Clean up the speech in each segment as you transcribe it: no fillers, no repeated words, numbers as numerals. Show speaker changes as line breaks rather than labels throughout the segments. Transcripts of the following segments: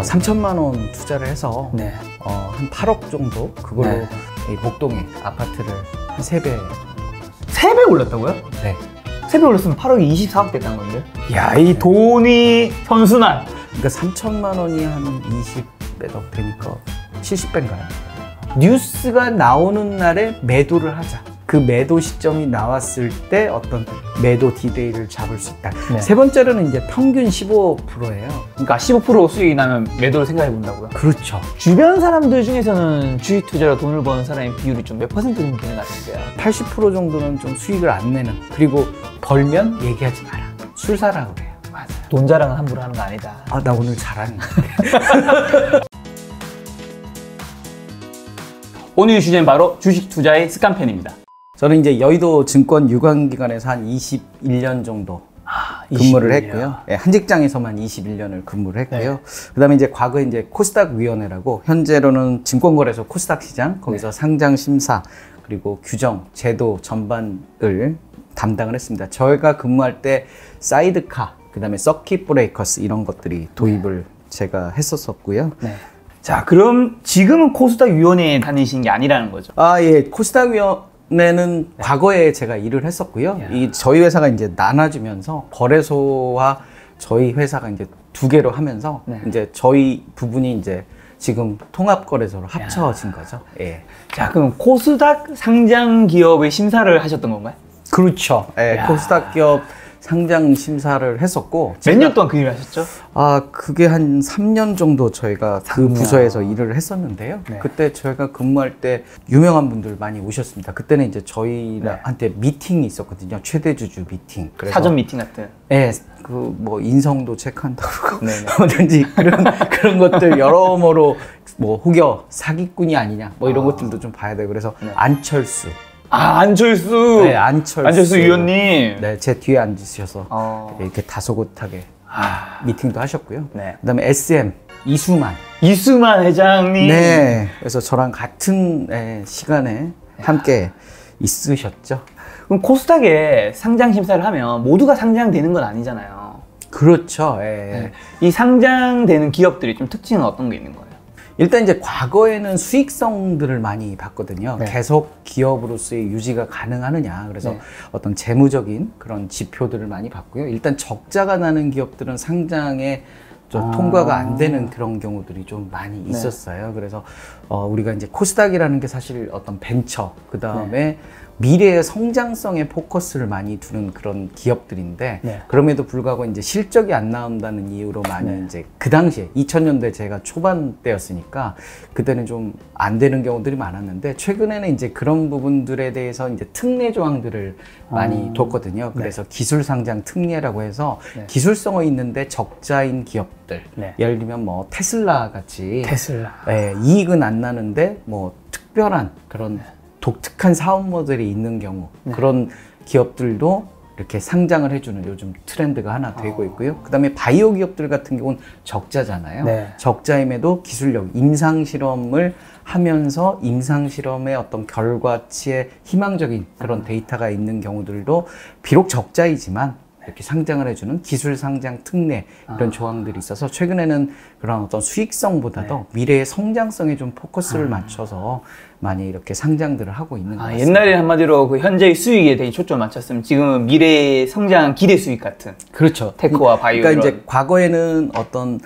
3천만 원 투자를 해서
네.
한 8억 정도 그걸로
네.
이 목동에 아파트를 한 3배.
3배 올랐다고요?
네.
3배 올랐으면 8억이 24억 됐다는 건데. 야, 이 돈이 선순환.
그러니까 3천만 원이 한 20 몇억 되니까 70배인가요? 뉴스가 나오는 날에 매도를 하자. 그 매도 시점이 나왔을 때 어떤 매도 디데이를 잡을 수 있다.
네.
세 번째로는 이제 평균 15%예요.
그러니까 15% 수익이 나면 매도를 생각해 본다고요?
그렇죠.
주변 사람들 중에서는 주식 투자로 돈을 버는 사람의 비율이 좀 몇 퍼센트 정도 되는 것 같은데요?
80% 정도는 좀 수익을 안 내는. 그리고 벌면 얘기하지 마라. 술 사라 그래요.
맞아요. 돈 자랑은 함부로 하는 거 아니다.
나 오늘 잘하는데.
오늘 주제는 바로 주식 투자의 습관편입니다.
저는 이제 여의도 증권 유관기관에서 한 21년 정도 근무를
21년.
했고요. 예, 한 직장에서만 21년을 근무를 했고요.
네.
그다음에 이제 과거에 이제 코스닥 위원회라고 현재로는 증권거래소 코스닥 시장 거기서 상장 심사 그리고 규정 제도 전반을 담당을 했습니다. 저희가 근무할 때 사이드카 그다음에 서킷 브레이커스 이런 것들이 도입을 제가 했었었고요.
네. 자, 그럼 지금은 코스닥 위원회에 다니시는 게 아니라는 거죠?
예, 코스닥 위원회는 과거에 제가 일을 했었고요. 저희 회사가 이제 나눠지면서 거래소와 저희 회사가 이제 2개로 하면서 이제 저희 부분이 이제 지금 통합거래소로 합쳐진 거죠. 예.
자, 그럼 코스닥 상장 기업의 심사를 하셨던 건가요?
그렇죠. 예, 코스닥 기업 상장 심사를 했었고.
몇 년 동안 그 일을 하셨죠?
그게 한 3년 정도 저희가 그
3년.
부서에서 일을 했었는데요.
네.
그때 저희가 근무할 때 유명한 분들 많이 오셨습니다. 그때는 이제 저희한테 미팅이 있었거든요. 최대주주 미팅. 그래서
사전 미팅 같은.
네, 그 뭐 인성도 체크한다고 그러고
네네.
뭐든지 그런 것들 여러모로 뭐 혹여 사기꾼이 아니냐 뭐 이런 것들도 좀 봐야 돼요. 그래서 안철수.
안철수.
네, 안철수
위원님.
네, 제 뒤에 앉으셔서 이렇게 다소곳하게 미팅도 하셨고요.
네.
그다음에 SM 이수만
회장님.
네, 그래서 저랑 같은 시간에 함께 있으셨죠.
그럼 코스닥에 상장 심사를 하면 모두가 상장되는 건 아니잖아요.
그렇죠. 예.
네. 이 상장되는 기업들이 좀 특징은 어떤 게 있는 거예요?
일단 이제 과거에는 수익성들을 많이 봤거든요.
네.
계속 기업으로서의 유지가 가능하느냐. 그래서 어떤 재무적인 그런 지표들을 많이 봤고요. 일단 적자가 나는 기업들은 상장에 좀 통과가 안 되는 그런 경우들이 좀 많이 있었어요. 그래서 우리가 이제 코스닥이라는 게 사실 어떤 벤처, 그 다음에 미래의 성장성에 포커스를 많이 두는 그런 기업들인데 그럼에도 불구하고 이제 실적이 안 나온다는 이유로 많이 이제 그 당시에 2000년대 제가 초반 때였으니까 그때는 좀 안 되는 경우들이 많았는데 최근에는 이제 그런 부분들에 대해서 이제 특례 조항들을 많이 뒀거든요. 그래서 기술 상장 특례라고 해서 기술성이 있는데 적자인 기업들 예를 들면 뭐 테슬라 같이 이익은 안 나는데 뭐 특별한 그런 독특한 사업 모델이 있는 경우 그런 기업들도 이렇게 상장을 해주는 요즘 트렌드가 하나 되고 있고요. 그 다음에 바이오 기업들 같은 경우는 적자잖아요. 적자임에도 기술력, 임상실험을 하면서 임상실험의 어떤 결과치에 희망적인 그런 데이터가 있는 경우들도 비록 적자이지만 이렇게 상장을 해주는 기술 상장 특례 이런 조항들이 있어서 최근에는 그런 어떤 수익성보다도 미래의 성장성에 좀 포커스를 맞춰서 많이 이렇게 상장들을 하고 있는 것 같습니다.
옛날에 한마디로 그 현재의 수익에 대해 초점을 맞췄으면 지금은 미래의 성장 기대 수익 같은.
그렇죠.
테크와 바이오.
그러니까 이제 과거에는 어떤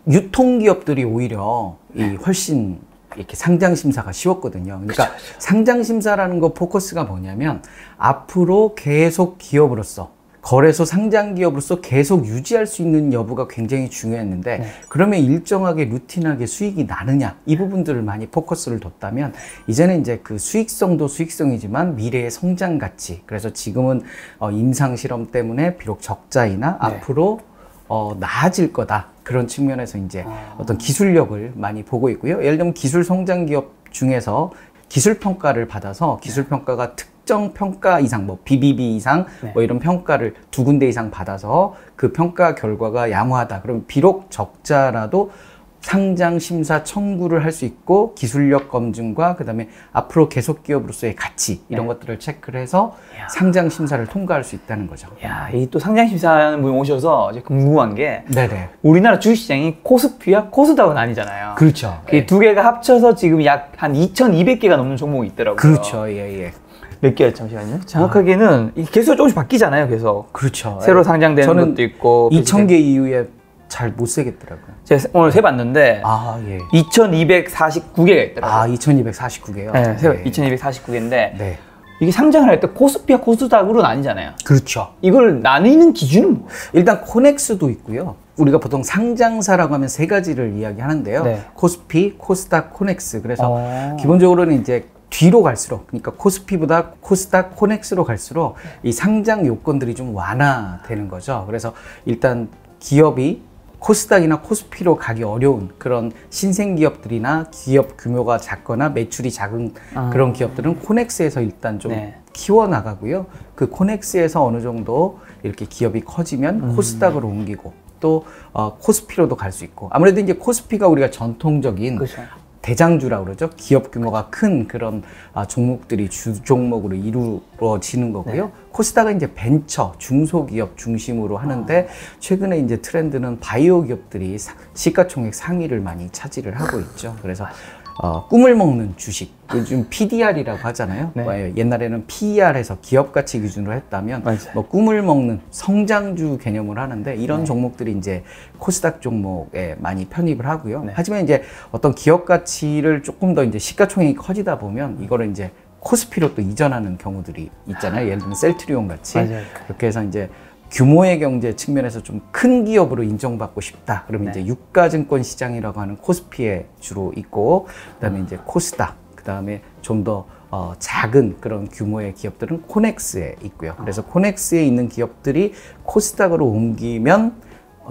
유통기업들이 오히려 훨씬 이렇게 상장 심사가 쉬웠거든요. 그러니까 상장 심사라는 거 포커스가 뭐냐면 앞으로 계속 기업으로서 거래소 상장 기업으로서 계속 유지할 수 있는 여부가 굉장히 중요했는데 그러면 일정하게 루틴하게 수익이 나느냐 이 부분들을 많이 포커스를 뒀다면 이제는 이제 그 수익성도 수익성이지만 미래의 성장 가치 그래서 지금은 임상 실험 때문에 비록 적자이나 앞으로 나아질 거다 그런 측면에서 이제 어떤 기술력을 많이 보고 있고요. 예를 들면 기술 성장 기업 중에서 기술 평가를 받아서 기술 평가가 특정 평가 이상, 뭐 BBB 이상, 뭐 이런 평가를 2군데 이상 받아서 그 평가 결과가 양호하다. 그럼 비록 적자라도 상장 심사 청구를 할 수 있고 기술력 검증과 그다음에 앞으로 계속 기업으로서의 가치 이런 것들을 체크를 해서 상장 심사를 통과할 수 있다는 거죠.
야, 이 또 상장 심사하는 분이 오셔서 이제 궁금한 게
네네.
우리나라 주식시장이 코스피와 코스닥은 아니잖아요.
그렇죠.
그 두 개가 합쳐서 지금 약 한 2,200개가 넘는 종목이 있더라고요.
그렇죠. 예.
몇 개야 잠시만요. 정확하게는 이 개수가 조금씩 바뀌잖아요. 계속.
그렇죠.
새로 상장되는
저는
것도 있고.
2,000개 이후에 잘 못 세겠더라고요.
제가 오늘 세봤는데
아, 예.
2,249개가 있더라고요.
아, 2,249개요?
네, 2,249개인데
네.
이게 상장을 할 때 코스피와 코스닥으로는 아니잖아요.
그렇죠.
이걸 나뉘는 기준은 뭐예요?
일단 코넥스도 있고요. 우리가 보통 상장사라고 하면 세 가지를 이야기하는데요.
네.
코스피, 코스닥, 코넥스. 그래서
어.
기본적으로는 이제 뒤로 갈수록, 그러니까 코스피보다 코스닥, 코넥스로 갈수록 이 상장 요건들이 좀 완화되는 거죠. 그래서 일단 기업이 코스닥이나 코스피로 가기 어려운 그런 신생 기업들이나 기업 규모가 작거나 매출이 작은 그런 기업들은 코넥스에서 일단 좀
네.
키워나가고요. 그 코넥스에서 어느 정도 이렇게 기업이 커지면 코스닥으로 옮기고 또 코스피로도 갈 수 있고, 아무래도 이제 코스피가 우리가 전통적인
그렇죠.
대장주라고 그러죠. 기업 규모가 큰 그런 종목들이 주 종목으로 이루어지는 거고요.
네.
코스닥은 이제 벤처, 중소기업 중심으로 하는데 최근에 이제 트렌드는 바이오 기업들이 시가총액 상위를 많이 차지를 하고 있죠. 그래서 꿈을 먹는 주식, 요즘 PDR이라고 하잖아요.
네.
옛날에는 PER에서 기업 가치 기준으로 했다면
맞아요.
뭐 꿈을 먹는 성장주 개념을 하는데 이런
네.
종목들이 이제 코스닥 종목에 많이 편입을 하고요.
네.
하지만 이제 어떤 기업 가치를 조금 더 이제 시가총액이 커지다 보면 이거를 이제 코스피로 또 이전하는 경우들이 있잖아요. 예를 들면 셀트리온 같이.
맞아요.
그렇게 해서 이제 규모의 경제 측면에서 좀 큰 기업으로 인정받고 싶다. 그러면
네.
이제 유가증권 시장이라고 하는 코스피에 주로 있고, 그다음에 이제 코스닥, 그다음에 좀 더 작은 그런 규모의 기업들은 코넥스에 있고요. 그래서 코넥스에 있는 기업들이 코스닥으로 옮기면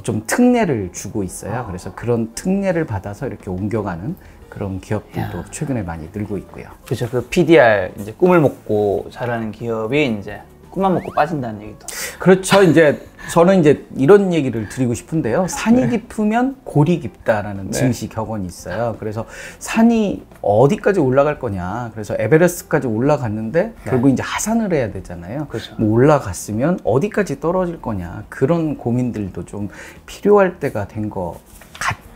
좀 특례를 주고 있어요. 그래서 그런 특례를 받아서 이렇게 옮겨가는 그런 기업들도 최근에 많이 늘고 있고요.
그렇죠. 그 PDR 이제 꿈을 먹고 자라는 기업이 이제 꿈만 먹고 빠진다는 얘기도.
그렇죠. 이제 저는 이제 이런 얘기를 드리고 싶은데요. 산이 깊으면 골이 깊다라는 증시 격언이 있어요. 그래서 산이 어디까지 올라갈 거냐. 그래서 에베레스트까지 올라갔는데 결국 이제 하산을 해야 되잖아요.
그렇죠.
뭐 올라갔으면 어디까지 떨어질 거냐. 그런 고민들도 좀 필요할 때가 된 것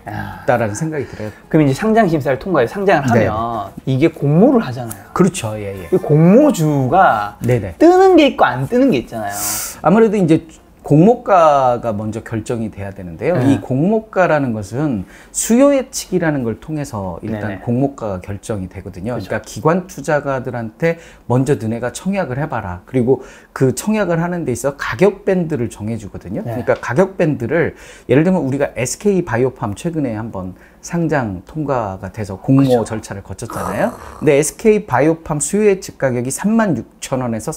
같다라는 생각이 들어요.
그럼 이제 상장 심사를 통과해서 상장을 하면 이게 공모를 하잖아요.
그렇죠. 예, 예.
이 공모주가
네네.
뜨는 게 있고 안 뜨는 게 있잖아요.
아무래도 이제 공모가가 먼저 결정이 돼야 되는데요.
네.
이 공모가라는 것은 수요 예측이라는 걸 통해서 일단
네네.
공모가가 결정이 되거든요. 그러니까 기관 투자가들한테 먼저 너네가 청약을 해봐라. 그리고 그 청약을 하는 데 있어 가격 밴드를 정해주거든요.
네.
그러니까 가격 밴드를 예를 들면 우리가 SK 바이오팜 최근에 한번 상장 통과가 돼서 공모 절차를 거쳤잖아요. 근데 SK 바이오팜 수요 예측 가격이 36,000원에서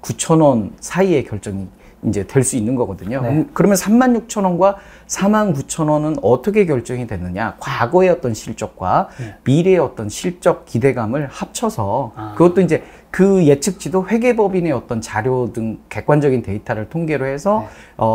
49,000원 사이에 결정이 이제 될 수 있는 거거든요.
네.
그러면 36,000원과 49,000원은 어떻게 결정이 됐느냐? 과거의 어떤 실적과 미래의 어떤 실적 기대감을 합쳐서 그것도 이제 그 예측치도 회계법인의 어떤 자료 등 객관적인 데이터를 통계로 해서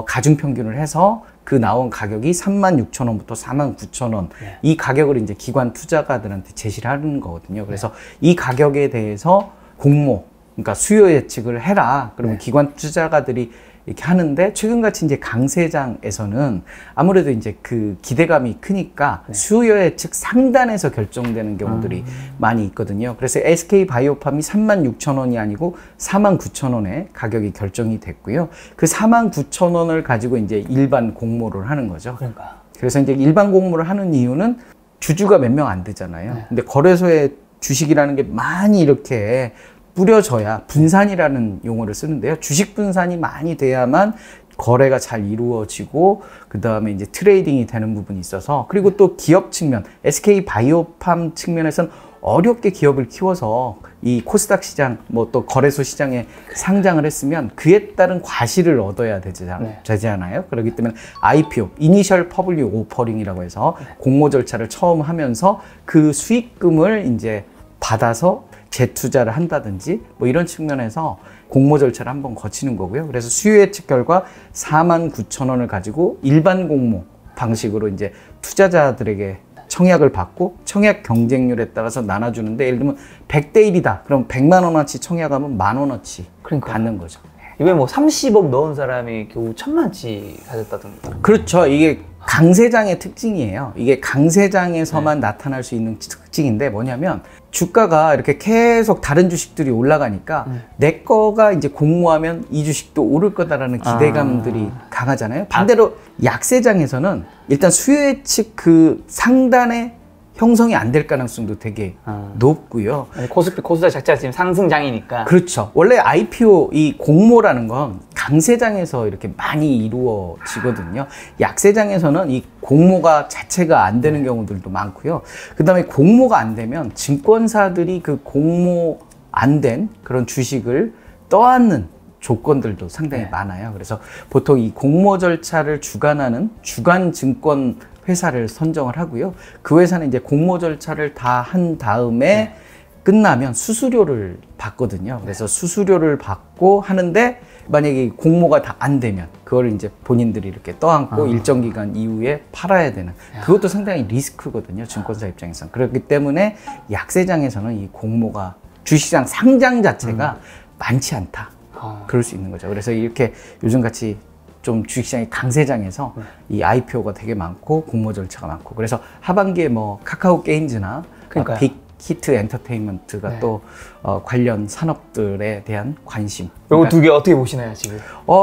가중 평균을 해서 그 나온 가격이 36,000원부터 49,000원 이 가격을 이제 기관 투자가들한테 제시를 하는 거거든요. 그래서 이 가격에 대해서 공모, 그러니까 수요 예측을 해라. 그러면 기관 투자가들이 이렇게 하는데 최근같이 이제 강세장에서는 아무래도 이제 그 기대감이 크니까 수요 예측 상단에서 결정되는 경우들이 많이 있거든요. 그래서 SK 바이오팜이 36,000원이 아니고 49,000원에 가격이 결정이 됐고요. 그 49,000원을 가지고 이제 일반 공모를 하는 거죠.
그러니까.
그래서 이제 일반 공모를 하는 이유는 주주가 몇 명 안 되잖아요. 근데 거래소에 주식이라는 게 많이 이렇게 뿌려져야 분산이라는 용어를 쓰는데요. 주식 분산이 많이 돼야만 거래가 잘 이루어지고 그 다음에 이제 트레이딩이 되는 부분이 있어서, 그리고 또 기업 측면, SK 바이오팜 측면에서는 어렵게 기업을 키워서 이 코스닥 시장, 뭐 또 거래소 시장에 상장을 했으면 그에 따른 과실을 얻어야 되잖아요. 그렇기 때문에 IPO, 이니셜 퍼블릭 오퍼링이라고 해서 공모 절차를 처음 하면서 그 수익금을 이제 받아서 재투자를 한다든지 뭐 이런 측면에서 공모 절차를 한번 거치는 거고요. 그래서 수요 예측 결과 49,000원을 가지고 일반 공모 방식으로 이제 투자자들에게 청약을 받고 청약 경쟁률에 따라서 나눠주는데 예를 들면 100대 1이다. 그럼 100만 원어치 청약하면 10,000원어치
그러니까.
받는 거죠.
이번에 뭐 30억 넣은 사람이 겨우 1,000만치 가졌다던가.
그렇죠. 이게 강세장의 특징이에요. 이게 강세장에서만 나타날 수 있는 특징인데 뭐냐면 주가가 이렇게 계속 다른 주식들이 올라가니까 내 거가 이제 공모하면 이 주식도 오를 거다라는 기대감들이 강하잖아요. 반대로 약세장에서는 일단 수요 예측 그 상단에 형성이 안 될 가능성도 되게 높고요.
코스피, 코스닥 자체가 지금 상승장이니까.
그렇죠. 원래 IPO 이 공모라는 건 강세장에서 이렇게 많이 이루어지거든요. 약세장에서는 이 공모가 자체가 안 되는 경우들도 많고요. 그 다음에 공모가 안 되면 증권사들이 그 공모 안 된 그런 주식을 떠안는 조건들도 상당히 많아요. 그래서 보통 이 공모 절차를 주관하는 주관증권 회사를 선정을 하고요. 그 회사는 이제 공모 절차를 다 한 다음에 끝나면 수수료를 받거든요. 그래서 수수료를 받고 하는데 만약에 공모가 다 안 되면 그걸 이제 본인들이 이렇게 떠안고 일정 기간 이후에 팔아야 되는 그것도 상당히 리스크거든요. 증권사 입장에서는. 그렇기 때문에 약세장에서는 이 공모가 주식시장 상장 자체가 많지 않다. 그럴 수 있는 거죠. 그래서 이렇게 요즘같이 좀 주식시장이 강세장에서 이 IPO가 되게 많고 공모 절차가 많고 그래서 하반기에 뭐 카카오 게임즈나 빅히트 엔터테인먼트가 또 관련 산업들에 대한 관심.
요거 두 개 어떻게 보시나요 지금?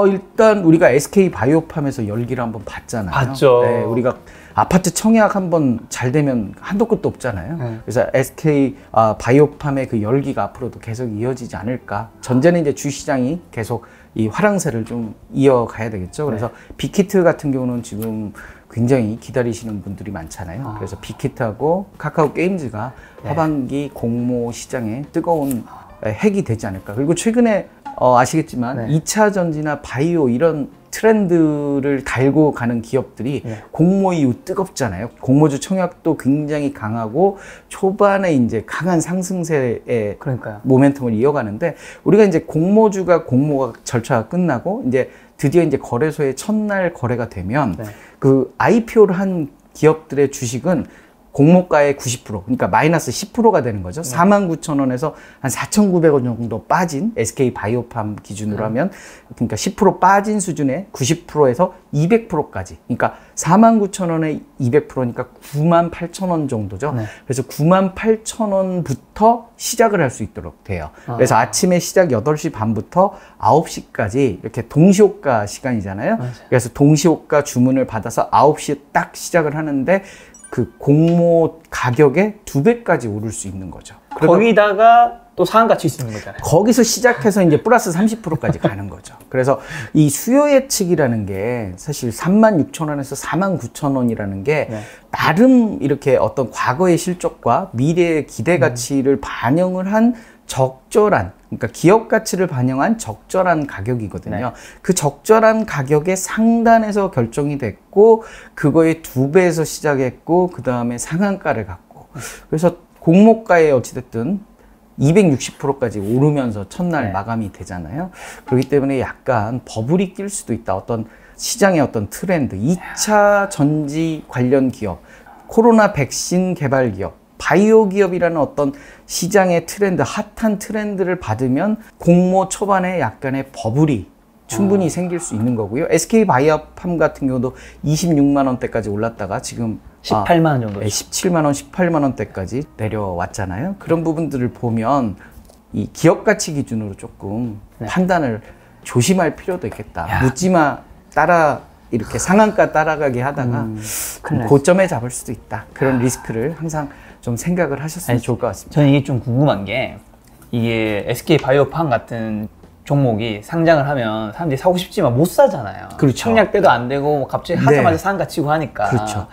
일단 우리가 SK 바이오팜에서 열기를 한번 봤잖아요.
봤죠.
네, 우리가 아파트 청약 한번 잘 되면 한도 끝도 없잖아요. 그래서 SK 바이오팜의 그 열기가 앞으로도 계속 이어지지 않을까. 전제는 이제 주시장이 계속 이 화랑세를 좀 이어가야 되겠죠. 그래서 빅히트 같은 경우는 지금 굉장히 기다리시는 분들이 많잖아요. 그래서 빅히트하고 카카오 게임즈가 하반기 공모 시장에 뜨거운 핵이 되지 않을까. 그리고 최근에 아시겠지만 2차 전지나 바이오 이런 트렌드를 달고 가는 기업들이 공모 이후 뜨겁잖아요. 공모주 청약도 굉장히 강하고 초반에 이제 강한 상승세의 모멘텀을 이어가는데 우리가 이제 공모주가 공모가 절차가 끝나고 이제 드디어 이제 거래소에 첫날 거래가 되면 그 IPO를 한 기업들의 주식은 공모가의 90% 그러니까 마이너스 10%가 되는 거죠. 49,000원에서 한 4,900원 정도 빠진 SK 바이오팜 기준으로 하면 그러니까 10% 빠진 수준의 90%에서 200%까지 그러니까 49,000원에 200%니까 98,000원 정도죠. 그래서 98,000원부터 시작을 할 수 있도록 돼요. 그래서 아침에 시작 8시 반부터 9시까지 이렇게 동시호가 시간이잖아요. 그래서 동시호가 주문을 받아서 9시에 딱 시작을 하는데 그 공모 가격의 2배까지 오를 수 있는 거죠.
거기다가 또 상한가 칠 수 있는 거잖아요.
거기서 시작해서 이제 플러스 30%까지 가는 거죠. 그래서 이 수요 예측이라는 게 사실 36,000원에서 49,000원이라는 게 나름 이렇게 어떤 과거의 실적과 미래의 기대 가치를 반영을 한 적절한 그러니까 기업 가치를 반영한 적절한 가격이거든요. 그 적절한 가격의 상단에서 결정이 됐고 그거의 2배에서 시작했고 그 다음에 상한가를 갖고 그래서 공모가에 어찌됐든 260%까지 오르면서 첫날 마감이 되잖아요. 그렇기 때문에 약간 버블이 낄 수도 있다. 어떤 시장의 어떤 트렌드, 2차 전지 관련 기업, 코로나 백신 개발 기업, 바이오 기업이라는 어떤 시장의 트렌드, 핫한 트렌드를 받으면 공모 초반에 약간의 버블이 충분히 생길 수 있는 거고요. SK 바이오팜 같은 경우도 26만 원대까지 올랐다가 지금
18만 원 정도.
17만 원, 18만 원대까지 내려왔잖아요. 그런 부분들을 보면 이 기업 가치 기준으로 조금 판단을 조심할 필요도 있겠다. 묻지마 따라 이렇게 상한가 따라가게 하다가 고점에 잡을 수도 있다. 그런 리스크를 항상 좀 생각을 하셨으면 좋을 것 같습니다.
저는 이게 좀 궁금한 게 이게 SK 바이오팜 같은 종목이 상장을 하면 사람들이 사고 싶지만 못 사잖아요.
그렇죠.
청약 때도 안 되고 갑자기 하자마자 상한가 치고 하니까.
그렇죠.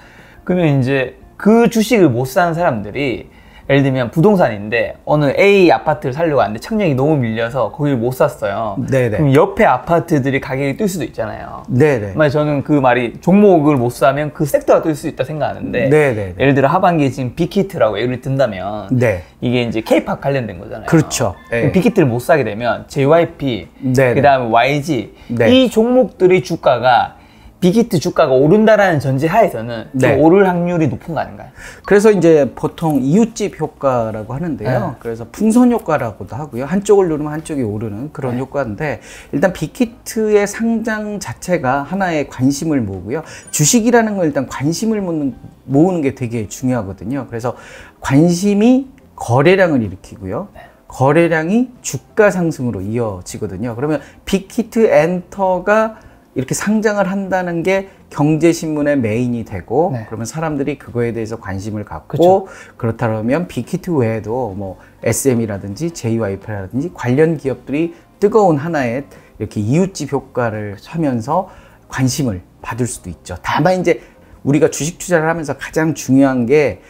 그러면 이제 그 주식을 못 사는 사람들이 예를 들면 부동산인데 어느 A 아파트를 사려고 하는데 청약이 너무 밀려서 거기를 못 샀어요.
네네.
그럼 옆에 아파트들이 가격이 뜰 수도 있잖아요.
네네.
저는 그 말이 종목을 못 사면 그 섹터가 뜰 수 있다 생각하는데
네네.
예를 들어 하반기에 지금 빅히트라고 예를 든다면 이게 이제 K-팝 관련된 거잖아요.
그렇죠.
빅히트를 못 사게 되면 JYP,
네네.
그다음에 YG 이 종목들의 주가가 빅히트 주가가 오른다라는 전제 하에서는 좀
네.
오를 확률이 높은 거 아닌가요?
그래서 이제 보통 이웃집 효과라고 하는데요.
네.
그래서 풍선 효과라고도 하고요. 한쪽을 누르면 한쪽이 오르는 그런
네.
효과인데 일단 빅히트의 상장 자체가 하나의 관심을 모으고요. 주식이라는 건 일단 관심을 모으는 게 되게 중요하거든요. 그래서 관심이 거래량을 일으키고요.
네.
거래량이 주가 상승으로 이어지거든요. 그러면 빅히트 엔터가 이렇게 상장을 한다는 게 경제신문의 메인이 되고
네.
그러면 사람들이 그거에 대해서 관심을 갖고
그쵸.
그렇다면 빅히트 외에도 뭐 SM이라든지 JYP라든지 관련 기업들이 뜨거운 하나의 이렇게 이웃집 효과를 하면서 관심을 받을 수도 있죠. 다만 이제 우리가 주식 투자를 하면서 가장 중요한 게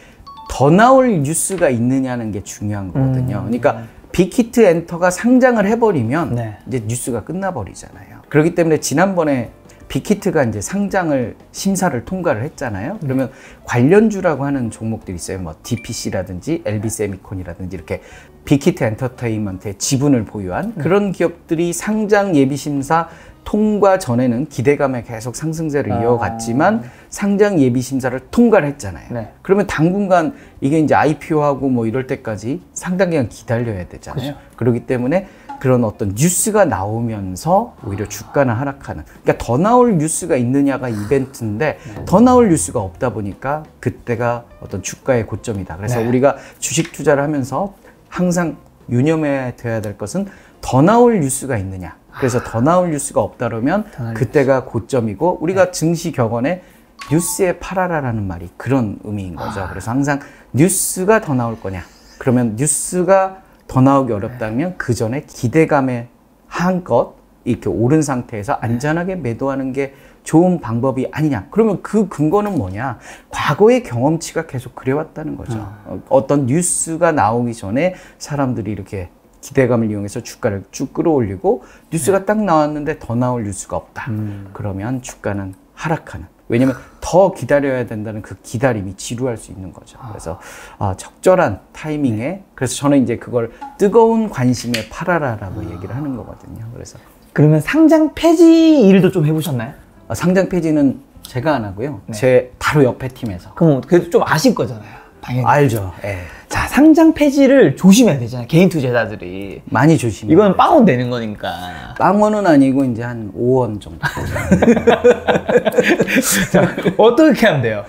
더 나올 뉴스가 있느냐는 게 중요한 거거든요. 그러니까 빅히트 엔터가 상장을 해버리면
네.
이제 뉴스가 끝나버리잖아요. 그렇기 때문에 지난번에 빅히트가 이제 상장을 심사를 통과를 했잖아요. 그러면 관련주라고 하는 종목들이 있어요. 뭐 DPC라든지 LB세미콘이라든지 이렇게 빅히트 엔터테인먼트의 지분을 보유한 그런 기업들이 상장 예비 심사 통과 전에는 기대감에 계속 상승세를 이어갔지만 상장 예비 심사를 통과를 했잖아요.
네.
그러면 당분간 이게 이제 IPO하고 뭐 이럴 때까지 상당 기간 기다려야 되잖아요.
그렇죠.
그렇기 때문에 그런 어떤 뉴스가 나오면서 오히려 주가는 하락하는. 그러니까 더 나올 뉴스가 있느냐가 이벤트인데 더 나올 뉴스가 없다 보니까 그때가 어떤 주가의 고점이다. 그래서
네.
우리가 주식 투자를 하면서 항상 유념해야 돼야 될 것은 더 나올 뉴스가 있느냐. 그래서 더 나올 뉴스가 없다 그러면 그때가 고점이고 우리가 증시 격언에 뉴스에 팔아라라는 말이 그런 의미인 거죠. 그래서 항상 뉴스가 더 나올 거냐. 그러면 뉴스가 더 나오기 어렵다면 그 전에 기대감에 한껏 이렇게 오른 상태에서 안전하게 매도하는 게 좋은 방법이 아니냐. 그러면 그 근거는 뭐냐? 과거의 경험치가 계속 그래왔다는 거죠. 어떤 뉴스가 나오기 전에 사람들이 이렇게 기대감을 이용해서 주가를 쭉 끌어올리고 뉴스가 딱 나왔는데 더 나올 뉴스가 없다. 그러면 주가는 하락하는. 왜냐면 더 기다려야 된다는 그 기다림이 지루할 수 있는 거죠. 그래서 적절한 타이밍에 그래서 저는 이제 그걸 뜨거운 관심에 팔아라라고 얘기를 하는 거거든요. 그래서
그러면 상장 폐지 일도 좀 해보셨나요?
상장 폐지는 제가 안 하고요. 제 바로 옆에 팀에서.
그럼 그래도 좀 아실 거잖아요. 당연히.
알죠. 예.
자, 상장 폐지를 조심해야 되잖아요. 개인 투자자들이.
많이 조심해요.
이건 빵원 되는 거니까.
빵원은 아니고 이제 한 5원 정도.
자, 어떻게 하면 돼요?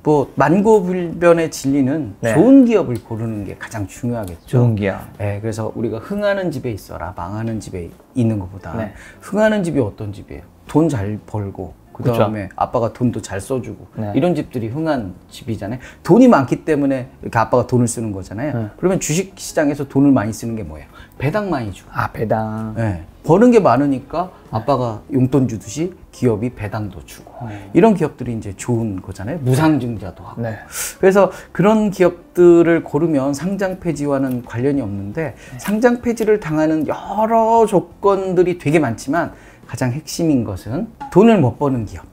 뭐 만고불변의 진리는
네.
좋은 기업을 고르는 게 가장 중요하겠죠.
좋은 기업.
네, 그래서 우리가 흥하는 집에 있어라 망하는 집에 있는 것보다
네.
흥하는 집이 어떤 집이에요? 돈 잘 벌고 그 다음에 아빠가 돈도 잘 써주고
네.
이런 집들이 흥한 집이잖아요. 돈이 많기 때문에 이렇게 아빠가 돈을 쓰는 거잖아요.
네.
그러면 주식시장에서 돈을 많이 쓰는 게 뭐예요? 배당 많이 주고.
아, 배당.
네. 버는 게 많으니까 아빠가 용돈 주듯이 기업이 배당도 주고 이런 기업들이 이제 좋은 거잖아요. 무상증자도 하고.
네.
그래서 그런 기업들을 고르면 상장 폐지와는 관련이 없는데 상장 폐지를 당하는 여러 조건들이 되게 많지만 가장 핵심인 것은 돈을 못 버는 기업.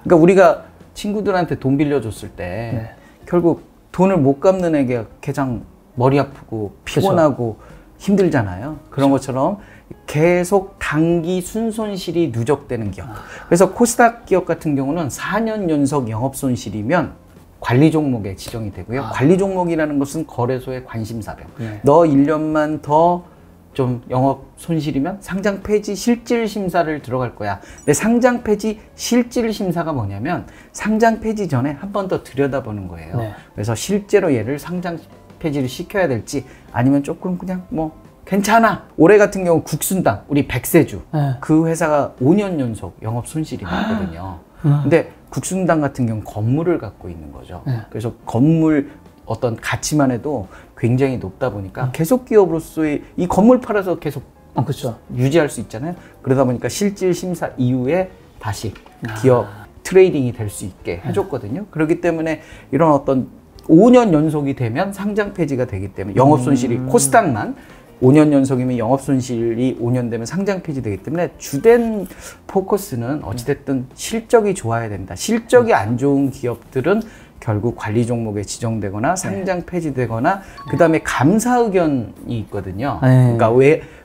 그러니까 우리가 친구들한테 돈 빌려줬을 때 결국 돈을 못 갚는 애가 가장 머리 아프고 피곤하고 힘들잖아요. 그런 것처럼 계속 단기 순손실이 누적되는 기업. 그래서 코스닥 기업 같은 경우는 4년 연속 영업 손실이면 관리 종목에 지정이 되고요. 관리 종목이라는 것은 거래소의 관심사병. 너 1년만 더 좀 영업 손실이면 상장 폐지 실질 심사를 들어갈 거야. 근데 상장 폐지 실질 심사가 뭐냐면 상장 폐지 전에 한 번 더 들여다보는 거예요.
네.
그래서 실제로 얘를 상장 폐지를 시켜야 될지 아니면 조금 그냥 뭐 괜찮아. 올해 같은 경우 국순당 우리 백세주
네.
그 회사가 5년 연속 영업 손실이 났거든요. 근데 국순당 같은 경우 건물을 갖고 있는 거죠. 그래서 건물 어떤 가치만 해도 굉장히 높다 보니까 계속 기업으로서의 이 건물 팔아서 계속
그렇죠.
유지할 수 있잖아요. 그러다 보니까 실질 심사 이후에 다시 기업 트레이딩이 될 수 있게 해줬거든요. 그렇기 때문에 이런 어떤 5년 연속이 되면 상장 폐지가 되기 때문에 영업 손실이 코스닥만 5년 연속이면 영업 손실이 5년 되면 상장 폐지되기 때문에 주된 포커스는 어찌됐든 실적이 좋아야 된다. 실적이 안 좋은 기업들은 결국 관리 종목에 지정되거나 상장 폐지되거나 그 다음에 감사 의견이 있거든요. 그러니까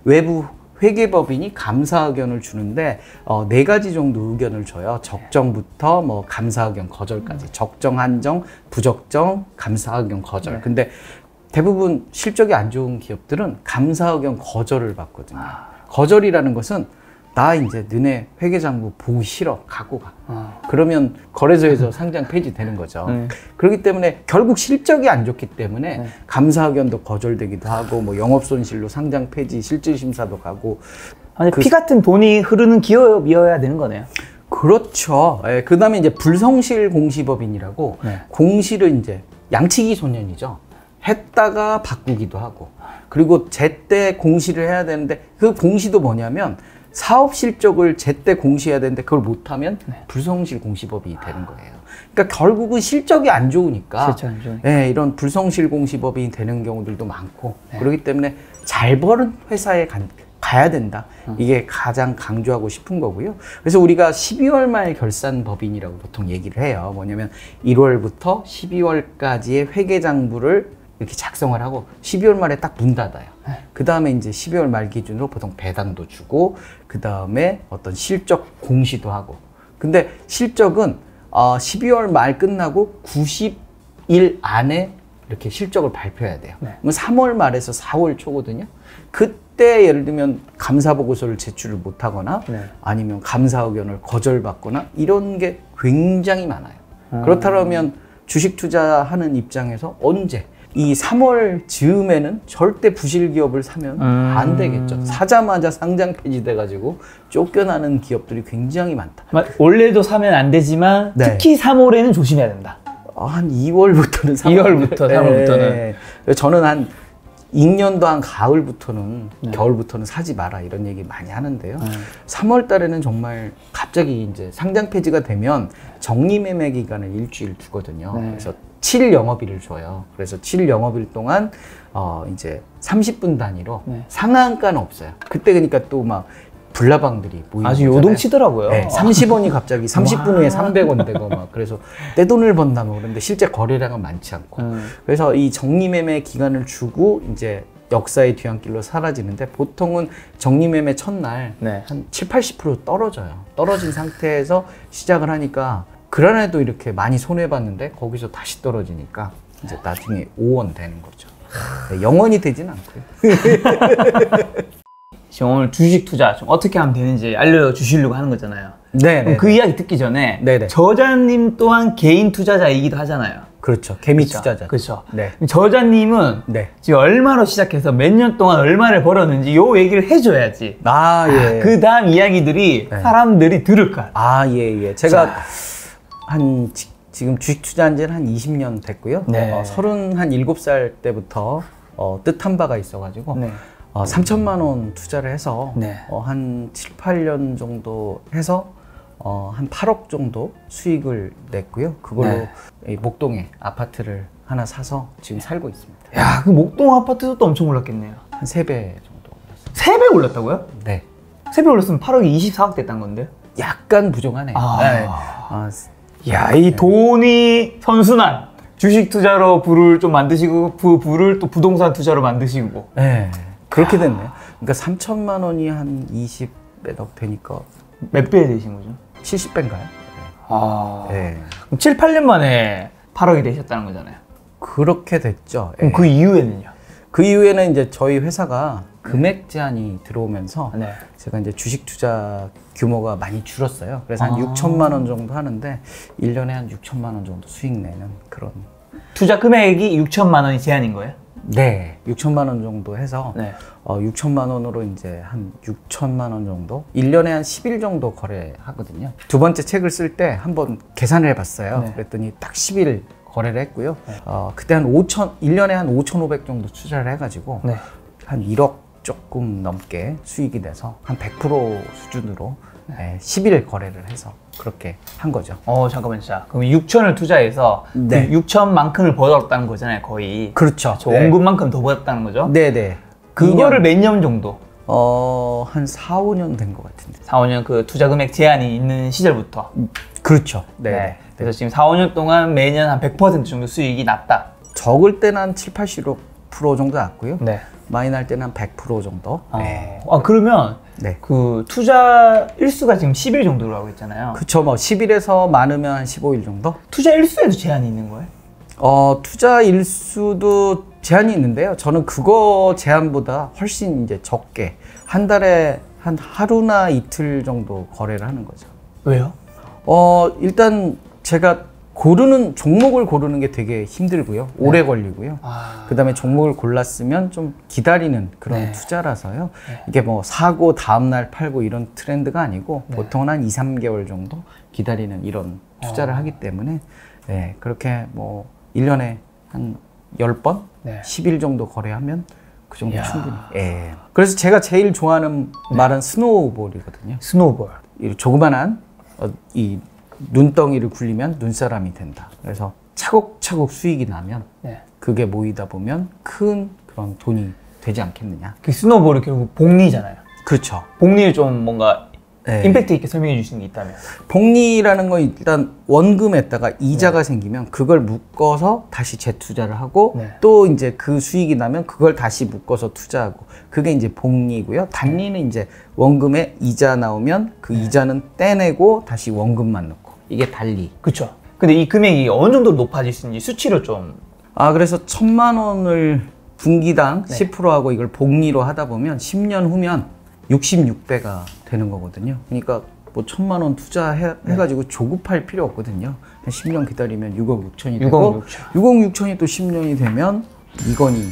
외부 회계법인이 감사 의견을 주는데 4가지 정도 의견을 줘요. 적정부터 뭐 감사 의견 거절까지. 적정, 한정, 부적정, 감사 의견 거절. 근데 대부분 실적이 안 좋은 기업들은 감사 의견 거절을 받거든요. 거절이라는 것은 나 이제 너네 회계장부 보기 싫어. 갖고 가. 그러면 거래소에서 상장 폐지되는 거죠. 그렇기 때문에 결국 실적이 안 좋기 때문에 감사 의견도 거절되기도 하고 뭐 영업손실로 상장 폐지, 실질심사도 가고.
아니, 피 같은 돈이 흐르는 기업이어야 되는 거네요.
그렇죠. 예, 그 다음에 이제 불성실 공시법인이라고 공시를 이제 양치기 소년이죠. 했다가 바꾸기도 하고. 그리고 제때 공시를 해야 되는데 그 공시도 뭐냐면 사업 실적을 제때 공시해야 되는데 그걸 못하면 불성실 공시법이 되는 거예요. 그러니까 결국은 실적이 안 좋으니까, 네, 이런 불성실 공시법이 되는 경우들도 많고 그렇기 때문에 잘 버는 회사에 가야 된다. 이게 가장 강조하고 싶은 거고요. 그래서 우리가 12월 말 결산 법인이라고 보통 얘기를 해요. 뭐냐면 1월부터 12월까지의 회계장부를 이렇게 작성을 하고 12월 말에 딱 문 닫아요. 그 다음에 이제 12월 말 기준으로 보통 배당도 주고 그 다음에 어떤 실적 공시도 하고. 근데 실적은 12월 말 끝나고 90일 안에 이렇게 실적을 발표해야 돼요. 그럼 3월 말에서 4월 초거든요. 그때 예를 들면 감사 보고서를 제출을 못 하거나 아니면 감사 의견을 거절받거나 이런 게 굉장히 많아요. 그렇다면 주식 투자하는 입장에서 언제 이 3월 즈음에는 절대 부실 기업을 사면 안 되겠죠. 사자마자 상장 폐지돼가지고 쫓겨나는 기업들이 굉장히 많다.
원래도 사면 안 되지만 특히 3월에는 조심해야 된다.
한 2월부터는
2월부터 3월부터는.
네. 저는 한 2년도 한 가을부터는 겨울부터는 사지 마라 이런 얘기 많이 하는데요. 3월 달에는 정말 갑자기 이제 상장 폐지가 되면 정리매매 기간을 일주일 두거든요. 그래서 7일 영업일을 줘요. 그래서 7일 영업일 동안 이제 30분 단위로 상한가는 없어요. 그때 그러니까 또 막 불나방들이 모이고
아주 요동치더라고요.
네, 30원이 갑자기 30분 후에 300원 되고 막 그래서 떼돈을 번다고 그러는데 실제 거래량은 많지 않고 그래서 이 정리매매 기간을 주고 이제 역사의 뒤안길로 사라지는데 보통은 정리매매 첫날 한 70~80% 떨어져요. 떨어진 상태에서 시작을 하니까 그란에도 이렇게 많이 손해봤는데 거기서 다시 떨어지니까 이제 나중에 5원 되는 거죠. 영원히 되진 않고요.
지금 오늘 주식 투자 좀 어떻게 하면 되는지 알려주시려고 하는 거잖아요.
네.
그 이야기 듣기 전에 저자님 또한 개인 투자자이기도 하잖아요.
그렇죠. 개미 투자자.
그렇죠.
네.
저자님은 지금 얼마로 시작해서 몇 년 동안 얼마를 벌었는지 요 얘기를 해줘야지.
예.
그 다음 이야기들이 사람들이 들을 거야.
예. 제가 지금 주식 투자한 지는 한 20년 됐고요. 37살 때부터 뜻한 바가 있어가지고 3천만 원 투자를 해서 한 7~8년 정도 해서 한 8억 정도 수익을 냈고요. 그걸로 이 목동에 아파트를 하나 사서 지금 살고 있습니다.
야, 그 목동 아파트도 또 엄청 올랐겠네요.
한 3배 정도 올랐어요.
3배 올랐다고요?
네.
3배 올랐으면 8억이 24억 됐다는 건데?
약간 부족하네요.
야, 이 돈이 선순환. 주식 투자로 부를 좀 만드시고 그 부를 또 부동산 투자로 만드시고.
네. 그렇게 됐네요. 그러니까 3천만 원이 한 20배덕 되니까
몇 배 되신 거죠?
70배인가요? 네.
그럼 7~8년 만에 8억이 되셨다는 거잖아요.
그렇게 됐죠.
그럼 그 이후에는요?
그 이후에는 이제 저희 회사가 금액 제한이 들어오면서 제가 이제 주식 투자 규모가 많이 줄었어요. 그래서 한 6천만 원 정도 하는데 1년에 한 6천만 원 정도 수익 내는 그런.
투자 금액이 6천만 원이 제한인 거예요?
네, 6천만 원 정도 해서 6천만 원으로 이제 한 6천만 원 정도 1년에 한 10일 정도 거래하거든요. 두 번째 책을 쓸 때 한번 계산을 해봤어요. 그랬더니 딱 10일 거래를 했고요. 그때 한 1년에 한 5,500 정도 투자를 해가지고 한 1억 조금 넘게 수익이 돼서 한 100% 수준으로 10일 거래를 해서 그렇게 한 거죠.
잠깐만 진짜. 그럼 6천을 투자해서 그 6천만큼을 벌었다는 거잖아요, 거의.
그렇죠.
저 원금만큼 더 벌었다는 거죠?
네네.
그거를 몇 년 정도?
한 4~5년 된 것 같은데.
4~5년 그 투자 금액 제한이 있는 시절부터.
그렇죠.
그래서 지금 4~5년 동안 매년 한 100% 정도 수익이 났다.
적을 때는 한 70~80% 정도 났고요. 많이 날 때는 한 100% 정도. 네.
그러면
네.
그 투자 일수가 지금 10일 정도라고 했잖아요.
그쵸. 뭐 10일에서 많으면 한 15일 정도?
투자 일수에도 제한이 있는 거예요?
투자 일수도 제한이 있는데요. 저는 그거 제한보다 훨씬 이제 적게 한 달에 한 하루나 이틀 정도 거래를 하는 거죠.
왜요?
일단 제가 종목을 고르는 게 되게 힘들고요. 오래 걸리고요. 그 다음에 종목을 골랐으면 좀 기다리는 그런 투자라서요. 이게 뭐 사고 다음날 팔고 이런 트렌드가 아니고 보통은 한 2, 3개월 정도 기다리는 이런 투자를 하기 때문에 그렇게 뭐 1년에 한 10번? 10일 정도 거래하면 그 정도 충분히. 그래서 제가 제일 좋아하는 말은 스노우볼이거든요.
스노우볼.
이 조그만한 이 눈덩이를 굴리면 눈사람이 된다. 그래서 차곡차곡 수익이 나면 그게 모이다 보면 큰 그런 돈이 되지 않겠느냐.
그 스노우볼이 결국 복리잖아요.
그렇죠.
복리를 좀 뭔가 임팩트 있게 설명해 주시는 게 있다면.
복리라는 건 일단 원금에다가 이자가 생기면 그걸 묶어서 다시 재투자를 하고 또 이제 그 수익이 나면 그걸 다시 묶어서 투자하고 그게 이제 복리고요. 단리는 이제 원금에 이자 나오면 그 이자는 떼내고 다시 원금만 넣고 이게 단리.
그렇죠. 근데 이 금액이 어느 정도로 높아질 수 있는지 수치로 좀.
그래서 1,000만 원을 분기당 10%하고 이걸 복리로 하다 보면 10년 후면 66배가 되는 거거든요. 그러니까 뭐 1,000만 원 투자해가지고 조급할 필요 없거든요. 한 10년 기다리면 6억 6천이 되고 6억 6천이 또 10년이 되면 이건희,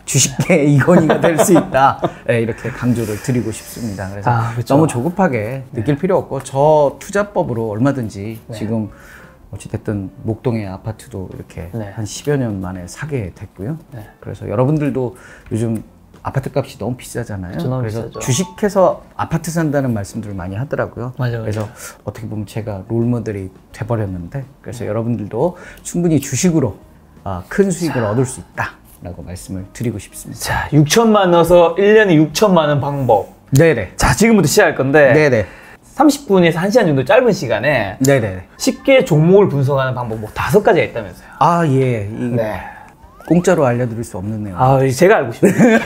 주식계 이건희가 될 수 있다. 이렇게 강조를 드리고 싶습니다. 그래서
그렇죠.
너무 조급하게 느낄 필요 없고 저 투자법으로 얼마든지 지금 어찌됐든 목동의 아파트도 이렇게 한 10여 년 만에 사게 됐고요. 그래서 여러분들도 요즘 아파트 값이 너무 비싸잖아요.
너무
그래서
비싸죠.
주식해서 아파트 산다는 말씀들을 많이 하더라고요.
맞아요.
그래서 어떻게 보면 제가 롤모델이 돼버렸는데 그래서 여러분들도 충분히 주식으로 큰 수익을 얻을 수 있다라고 말씀을 드리고 싶습니다.
자, 6천만 넣어서 1년에 6천만 원 방법.
네네.
자, 지금부터 시작할 건데
네네.
30분에서 1시간 정도 짧은 시간에
네네.
쉽게 종목을 분석하는 방법 뭐 5가지가 있다면서요.
예. 이게 공짜로 알려드릴 수 없는 내용.
제가 알고 싶네요.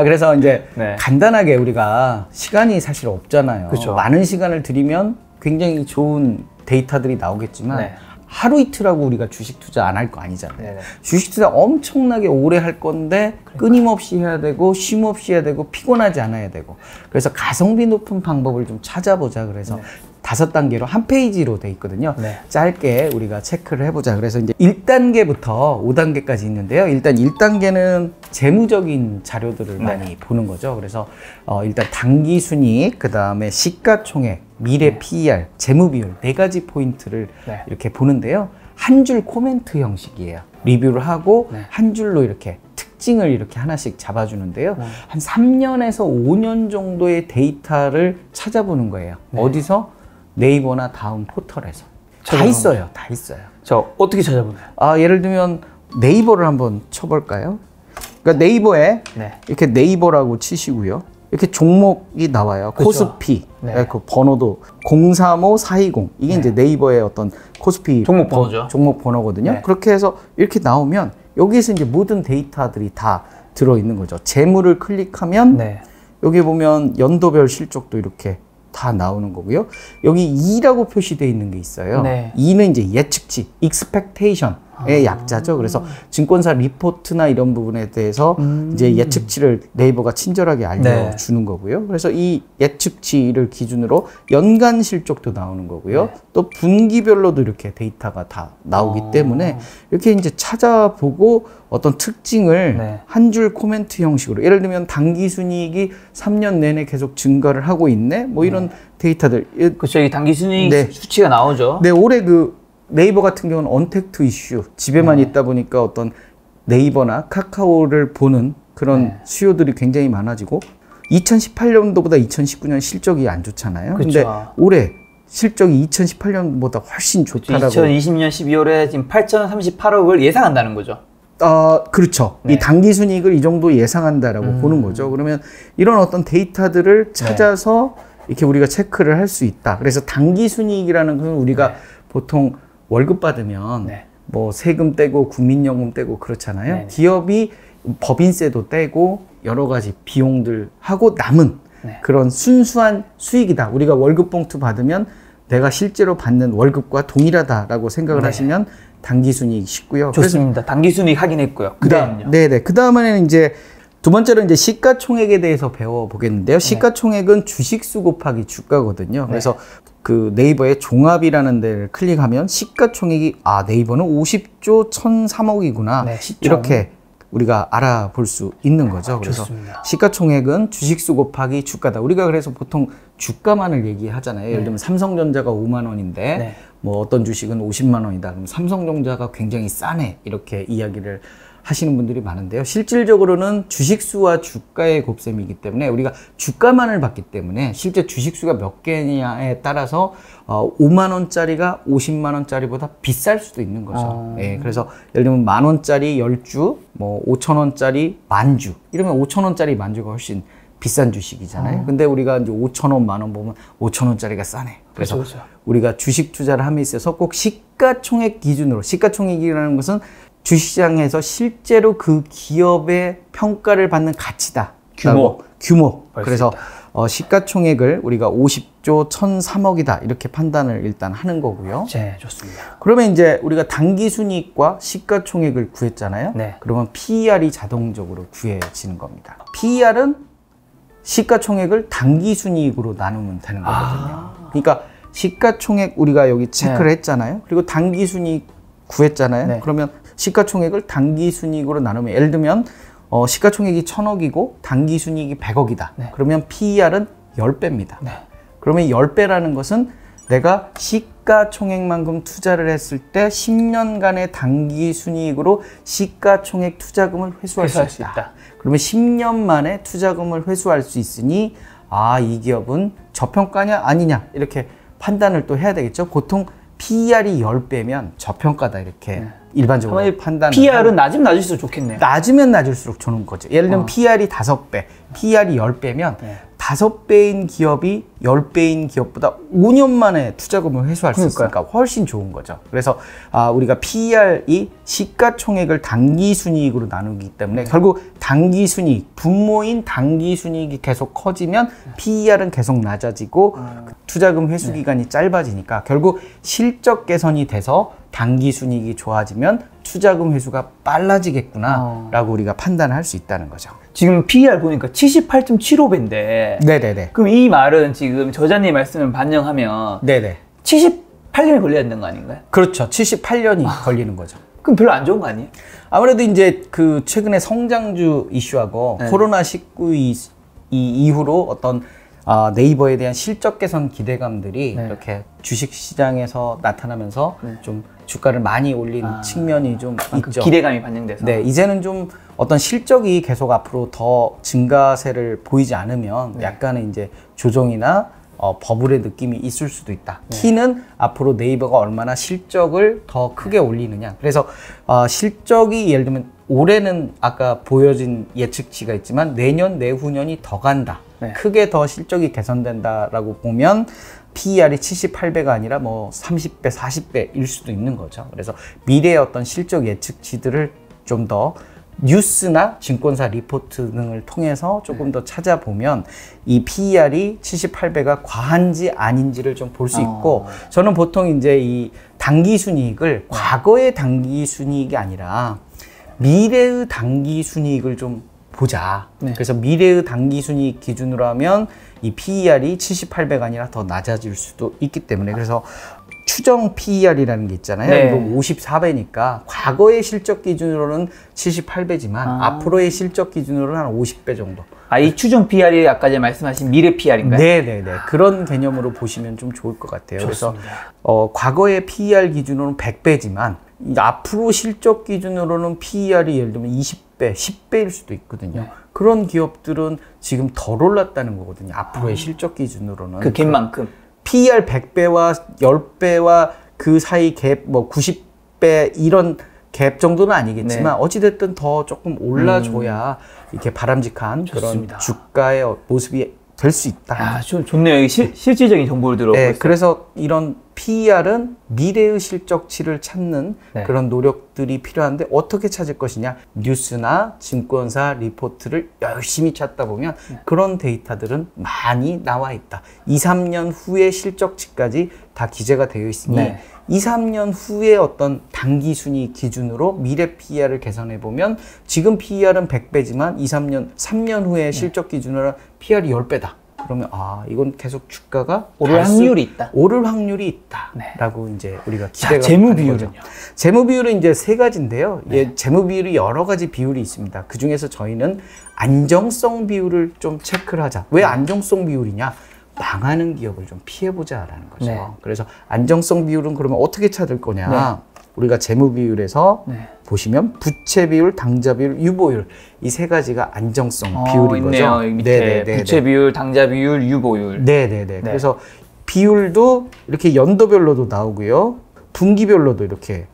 그래서 이제 간단하게 우리가 시간이 사실 없잖아요.
그쵸.
많은 시간을 들이면 굉장히 좋은 데이터들이 나오겠지만 하루 이틀하고 우리가 주식 투자 안 할 거 아니잖아요. 주식 투자 엄청나게 오래 할 건데 끊임없이 해야 되고 쉼 없이 해야 되고 피곤하지 않아야 되고 그래서 가성비 높은 방법을 좀 찾아보자. 그래서 5단계로 한 페이지로 돼 있거든요. 짧게 우리가 체크를 해보자. 그래서 이제 1단계부터 5단계까지 있는데요. 일단 1단계는 재무적인 자료들을 많이 보는 거죠. 그래서 일단 당기순이익, 그 다음에 시가총액, 미래 PER, 재무비율 4가지 포인트를 이렇게 보는데요. 한 줄 코멘트 형식이에요. 리뷰를 하고 한 줄로 이렇게 특징을 이렇게 하나씩 잡아주는데요. 한 3년에서 5년 정도의 데이터를 찾아보는 거예요. 어디서? 네이버나 다음 포털에서. 다 있어요. 다 있어요.
저 어떻게 찾아보나요?
예를 들면 네이버를 한번 쳐볼까요? 그러니까 네이버에 이렇게 네이버라고 치시고요. 이렇게 종목이 나와요. 코스피. 그 번호도 035420. 이게 이제 네이버의 어떤 코스피
종목 번호죠.
종목 번호거든요. 그렇게 해서 이렇게 나오면 여기에서 이제 모든 데이터들이 다 들어있는 거죠. 재무를 클릭하면 여기 보면 연도별 실적도 이렇게 다 나오는 거고요. 여기 2라고 표시되어 있는 게 있어요. 2는 이제 예측치, expectation의 약자죠. 그래서 증권사 리포트나 이런 부분에 대해서 이제 예측치를 네이버가 친절하게 알려주는 거고요. 그래서 이 예측치를 기준으로 연간 실적도 나오는 거고요. 또 분기별로도 이렇게 데이터가 다 나오기 때문에 이렇게 이제 찾아보고 어떤 특징을 한 줄 코멘트 형식으로, 예를 들면 당기순이익이 3년 내내 계속 증가를 하고 있네, 뭐 이런 데이터들.
그렇죠. 이 당기순이익 수치가 나오죠.
올해 그 네이버 같은 경우는 언택트 이슈, 집에만 있다 보니까 어떤 네이버나 카카오를 보는 그런 수요들이 굉장히 많아지고 2018년도보다 2019년 실적이 안 좋잖아요. 근데 올해 실적이 2018년보다 훨씬 좋다라고.
2020년 12월에 지금 8,038억을 예상한다는 거죠.
그렇죠. 이 당기순이익을 이 정도 예상한다라고 보는 거죠. 그러면 이런 어떤 데이터들을 찾아서 이렇게 우리가 체크를 할 수 있다. 그래서 당기순이익이라는 건 우리가 보통 월급 받으면 뭐 세금 떼고 국민연금 떼고 그렇잖아요.
네네.
기업이 법인세도 떼고 여러 가지 비용들 하고 남은
네.
그런 순수한 수익이다. 우리가 월급 봉투 받으면 내가 실제로 받는 월급과 동일하다라고 생각을
네.
하시면 당기순이익이 쉽고요.
좋습니다. 당기순이익 확인했고요. 그 다음요.
네네. 그 다음에는 이제 두 번째로 이제 시가총액에 대해서 배워보겠는데요. 시가총액은 주식수 곱하기 주가거든요. 그래서 그 네이버에 종합이라는 데를 클릭하면 시가총액이 네이버는 50조 1,003억이구나.
네, 시총.
이렇게 우리가 알아볼 수 있는 거죠. 그래서
좋습니다.
시가총액은 주식수 곱하기 주가다. 우리가 그래서 보통 주가만을 얘기하잖아요. 예를 들면 삼성전자가 5만 원인데
네.
뭐 어떤 주식은 50만 원이다. 그럼 삼성전자가 굉장히 싸네. 이렇게 이야기를 하시는 분들이 많은데요. 실질적으로는 주식수와 주가의 곱셈이기 때문에 우리가 주가만을 봤기 때문에 실제 주식수가 몇 개냐에 따라서 5만 원짜리가 50만 원짜리보다 비쌀 수도 있는 거죠. 예, 그래서 예를 들면 만 원짜리 10주, 뭐 5천 원짜리 만주 이러면 5천 원짜리 만주가 훨씬 비싼 주식이잖아요. 근데 우리가 이제 5천 원, 만 원 보면 5천 원짜리가 싸네. 그래서
그렇죠.
우리가 주식 투자를 함에 있어서 꼭 시가총액 기준으로, 시가총액이라는 것은 주식시장에서 실제로 그 기업의 평가를 받는 가치다. 규모. 그래서 시가총액을 우리가 50조 1,003억이다. 이렇게 판단을 일단 하는 거고요.
네, 좋습니다.
그러면 이제 우리가 당기순이익과 시가총액을 구했잖아요.
네.
그러면 PER이 자동적으로 구해지는 겁니다. PER은 시가총액을 당기순이익으로 나누면 되는 거거든요. 그러니까 시가총액 우리가 여기 체크를 했잖아요. 그리고 당기순이익 구했잖아요.
네.
그러면 시가총액을 당기순이익으로 나누면 예를 들면 시가총액이 1,000억이고 당기순이익이 100억이다.
네.
그러면 PER은 10배입니다.
네.
그러면 10배라는 것은 내가 시가총액만큼 투자를 했을 때 10년간의 당기순이익으로 시가총액 투자금을 회수할 수 있다. 그러면 10년 만에 투자금을 회수할 수 있으니 이 기업은 저평가냐 아니냐 이렇게 판단을 또 해야 되겠죠. 보통 PER이 10배면 저평가다 이렇게 일반적으로 판단을
PER은 낮으면 낮을수록 좋겠네요.
낮으면 낮을수록 좋은 거죠. 예를 들면 PER이 5배, PER이 10배면 5배인 기업이 10배인 기업보다 5년 만에 투자금을 회수할 수 있으니까 훨씬 좋은 거죠. 그래서 우리가 PER이 시가총액을 당기순이익으로 나누기 때문에 결국 당기순이익, 분모인 당기순이익이 계속 커지면 PER은 계속 낮아지고 투자금 회수 기간이 짧아지니까 결국 실적 개선이 돼서 당기순이익이 좋아지면 투자금 회수가 빨라지겠구나 라고 우리가 판단할 수 있다는 거죠.
지금 PER 보니까 78.75배인데
네네네.
그럼 이 말은 지금 저자님 말씀을 반영하면
네네.
78년이 걸려야 되는 거 아닌가요?
그렇죠. 78년이 걸리는 거죠.
그럼 별로 안 좋은 거 아니에요?
아무래도 이제 그 최근에 성장주 이슈하고 코로나19 이후로 어떤 네이버에 대한 실적 개선 기대감들이 이렇게 주식 시장에서 나타나면서 좀 주가를 많이 올린 측면이 좀 있죠.
그 기대감이 반영돼서.
네, 이제는 좀 어떤 실적이 계속 앞으로 더 증가세를 보이지 않으면 약간의 이제 조정이나 버블의 느낌이 있을 수도 있다. 키는 앞으로 네이버가 얼마나 실적을 더 크게 올리느냐. 그래서 실적이 예를 들면 올해는 아까 보여진 예측치가 있지만 내년, 내후년이 더 간다. 크게 더 실적이 개선된다라고 보면 PER이 78배가 아니라 뭐 30배, 40배일 수도 있는 거죠. 그래서 미래의 어떤 실적 예측치들을 좀 더 뉴스나 증권사 리포트 등을 통해서 조금 더 찾아보면 이 PER이 78배가 과한지 아닌지를 좀 볼 수 있고 저는 보통 이제 이 당기순이익을 과거의 당기순이익이 아니라 미래의 당기순이익을 좀 보자. 그래서 미래의 당기순이익 기준으로 하면 이 PER이 78배가 아니라 더 낮아질 수도 있기 때문에 그래서 추정 PER이라는 게 있잖아요. 이거 54배니까 과거의 실적 기준으로는 78배지만 앞으로의 실적 기준으로는 한 50배 정도.
이 추정 PER이 아까 전에 말씀하신 미래 PER인가요?
네네네. 그런 개념으로 보시면 좀 좋을 것 같아요.
좋습니다.
그래서 과거의 PER 기준으로는 100배지만 앞으로 실적 기준으로는 PER이 예를 들면 20배, 10배일 수도 있거든요. 그런 기업들은 지금 덜 올랐다는 거거든요. 앞으로의 실적 기준으로는.
그 갭만큼.
PER 100배와 10배와 그 사이 갭, 뭐 90배 이런 갭 정도는 아니겠지만 어찌됐든 더 조금 올라줘야 이렇게 바람직한
좋습니다.
그런 주가의 모습이 될 수 있다.
좋네요. 실질적인 정보를 들어보고
그래서 이런 PER은 미래의 실적치를 찾는
네.
그런 노력들이 필요한데 어떻게 찾을 것이냐? 뉴스나 증권사 리포트를 열심히 찾다 보면 그런 데이터들은 많이 나와 있다. 2, 3년 후의 실적치까지 다 기재가 되어 있으니
네.
2, 3년 후에 어떤 단기 순위 기준으로 미래 PER을 계산해 보면 지금 PER은 100배지만 2, 3년 후에 실적 기준으로 PER이 10배다. 그러면 아 이건 계속 주가가
오를 확률이 있다.
오를 확률이 있다라고 이제 우리가 기대가
재무
가는
비율은요?
거죠. 재무 비율은 이제 세 가지인데요.
네.
예, 재무 비율이 여러 가지 비율이 있습니다. 그 중에서 저희는 안정성 비율을 좀 체크를 하자. 왜 안정성 비율이냐? 망하는 기업을 좀 피해보자라는 거죠.
네.
그래서 안정성 비율은 그러면 어떻게 찾을 거냐?
네.
우리가 재무 비율에서
네.
보시면 부채 비율, 당좌 비율, 유보율 이 세 가지가 안정성 비율인
있네요.
거죠.
여기 밑에 부채 비율, 당좌 비율, 유보율.
네네네.
네.
그래서 비율도 이렇게 연도별로도 나오고요, 분기별로도 이렇게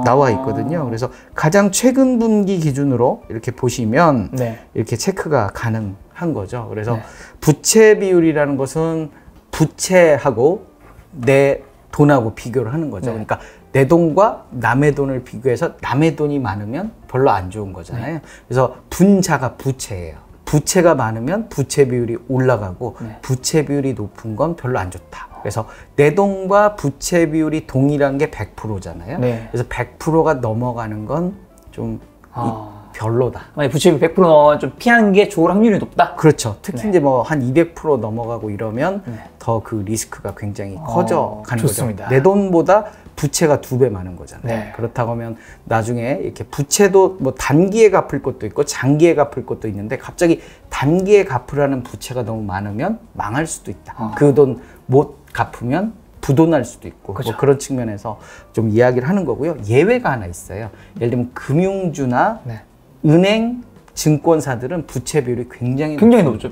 나와 있거든요. 그래서 가장 최근 분기 기준으로 이렇게 보시면
네.
이렇게 체크가 가능한 거죠. 그래서
네.
부채 비율이라는 것은 부채하고 내 돈하고 비교를 하는 거죠.
네.
그러니까 내 돈과 남의 돈을 비교해서 남의 돈이 많으면 별로 안 좋은 거잖아요. 그래서 분자가 부채예요. 부채가 많으면 부채 비율이 올라가고 부채 비율이 높은 건 별로 안 좋다. 그래서 내 돈과 부채 비율이 동일한 게 100%잖아요.
네.
그래서 100%가 넘어가는 건 좀 별로다.
만약 부채 비율 100% 넘어가면 좀 피하는 게 좋을 확률이 높다?
그렇죠. 특히
네.
이제 뭐 한 200% 넘어가고 이러면
네.
더 그 리스크가 굉장히 커져 가는
좋습니다.
거죠. 내 돈보다 부채가 2배 많은 거잖아요.
네.
그렇다고 하면 나중에 이렇게 부채도 뭐 단기에 갚을 것도 있고 장기에 갚을 것도 있는데 갑자기 단기에 갚으라는 부채가 너무 많으면 망할 수도 있다. 그 돈 못 갚으면 부도날 수도 있고
그렇죠.
뭐 그런 측면에서 좀 이야기를 하는 거고요. 예외가 하나 있어요. 예를 들면 금융주나
네.
은행, 증권사들은 부채 비율이 굉장히
높죠.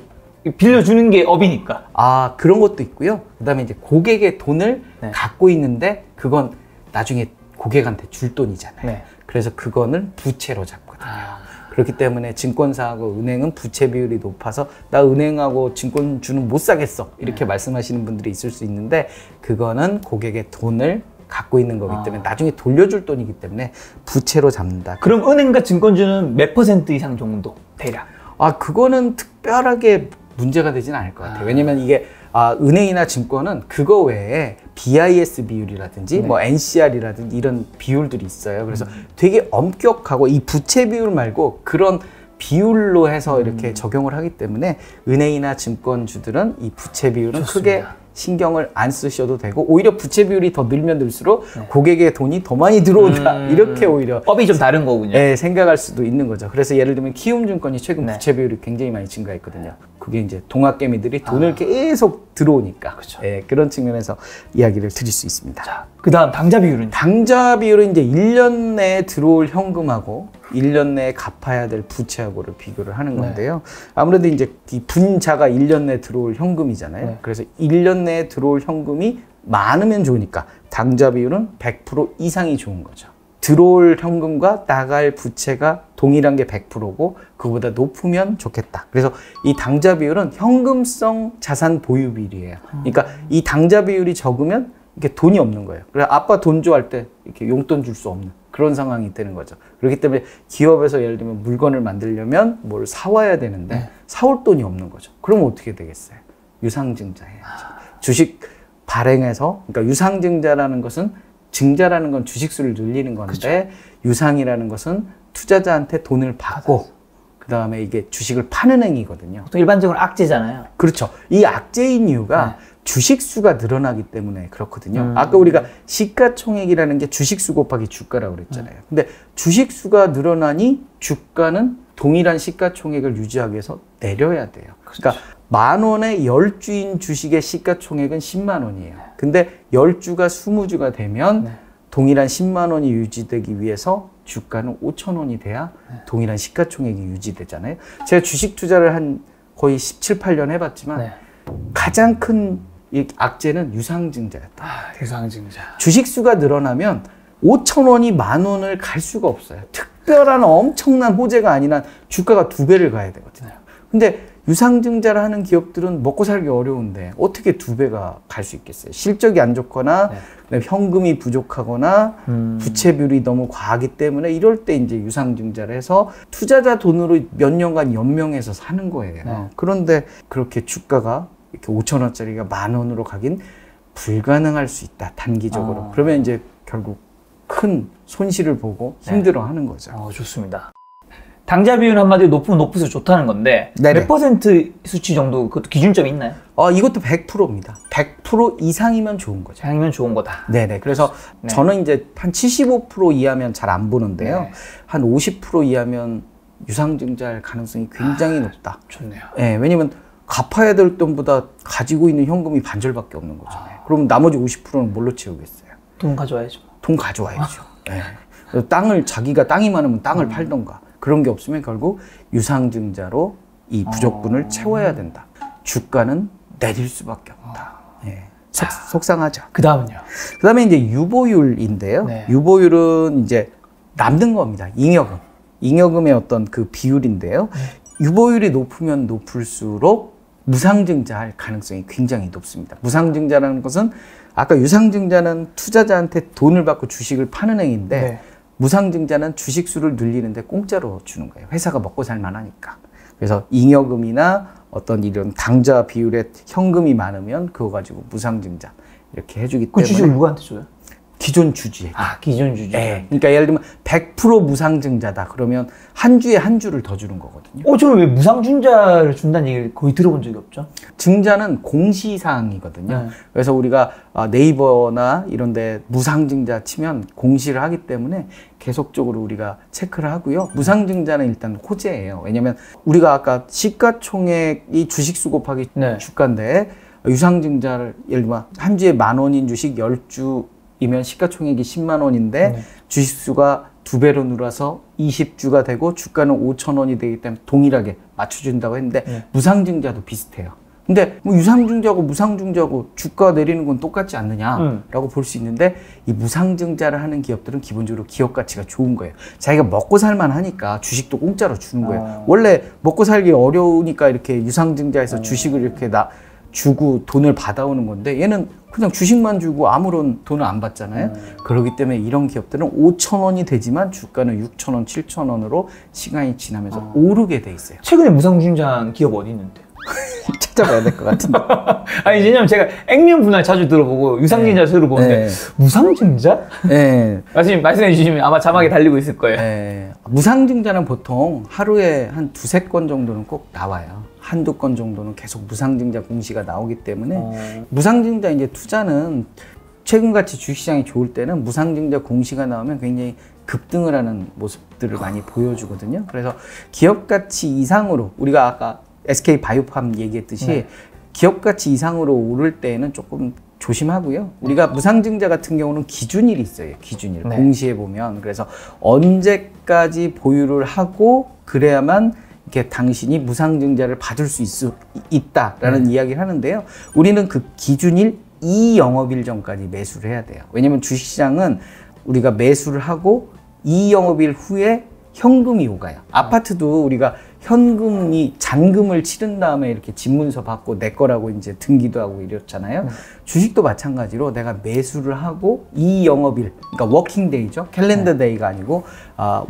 빌려주는 게 업이니까.
아, 그런 것도 있고요. 그다음에 이제 고객의 돈을
네.
갖고 있는데 그건 나중에 고객한테 줄 돈이잖아요.
네.
그래서 그거는 부채로 잡거든요. 그렇기 때문에 증권사하고 은행은 부채 비율이 높아서 나 은행하고 증권주는 못 사겠어 이렇게 말씀하시는 분들이 있을 수 있는데 그거는 고객의 돈을 갖고 있는 거기 때문에 나중에 돌려줄 돈이기 때문에 부채로 잡는다.
그럼 은행과 증권주는 몇 % 이상 정도 대략?
아, 그거는 특별하게 문제가 되지는 않을 것 같아요. 왜냐면 이게 은행이나 증권은 그거 외에 BIS 비율이라든지 뭐 NCR이라든지 이런 비율들이 있어요. 그래서 되게 엄격하고 이 부채 비율 말고 그런 비율로 해서 이렇게 적용을 하기 때문에 은행이나 증권주들은 이 부채 비율은 크게 신경을 안 쓰셔도 되고 오히려 부채 비율이 더 늘면 늘수록 고객의 돈이 더 많이 들어온다 이렇게 오히려
업이 좀 다른 거군요.
네, 생각할 수도 있는 거죠. 그래서 예를 들면 키움증권이 최근 부채 비율이 굉장히 많이 증가했거든요. 그게 이제 동학개미들이 돈을 계속 들어오니까 그런 측면에서 이야기를 드릴 수 있습니다.
자, 그 다음 당좌 비율은?
당좌 비율은 이제 1년 내에 들어올 현금하고 1년 내에 갚아야 될 부채하고를 비교를 하는 건데요. 아무래도 이제 이 분자가 1년 내에 들어올 현금이잖아요. 그래서 1년 내에 들어올 현금이 많으면 좋으니까 당좌 비율은 100% 이상이 좋은 거죠. 들어올 현금과 나갈 부채가 동일한 게 100%고 그보다 높으면 좋겠다. 그래서 이 당좌 비율은 현금성 자산 보유 비율이에요. 그러니까 이 당좌 비율이 적으면 이게 돈이 없는 거예요. 그래서 아빠 돈 줘 할 때 이렇게 용돈 줄 수 없는 그런 상황이 되는 거죠. 그렇기 때문에 기업에서 예를 들면 물건을 만들려면 뭘 사와야 되는데 사올 돈이 없는 거죠. 그러면 어떻게 되겠어요? 유상증자 해야죠. 주식 발행해서, 그러니까 유상증자라는 것은 증자라는 건 주식수를 늘리는 건데 유상이라는 것은 투자자한테 돈을 받고 그 다음에 이게 주식을 파는 행위거든요.
보통 일반적으로 악재잖아요.
그렇죠. 이 악재인 이유가 주식수가 늘어나기 때문에 그렇거든요. 아까 우리가 시가총액이라는 게 주식수 곱하기 주가라고 그랬잖아요. 근데 주식수가 늘어나니 주가는 동일한 시가총액을 유지하기 위해서 내려야 돼요. 그러니까 10,000원의 10주인 주식의 시가총액은 10만 원이에요. 근데 10주가 20주가 되면 동일한 10만 원이 유지되기 위해서 주가는 5,000원이 돼야 동일한 시가총액이 유지되잖아요. 제가 주식 투자를 한 거의 17, 18년 해봤지만 가장 큰 이 악재는 유상증자였다.
유상증자.
주식수가 늘어나면 5,000원이 10,000원을 갈 수가 없어요. 특별한 엄청난 호재가 아닌 한 주가가 2배를 가야 되거든요. 근데 유상증자를 하는 기업들은 먹고 살기 어려운데 어떻게 2배가 갈 수 있겠어요? 실적이 안 좋거나 그다음에 현금이 부족하거나 부채 비율이 너무 과하기 때문에 이럴 때 이제 유상증자를 해서 투자자 돈으로 몇 년간 연명해서 사는 거예요. 그런데 그렇게 주가가 이렇게 5,000원짜리가 10,000원으로 가긴 불가능할 수 있다, 단기적으로. 그러면 이제 결국 큰 손실을 보고 힘들어하는 거죠.
좋습니다. 당좌 비율 한마디로 높으면 높을수록 좋다는 건데
네네.
몇 퍼센트 수치 정도 그것도 기준점이 있나요?
이것도 100%입니다. 100% 이상이면 좋은 거죠.
이상이면 좋은 거다.
네네. 그래서 저는 이제 한 75% 이하면 잘 안 보는데요. 한 50% 이하면 유상증자할 가능성이 굉장히 높다.
좋네요.
네, 왜냐면 갚아야 될 돈보다 가지고 있는 현금이 반절밖에 없는 거잖아요. 그럼 나머지 50%는 뭘로 채우겠어요?
돈 가져와야죠.
돈 가져와야죠. 네. 자기가 땅이 많으면 땅을 팔던가. 그런 게 없으면 결국 유상증자로 이 부족분을 채워야 된다. 주가는 내릴 수밖에 없다. 속상하죠.
그 다음은요?
그 다음에 이제 유보율인데요. 유보율은 이제 남는 겁니다. 잉여금. 잉여금의 어떤 그 비율인데요. 유보율이 높으면 높을수록 무상증자할 가능성이 굉장히 높습니다. 무상증자라는 것은 아까 유상증자는 투자자한테 돈을 받고 주식을 파는 행위인데 무상증자는 주식수를 늘리는데 공짜로 주는 거예요. 회사가 먹고 살 만하니까. 그래서 잉여금이나 어떤 이런 당좌 비율에 현금이 많으면 그거 가지고 무상증자 이렇게 해주기 때문에.
그 주식을 누구한테 줘요?
기존 주주에게.
기존 주주.
그러니까 예를 들면 100% 무상증자다. 그러면 한 주에 한 주를 더 주는 거거든요.
저는 왜 무상증자를 준다는 얘기를 거의 들어본 적이 없죠?
증자는 공시사항이거든요. 그래서 우리가 네이버나 이런 데 무상증자 치면 공시를 하기 때문에 계속적으로 우리가 체크를 하고요. 무상증자는 일단 호재예요. 왜냐면 우리가 아까 시가총액이 주식수 곱하기 주가인데 유상증자를 예를 들면 한 주에 10,000원인 주식 10주이면 시가총액이 10만 원인데 주식수가 2배로 늘어서 20주가 되고 주가는 5,000원이 되기 때문에 동일하게 맞춰준다고 했는데 무상증자도 비슷해요. 근데 뭐 유상증자고 무상증자고 주가 내리는 건 똑같지 않느냐라고 볼 수 있는데 이 무상증자를 하는 기업들은 기본적으로 기업 가치가 좋은 거예요. 자기가 먹고 살만 하니까 주식도 공짜로 주는 거예요. 원래 먹고 살기 어려우니까 이렇게 유상증자해서 주식을 이렇게 주고 돈을 받아오는 건데 얘는 그냥 주식만 주고 아무런 돈을 안 받잖아요. 그렇기 때문에 이런 기업들은 5,000원이 되지만 주가는 6,000원, 7,000원으로 시간이 지나면서 오르게 돼 있어요.
최근에 무상증자한 기업 어디 있는데?
찾아봐야 될 것 같은데.
아니 왜냐면 제가 액면 분할 자주 들어보고 유상증자 새로 보는데 무상증자? 말씀해 주시면 아마 자막에 달리고 있을 거예요.
무상증자는 보통 하루에 한 2-3건 정도는 꼭 나와요. 한두 건 정도는 계속 무상증자 공시가 나오기 때문에 무상증자 이제 투자는 최근같이 주식시장이 좋을 때는 무상증자 공시가 나오면 굉장히 급등을 하는 모습들을 많이 보여주거든요. 그래서 기업 가치 이상으로 우리가 아까 SK 바이오팜 얘기했듯이 기업 가치 이상으로 오를 때에는 조금 조심하고요. 우리가 무상증자 같은 경우는 기준일이 있어요. 기준일. 공시에 보면. 그래서 언제까지 보유를 하고 그래야만 이렇게 당신이 무상증자를 받을 수 있다라는 이야기를 하는데요. 우리는 그 기준일 2영업일 전까지 매수를 해야 돼요. 왜냐면 주식시장은 우리가 매수를 하고 2영업일 후에 현금이 오가요. 아파트도 우리가 현금이 잔금을 치른 다음에 이렇게 집문서 받고 내 거라고 이제 등기도 하고 이랬잖아요. 주식도 마찬가지로 내가 매수를 하고 이 영업일, 그러니까 워킹데이죠. 캘린더 데이가 아니고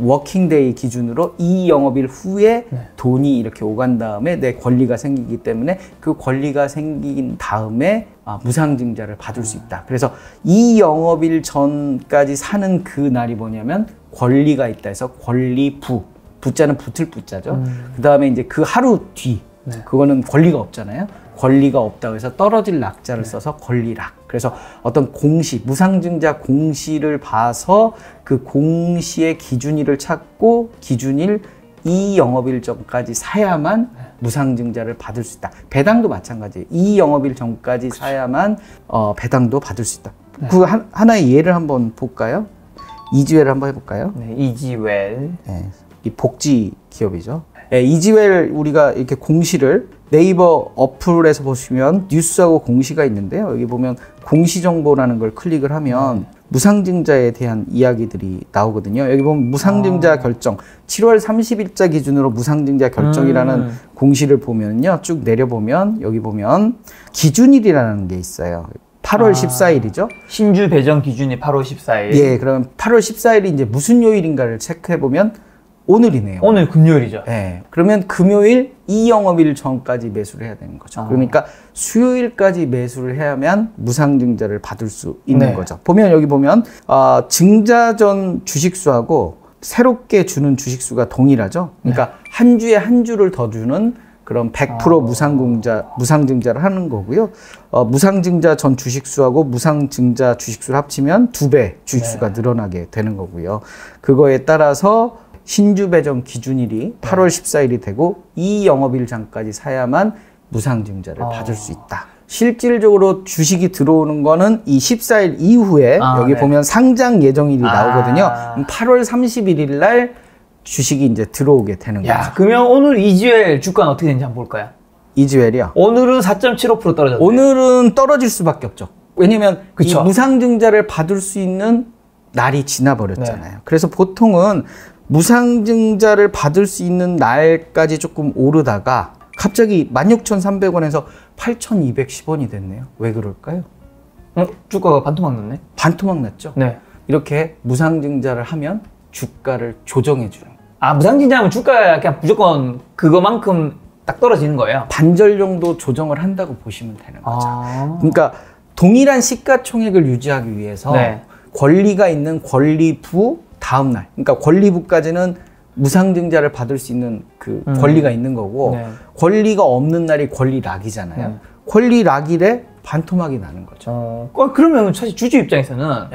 워킹데이 기준으로 이 영업일 후에 돈이 이렇게 오간 다음에 내 권리가 생기기 때문에 그 권리가 생긴 다음에 무상증자를 받을 수 있다. 그래서 이 영업일 전까지 사는 그 날이 뭐냐면 권리가 있다 해서 권리부. 부자는 붙을 부자죠. 그 다음에 이제 그 하루 뒤, 그거는 권리가 없잖아요. 권리가 없다고 해서 떨어질 낙자를 써서 권리락. 그래서 어떤 공시, 무상증자 공시를 봐서 그 공시의 기준일을 찾고 기준일 이 영업일 전까지 사야만 무상증자를 받을 수 있다. 배당도 마찬가지예요. 이 영업일 전까지 사야만 배당도 받을 수 있다. 그 하나의 예를 한번 볼까요? 이지웰을 한번 해볼까요?
이지웰.
이 복지 기업이죠. 이지웰 우리가 이렇게 공시를 네이버 어플에서 보시면 뉴스하고 공시가 있는데요. 여기 보면 공시 정보라는 걸 클릭을 하면 무상증자에 대한 이야기들이 나오거든요. 여기 보면 무상증자 결정 7월 30일자 기준으로 무상증자 결정이라는 공시를 보면요. 쭉 내려보면 여기 보면 기준일이라는 게 있어요. 8월 14일이죠.
신주 배정 기준이 8월 14일.
예, 그러면 8월 14일이 이제 무슨 요일인가를 체크해 보면 오늘이네요.
오늘 금요일이죠.
예. 그러면 금요일 이 영업일 전까지 매수를 해야 되는 거죠. 그러니까 수요일까지 매수를 해야만 무상증자를 받을 수 있는
네.
거죠. 보면 여기 보면 증자 전 주식수하고 새롭게 주는 주식수가 동일하죠. 그러니까 한 주에 한 주를 더 주는 그런 100% 무상증자를 하는 거고요. 무상증자 전 주식수하고 무상증자 주식수를 합치면 2배 주식수가 늘어나게 되는 거고요. 그거에 따라서 신주 배정 기준일이 8월 14일이 되고 이 영업일 전까지 사야만 무상증자를 받을 수 있다. 실질적으로 주식이 들어오는 거는 이 14일 이후에 여기 보면 상장 예정일이 나오거든요. 8월 31일 날 주식이 이제 들어오게 되는 거죠.
그러면 오늘 이주엘 주가는 어떻게 되는지 한번 볼까요?
이주엘이요?
오늘은 4.75% 떨어졌네요.
오늘은 떨어질 수밖에 없죠. 왜냐면
그쵸.
이 무상증자를 받을 수 있는 날이 지나버렸잖아요. 그래서 보통은 무상증자를 받을 수 있는 날까지 조금 오르다가 갑자기 16,300원에서 8,210원이 됐네요. 왜 그럴까요?
주가가 반토막 났네.
반토막 났죠?
네.
이렇게 무상증자를 하면 주가를 조정해 주는 거예요.
무상증자하면 주가가 그냥 무조건 그거만큼 딱 떨어지는 거예요?
반절 정도 조정을 한다고 보시면 되는 거죠. 그러니까 동일한 시가총액을 유지하기 위해서 권리가 있는 권리부 다음 날, 그러니까 권리부까지는 무상증자를 받을 수 있는 그 권리가 있는 거고 권리가 없는 날이 권리락이잖아요. 권리락일에 반토막이 나는 거죠.
그러면 사실 주주 입장에서는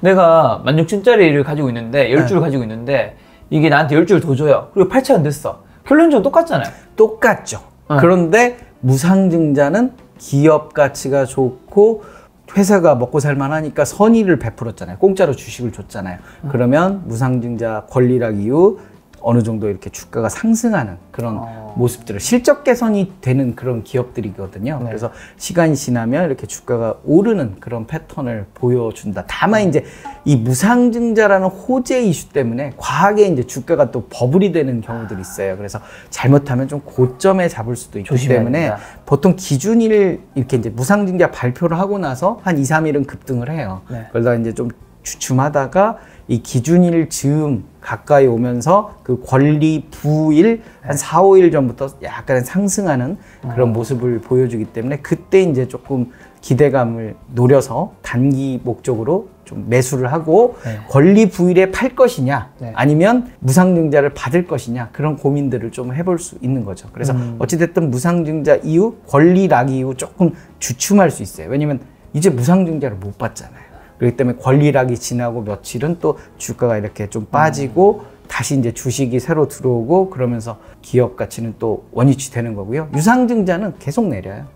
내가 16,000짜리를 가지고 있는데 10주를 가지고 있는데 이게 나한테 10주를 더 줘요. 그리고 8,000원 됐어. 결론적으로 똑같잖아요.
똑같죠. 그런데 무상증자는 기업 가치가 좋고 회사가 먹고 살만하니까 선의를 베풀었잖아요. 공짜로 주식을 줬잖아요. 그러면 무상증자 권리락 이후 어느 정도 이렇게 주가가 상승하는 그런 모습들을 실적 개선이 되는 그런 기업들이거든요. 그래서 시간이 지나면 이렇게 주가가 오르는 그런 패턴을 보여준다. 다만 이제 이 무상증자라는 호재 이슈 때문에 과하게 이제 주가가 또 버블이 되는 경우들이 있어요. 그래서 잘못하면 좀 고점에 잡을 수도 있기 때문에
됩니다.
보통 기준일 이렇게 이제 무상증자 발표를 하고 나서 한 2, 3일은 급등을 해요. 그러다 이제 좀 주춤하다가 이 기준일 즈음 가까이 오면서 그 권리 부일 한 4, 5일 전부터 약간 상승하는 그런 모습을 보여주기 때문에 그때 이제 조금 기대감을 노려서 단기 목적으로 좀 매수를 하고 권리 부일에 팔 것이냐 아니면 무상증자를 받을 것이냐 그런 고민들을 좀 해볼 수 있는 거죠. 그래서 어찌됐든 무상증자 이후 권리락 이후 조금 주춤할 수 있어요. 왜냐면 이제 무상증자를 못 받잖아요. 그렇기 때문에 권리락이 지나고 며칠은 또 주가가 이렇게 좀 빠지고 다시 이제 주식이 새로 들어오고 그러면서 기업 가치는 또 원위치 되는 거고요. 유상증자는 계속 내려요.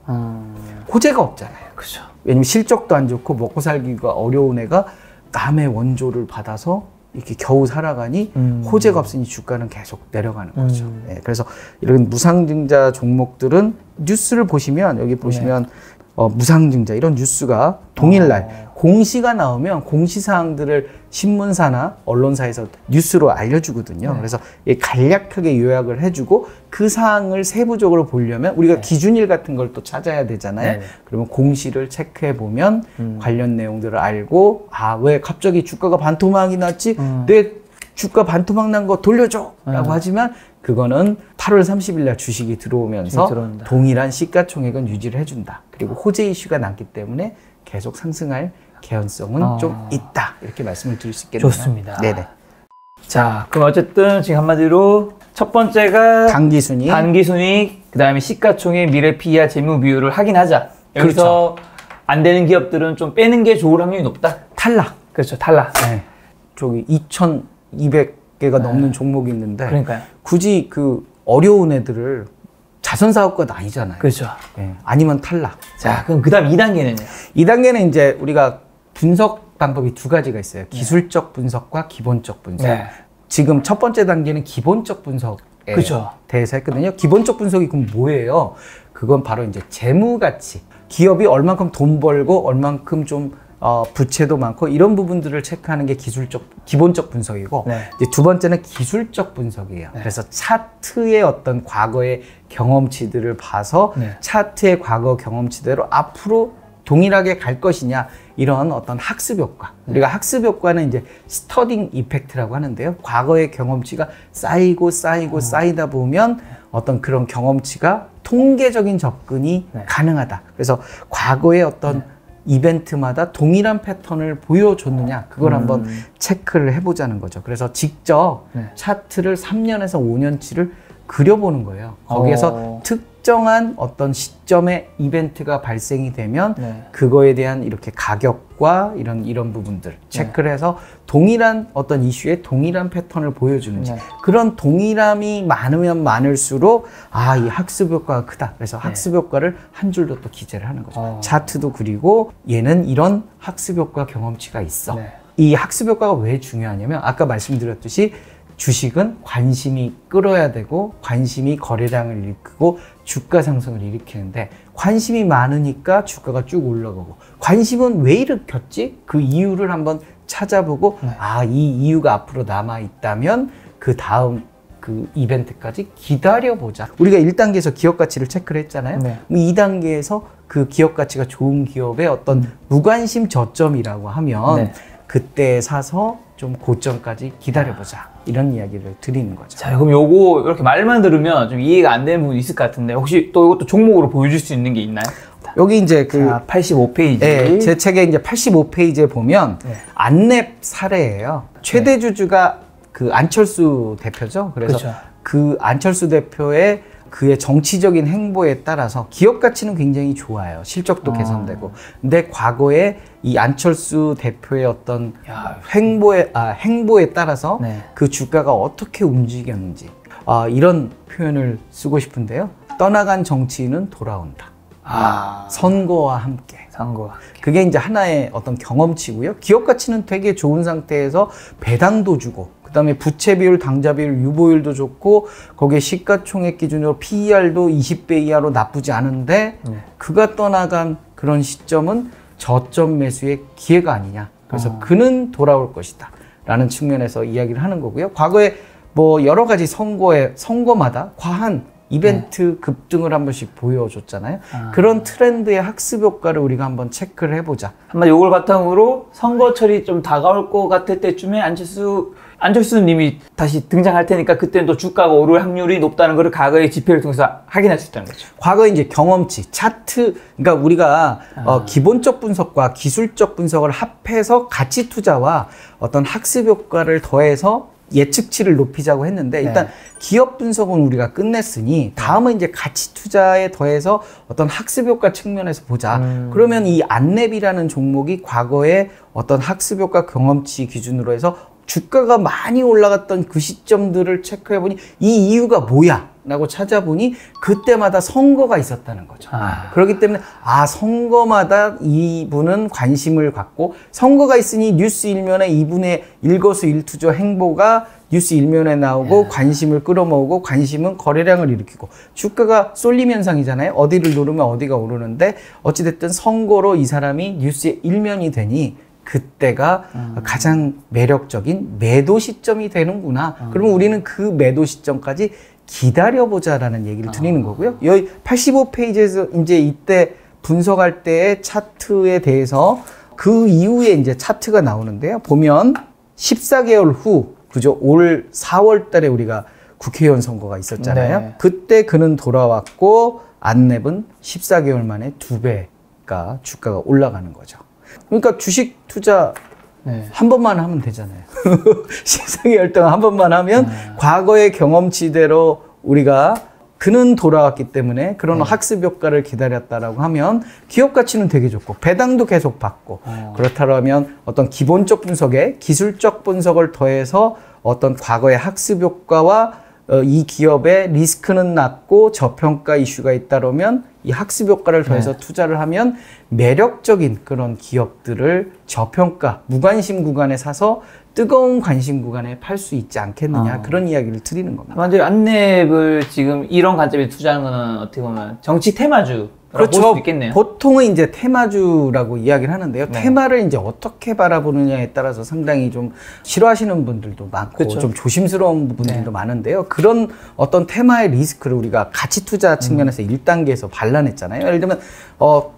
호재가 없잖아요.
그렇죠.
왜냐면 실적도 안 좋고 먹고 살기가 어려운 애가 남의 원조를 받아서 이렇게 겨우 살아가니 호재가 없으니 주가는 계속 내려가는 거죠. 그래서 이런 무상증자 종목들은 뉴스를 보시면 여기 보시면 무상증자 이런 뉴스가 동일날 공시가 나오면 공시사항들을 신문사나 언론사에서 뉴스로 알려주거든요. 그래서 간략하게 요약을 해주고 그 사항을 세부적으로 보려면 우리가 기준일 같은 걸 또 찾아야 되잖아요. 그러면 공시를 체크해 보면 관련 내용들을 알고 왜 갑자기 주가가 반토막이 났지? 내 주가 반토막 난 거 돌려줘! 라고 하지만 그거는 8월 30일 날 주식이 들어오면서 동일한 시가총액은 유지를 해준다. 그리고 호재 이슈가 났기 때문에 계속 상승할 개연성은 좀 있다. 이렇게 말씀을 드릴 수 있겠네요.
좋습니다.
네네.
자, 그럼 어쨌든 지금 한마디로 첫 번째가 단기순이익, 그 다음에 시가총액, 미래 PER, 재무 비율을 확인하자. 여기서 안 되는 기업들은 좀 빼는 게 좋을 확률이 높다.
탈락.
그렇죠, 탈락.
저기 2,200개가 넘는 종목이 있는데
그러니까요.
굳이 그 어려운 애들을 자선사업가도 아니잖아요.
그렇죠.
아니면 탈락.
자, 그럼 그 다음 2단계는요?
2단계는 이제 우리가 분석 방법이 두 가지가 있어요. 기술적 분석과 기본적 분석. 지금 첫 번째 단계는 기본적 분석에 대해서 했거든요. 기본적 분석이 그럼 뭐예요? 그건 바로 이제 재무 가치. 기업이 얼만큼 돈 벌고 얼만큼 좀 부채도 많고 이런 부분들을 체크하는 게 기본적 분석이고
네.
이제 두 번째는 기술적 분석이에요.
네.
그래서 차트의 어떤 과거의 경험치들을 봐서
네.
차트의 과거 경험치대로 앞으로 동일하게 갈 것이냐 이런 어떤 학습 효과. 우리가 학습 효과는 이제 스터딩 이펙트라고 하는데요. 과거의 경험치가 쌓이고 쌓이다 보면 어떤 그런 경험치가 통계적인 접근이
네.
가능하다. 그래서 과거의 어떤 이벤트마다 동일한 패턴을 보여줬느냐 그걸 한번 체크를 해보자는 거죠. 그래서 직접
네.
차트를 3년에서 5년치를 그려보는 거예요. 거기에서 특정한 어떤 시점에 이벤트가 발생이 되면
네.
그거에 대한 이렇게 가격과 이런 부분들 체크를 해서 동일한 어떤 이슈에 동일한 패턴을 보여주는지
네.
그런 동일함이 많으면 많을수록 이 학습 효과가 크다. 그래서 학습 효과를 한 줄로 또 기재를 하는 거죠. 차트도 그리고 얘는 이런 학습 효과 경험치가 있어.
네.
이 학습 효과가 왜 중요하냐면 아까 말씀드렸듯이 주식은 관심이 끌어야 되고 관심이 거래량을 일으키고 주가 상승을 일으키는데 관심이 많으니까 주가가 쭉 올라가고 관심은 왜 일으켰지? 그 이유를 한번 찾아보고 이 이유가 앞으로 남아 있다면 그 다음 그 이벤트까지 기다려보자. 우리가 1단계에서 기업 가치를 체크를 했잖아요.
네.
2단계에서 그 기업 가치가 좋은 기업의 어떤 무관심 저점이라고 하면
네.
그때 사서 좀 고점까지 기다려보자. 이런 이야기를 드리는 거죠.
자, 그럼 요거 이렇게 말만 들으면 좀 이해가 안 되는 부분이 있을 것 같은데 혹시 또 이것도 종목으로 보여줄 수 있는 게 있나요?
여기 이제 그
85페이지.
네, 제 책에 이제 85페이지에 보면 안랩 사례예요. 최대 주주가 그 안철수 대표죠. 그래서
그렇죠.
그 안철수 대표의 그의 정치적인 행보에 따라서 기업 가치는 굉장히 좋아요. 실적도 개선되고. 근데 과거에 이 안철수 대표의 어떤 행보에 따라서
네.
그 주가가 어떻게 움직였는지 이런 표현을 쓰고 싶은데요. 떠나간 정치인은 돌아온다. 선거와 함께. 그게 이제 하나의 어떤 경험치고요. 기업 가치는 되게 좋은 상태에서 배당도 주고 그다음에 부채 비율, 당좌 비율, 유보율도 좋고 거기에 시가총액 기준으로 PER도 20배 이하로 나쁘지 않은데 그가 떠나간 그런 시점은 저점 매수의 기회가 아니냐. 그래서 그는 돌아올 것이다. 라는 측면에서 이야기를 하는 거고요. 과거에 뭐 여러 가지 선거마다 과한 이벤트 급등을 한 번씩 보여줬잖아요. 그런 트렌드의 학습 효과를 우리가 한번 체크를 해보자.
한마디 요걸 바탕으로 선거철이 좀 다가올 것 같을 때쯤에 안철수 님이 다시 등장할 테니까 그때는 또 주가가 오를 확률이 높다는 것을 과거의 지표를 통해서 확인할 수 있다는 거죠.
과거에 이제 경험치, 차트, 그러니까 우리가 기본적 분석과 기술적 분석을 합해서 가치 투자와 어떤 학습 효과를 더해서 예측치를 높이자고 했는데 일단 기업 분석은 우리가 끝냈으니 다음은 이제 가치 투자에 더해서 어떤 학습 효과 측면에서 보자. 그러면 이 안랩이라는 종목이 과거에 어떤 학습 효과 경험치 기준으로 해서 주가가 많이 올라갔던 그 시점들을 체크해보니 이 이유가 뭐야? 라고 찾아보니 그때마다 선거가 있었다는 거죠. 그렇기 때문에 선거마다 이분은 관심을 갖고 선거가 있으니 뉴스 일면에 이분의 일거수일투족 행보가 뉴스 일면에 나오고 관심을 끌어모으고 관심은 거래량을 일으키고 주가가 쏠림 현상이잖아요. 어디를 누르면 어디가 오르는데 어찌됐든 선거로 이 사람이 뉴스의 일면이 되니 그때가 가장 매력적인 매도 시점이 되는구나. 그러면 우리는 그 매도 시점까지 기다려보자라는 얘기를 드리는 거고요. 여기 85페이지에서 이제 이때 분석할 때의 차트에 대해서 그 이후에 이제 차트가 나오는데요. 보면 14개월 후, 그죠? 올 4월 달에 우리가 국회의원 선거가 있었잖아요.
네.
그때 그는 돌아왔고 안랩은 14개월 만에 2배가 주가가 올라가는 거죠. 그러니까 주식 투자 한 번만 하면 되잖아요. 시장의 열등 한 번만 하면 과거의 경험치대로 우리가 그는 돌아왔기 때문에 그런 학습 효과를 기다렸다라고 하면 기업 가치는 되게 좋고 배당도 계속 받고 그렇다면 어떤 기본적 분석에 기술적 분석을 더해서 어떤 과거의 학습 효과와 이 기업의 리스크는 낮고 저평가 이슈가 있다면 이 학습 효과를 더해서 투자를 하면 매력적인 그런 기업들을 저평가, 무관심 구간에 사서 뜨거운 관심 구간에 팔 수 있지 않겠느냐 그런 이야기를 드리는 겁니다.
한마디로 안랩을 지금 이런 관점에 투자하는 거는 어떻게 보면 정치 테마주
그렇죠.
볼 수도 있겠네요.
보통은 이제 테마주라고 이야기를 하는데요.
네.
테마를 이제 어떻게 바라보느냐에 따라서 상당히 좀 싫어하시는 분들도 많고
그렇죠.
좀 조심스러운 부분들도
네.
많은데요. 그런 어떤 테마의 리스크를 우리가 가치 투자 측면에서 1단계에서 발라냈잖아요. 예를 들면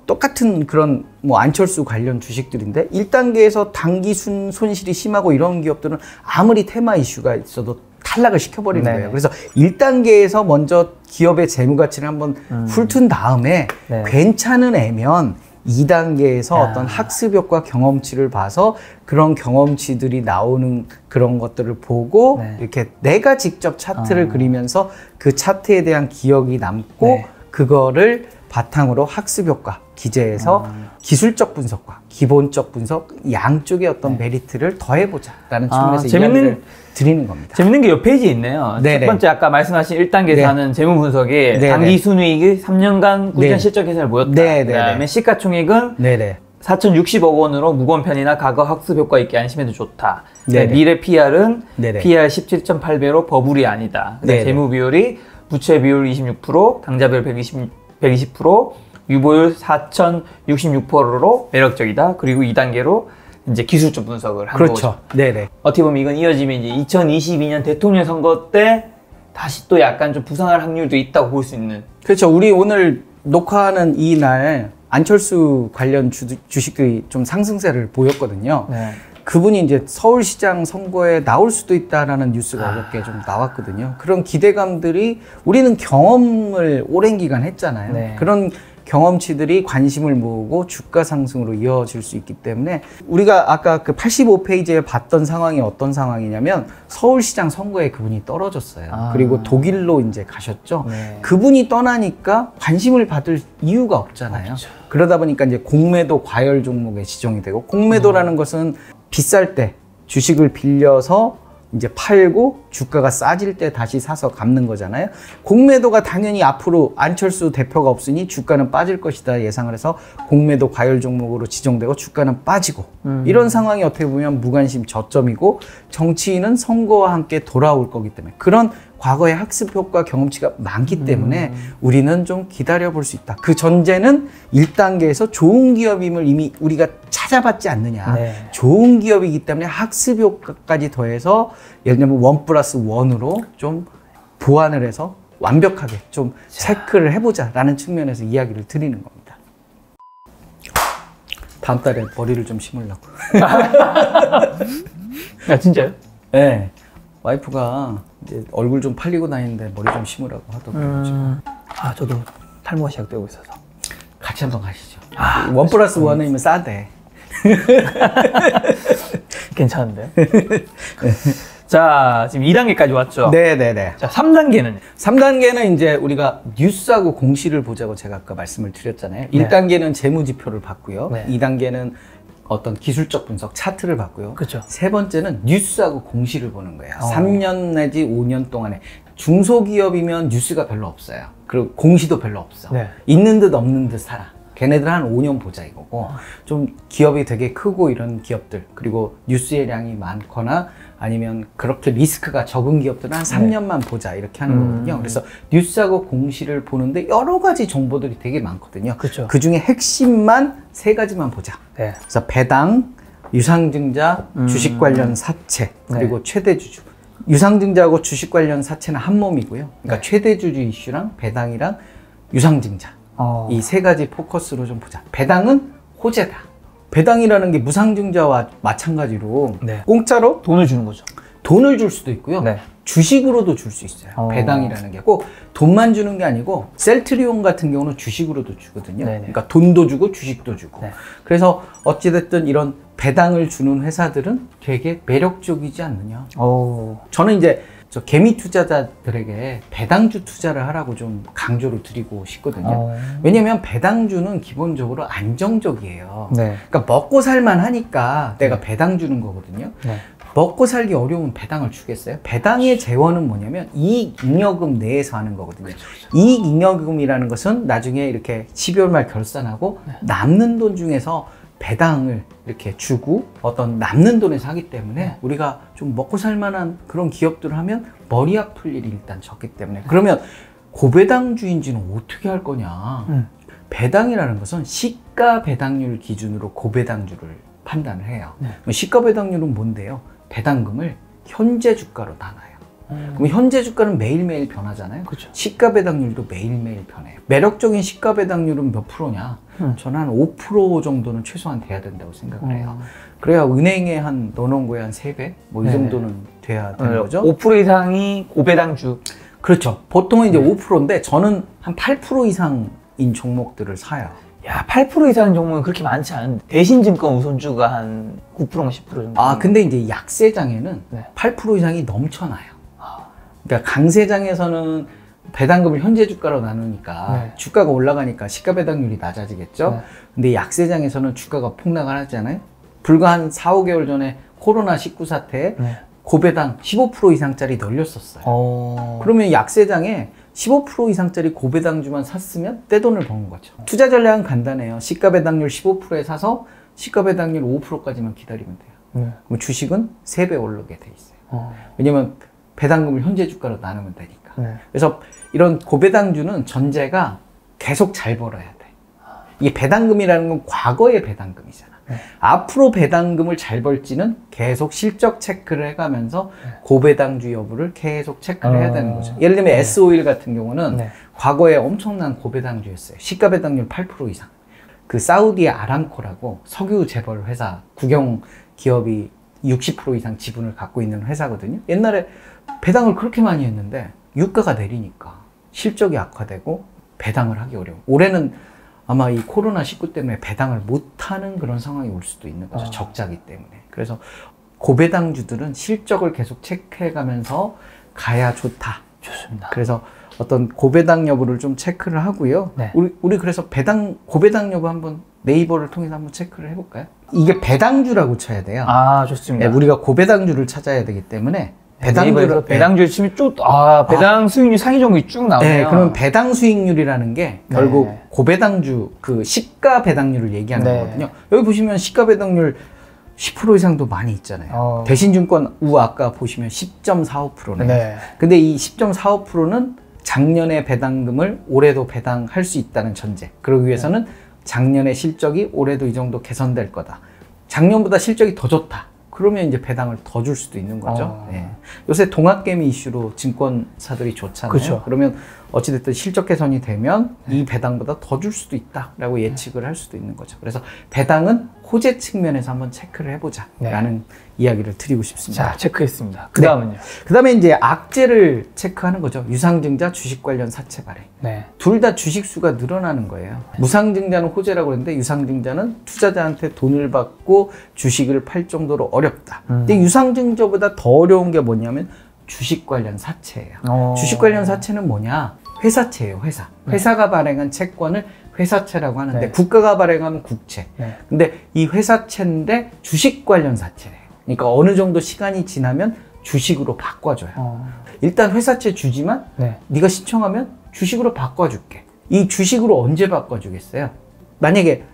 똑같은 그런 뭐 안철수 관련 주식들인데 1단계에서 단기 손실이 심하고 이런 기업들은 아무리 테마 이슈가 있어도 탈락을 시켜버리는
네.
거예요. 그래서 1단계에서 먼저 기업의 재무 가치를 한번 훑은 다음에
네.
괜찮은 애면 2단계에서 어떤 학습 효과 경험치를 봐서 그런 경험치들이 나오는 그런 것들을 보고
네.
이렇게 내가 직접 차트를 그리면서 그 차트에 대한 기억이 남고
네.
그거를 바탕으로 학습 효과 기재해서 기술적 분석과 기본적 분석 양쪽의 어떤 메리트를 더해보자라는 측면에서 이야기를 드리는 겁니다.
재밌는 게 옆 페이지에 있네요.
네네.
첫 번째 아까 말씀하신 1단계에서
네.
하는 재무 분석에
네네.
단기 순이익이 3년간 꾸준한
네.
실적 개선을 보였다.
네네네.
그다음에 시가총액은
네네.
4,060억 원으로 무거운 편이나 과거 학습 효과 있게 안심해도 좋다.
네네.
미래 PR은
네네.
PR 17.8배로 버블이 아니다.
네네.
재무 비율이 부채 비율 26%, 당좌 비율 120%, 유보율 4,066%로 매력적이다. 그리고 2단계로 이제 기술적 분석을 한 거죠.
그렇죠. 네네.
어떻게 보면 이건 이어지면 이제 2022년 대통령 선거 때 다시 또 약간 좀 부상할 확률도 있다고 볼 수 있는.
그렇죠. 우리 오늘 녹화하는 이 날 안철수 관련 주식들이 좀 상승세를 보였거든요.
네.
그분이 이제 서울시장 선거에 나올 수도 있다라는 뉴스가 어저께 좀 나왔거든요. 그런 기대감들이 우리는 경험을 오랜 기간 했잖아요.
네.
그런 경험치들이 관심을 모으고 주가 상승으로 이어질 수 있기 때문에 우리가 아까 그 85페이지에 봤던 상황이 어떤 상황이냐면 서울시장 선거에 그분이 떨어졌어요. 그리고 독일로 이제 가셨죠.
네.
그분이 떠나니까 관심을 받을 이유가 없잖아요.
그렇죠.
그러다 보니까 이제 공매도 과열 종목에 지정이 되고 공매도라는 것은 비쌀 때 주식을 빌려서 이제 팔고 주가가 싸질 때 다시 사서 갚는 거잖아요. 공매도가 당연히 앞으로 안철수 대표가 없으니 주가는 빠질 것이다 예상을 해서 공매도 과열 종목으로 지정되고 주가는 빠지고 이런 상황이 어떻게 보면 무관심 저점이고 정치인은 선거와 함께 돌아올 거기 때문에 그런 과거의 학습 효과 경험치가 많기 때문에 우리는 좀 기다려 볼 수 있다. 그 전제는 1단계에서 좋은 기업임을 이미 우리가 찾아봤지 않느냐.
네.
좋은 기업이기 때문에 학습 효과까지 더해서 예를 들면 1+1으로 좀 보완을 해서 완벽하게 좀 체크를 해보자라는 측면에서 이야기를 드리는 겁니다. 다음 달에 머리를 좀 심으려고.
아, 진짜요?
네. 와이프가 이제 얼굴 좀 팔리고 다니는데 머리 좀 심으라고 하더라고요. 지금.
아, 저도 탈모가 시작되고 있어서.
같이 한번 가시죠. 1+1이면 싸대.
괜찮은데요? 자, 지금 2단계까지 왔죠?
네네네.
자, 3단계는?
3단계는 이제 우리가 뉴스하고 공시를 보자고 제가 아까 말씀을 드렸잖아요.
네.
1단계는 재무지표를 봤고요.
네.
2단계는 어떤 기술적 분석 차트를 봤고요.
그렇죠.
세 번째는 뉴스하고 공시를 보는 거예요. 3년 내지 5년 동안에 중소기업이면 뉴스가 별로 없어요. 그리고 공시도 별로 없어.
네.
있는 듯 없는 듯 살아. 걔네들 한 5년 보자 이거고 좀 기업이 되게 크고 이런 기업들 그리고 뉴스의 량이 많거나 아니면 그렇게 리스크가 적은 기업들은 한 3년만 보자 이렇게 하는 거거든요. 그래서 뉴스하고 공시를 보는데 여러 가지 정보들이 되게 많거든요.
그렇죠.
그 중에 핵심만 3가지만 보자.
네.
그래서 배당, 유상증자, 주식 관련 사채 그리고 최대주주. 유상증자하고 주식 관련 사채는 한 몸이고요. 그러니까 최대주주 이슈랑 배당이랑 유상증자. 이 3가지 포커스로 좀 보자. 배당은 호재다. 배당이라는 게 무상증자와 마찬가지로
네.
공짜로
돈을 주는 거죠.
돈을 줄 수도 있고요.
네.
주식으로도 줄 수 있어요. 배당이라는 게 꼭 돈만 주는 게 아니고 셀트리온 같은 경우는 주식으로도 주거든요.
네네.
그러니까 돈도 주고 주식도 주고.
네.
그래서 어찌됐든 이런 배당을 주는 회사들은 되게 매력적이지 않느냐. 저는 이제 저 개미 투자자들에게 배당주 투자를 하라고 좀 강조를 드리고 싶거든요. 왜냐면 배당주는 기본적으로 안정적이에요.
네.
그러니까 먹고 살만 하니까 내가 배당 주는 거거든요.
네.
먹고 살기 어려우면 배당을 주겠어요? 배당의 재원은 뭐냐면 이익잉여금 내에서 하는 거거든요. 이익잉여금이라는 것은 나중에 이렇게 12월 말 결산하고 남는 돈 중에서 배당을 이렇게 주고 어떤 남는 돈에서 하기 때문에 우리가 좀 먹고 살만한 그런 기업들을 하면 머리 아플 일이 일단 적기 때문에 그러면 고배당주인지는 어떻게 할 거냐. 배당이라는 것은 시가 배당률 기준으로 고배당주를 판단을 해요. 시가 배당률은 뭔데요? 배당금을 현재 주가로 나눠요. 그럼 현재 주가는 매일매일 변하잖아요.
그쵸.
시가 배당률도 매일매일 변해요. 매력적인 시가 배당률은 몇 프로냐? 저는 한 5% 정도는 최소한 돼야 된다고 생각을 해요. 그래야 은행에 한 넣어놓은 거에 한 3배? 뭐 이 정도는 돼야 되는 거죠.
5% 이상이 고배당주.
그렇죠. 보통은 이제 5%인데 저는 한 8% 이상인 종목들을 사요.
야, 8% 이상인 종목은 그렇게 많지 않은데 대신증권 우선주가 한 9%나 10% 정도.
아, 근데 이제 약세장에는
네.
8% 이상이 넘쳐나요. 그러니까 강세장에서는 배당금을 현재 주가로 나누니까
네.
주가가 올라가니까 시가 배당률이 낮아지겠죠.
네.
근데 약세장에서는 주가가 폭락을 하잖아요. 불과 한 4, 5개월 전에 코로나19 사태에
네.
고배당 15% 이상짜리 널렸었어요. 그러면 약세장에 15% 이상짜리 고배당주만 샀으면 떼돈을 버는 거죠. 투자 전략은 간단해요. 시가 배당률 15%에 사서 시가 배당률 5%까지만 기다리면 돼요.
네.
그럼 주식은 3배 오르게 돼 있어요. 왜냐면 배당금을 현재 주가로 나누면 되니까.
네.
그래서 이런 고배당주는 전제가 계속 잘 벌어야 돼. 이게 배당금이라는 건 과거의 배당금이잖아.
네.
앞으로 배당금을 잘 벌지는 계속 실적 체크를 해가면서 고배당주 여부를 계속 체크를 해야 되는 거죠. 예를 들면 S-오일 같은 경우는 과거에 엄청난 고배당주였어요. 시가 배당률 8% 이상. 그 사우디의 아람코라고 석유 재벌 회사, 국영 기업이 60% 이상 지분을 갖고 있는 회사거든요. 옛날에 배당을 그렇게 많이 했는데 유가가 내리니까 실적이 악화되고 배당을 하기 어려워. 올해는 아마 이 코로나19 때문에 배당을 못하는 그런 상황이 올 수도 있는 거죠. 적자기 때문에. 그래서 고배당주들은 실적을 계속 체크해가면서 가야 좋다.
좋습니다.
그래서 어떤 고배당 여부를 좀 체크를 하고요.
네.
우리 그래서 고배당 여부 한번 네이버를 통해서 한번 체크를 해볼까요? 이게 배당주라고 쳐야 돼요.
아, 좋습니다.
네, 우리가 고배당주를 찾아야 되기 때문에 배당주를
배당주를 치면 쭉, 배당 수익률 상위 종목이 쭉 나오네요.
네, 그러면 배당 수익률이라는 게 결국 고배당주 그 시가 배당률을 얘기하는 거거든요. 여기 보시면 시가 배당률 10% 이상도 많이 있잖아요. 대신증권 우 아까 보시면 10.45%네.
네.
근데 이 10.45%는 작년의 배당금을 올해도 배당할 수 있다는 전제. 그러기 위해서는 작년의 실적이 올해도 이 정도 개선될 거다. 작년보다 실적이 더 좋다. 그러면 이제 배당을 더 줄 수도 있는 거죠. 네. 요새 동학개미 이슈로 증권사들이 좋잖아요.
그렇죠.
그러면 어찌됐든 실적 개선이 되면 이 배당보다 더 줄 수도 있다라고 예측을 할 수도 있는 거죠. 그래서 배당은 호재 측면에서 한번 체크를 해보자라는 이야기를 드리고 싶습니다.
자, 체크했습니다. 그 다음은요?
그 다음에 이제 악재를 체크하는 거죠. 유상증자, 주식 관련 사채 발행. 둘 다 주식수가 늘어나는 거예요. 무상증자는 호재라고 그랬는데 유상증자는 투자자한테 돈을 받고 주식을 팔 정도로 어렵다. 근데 유상증자보다 더 어려운 게 뭐냐면 주식 관련 사채예요. 주식 관련 사채는 뭐냐? 회사채예요, 회사. 회사가 발행한 채권을 회사채라고 하는데 국가가 발행하면 국채. 근데 이 회사채인데 주식 관련 사채래요. 그러니까 어느 정도 시간이 지나면 주식으로 바꿔줘요. 일단 회사채 주지만 네가 신청하면 주식으로 바꿔줄게. 이 주식으로 언제 바꿔주겠어요? 만약에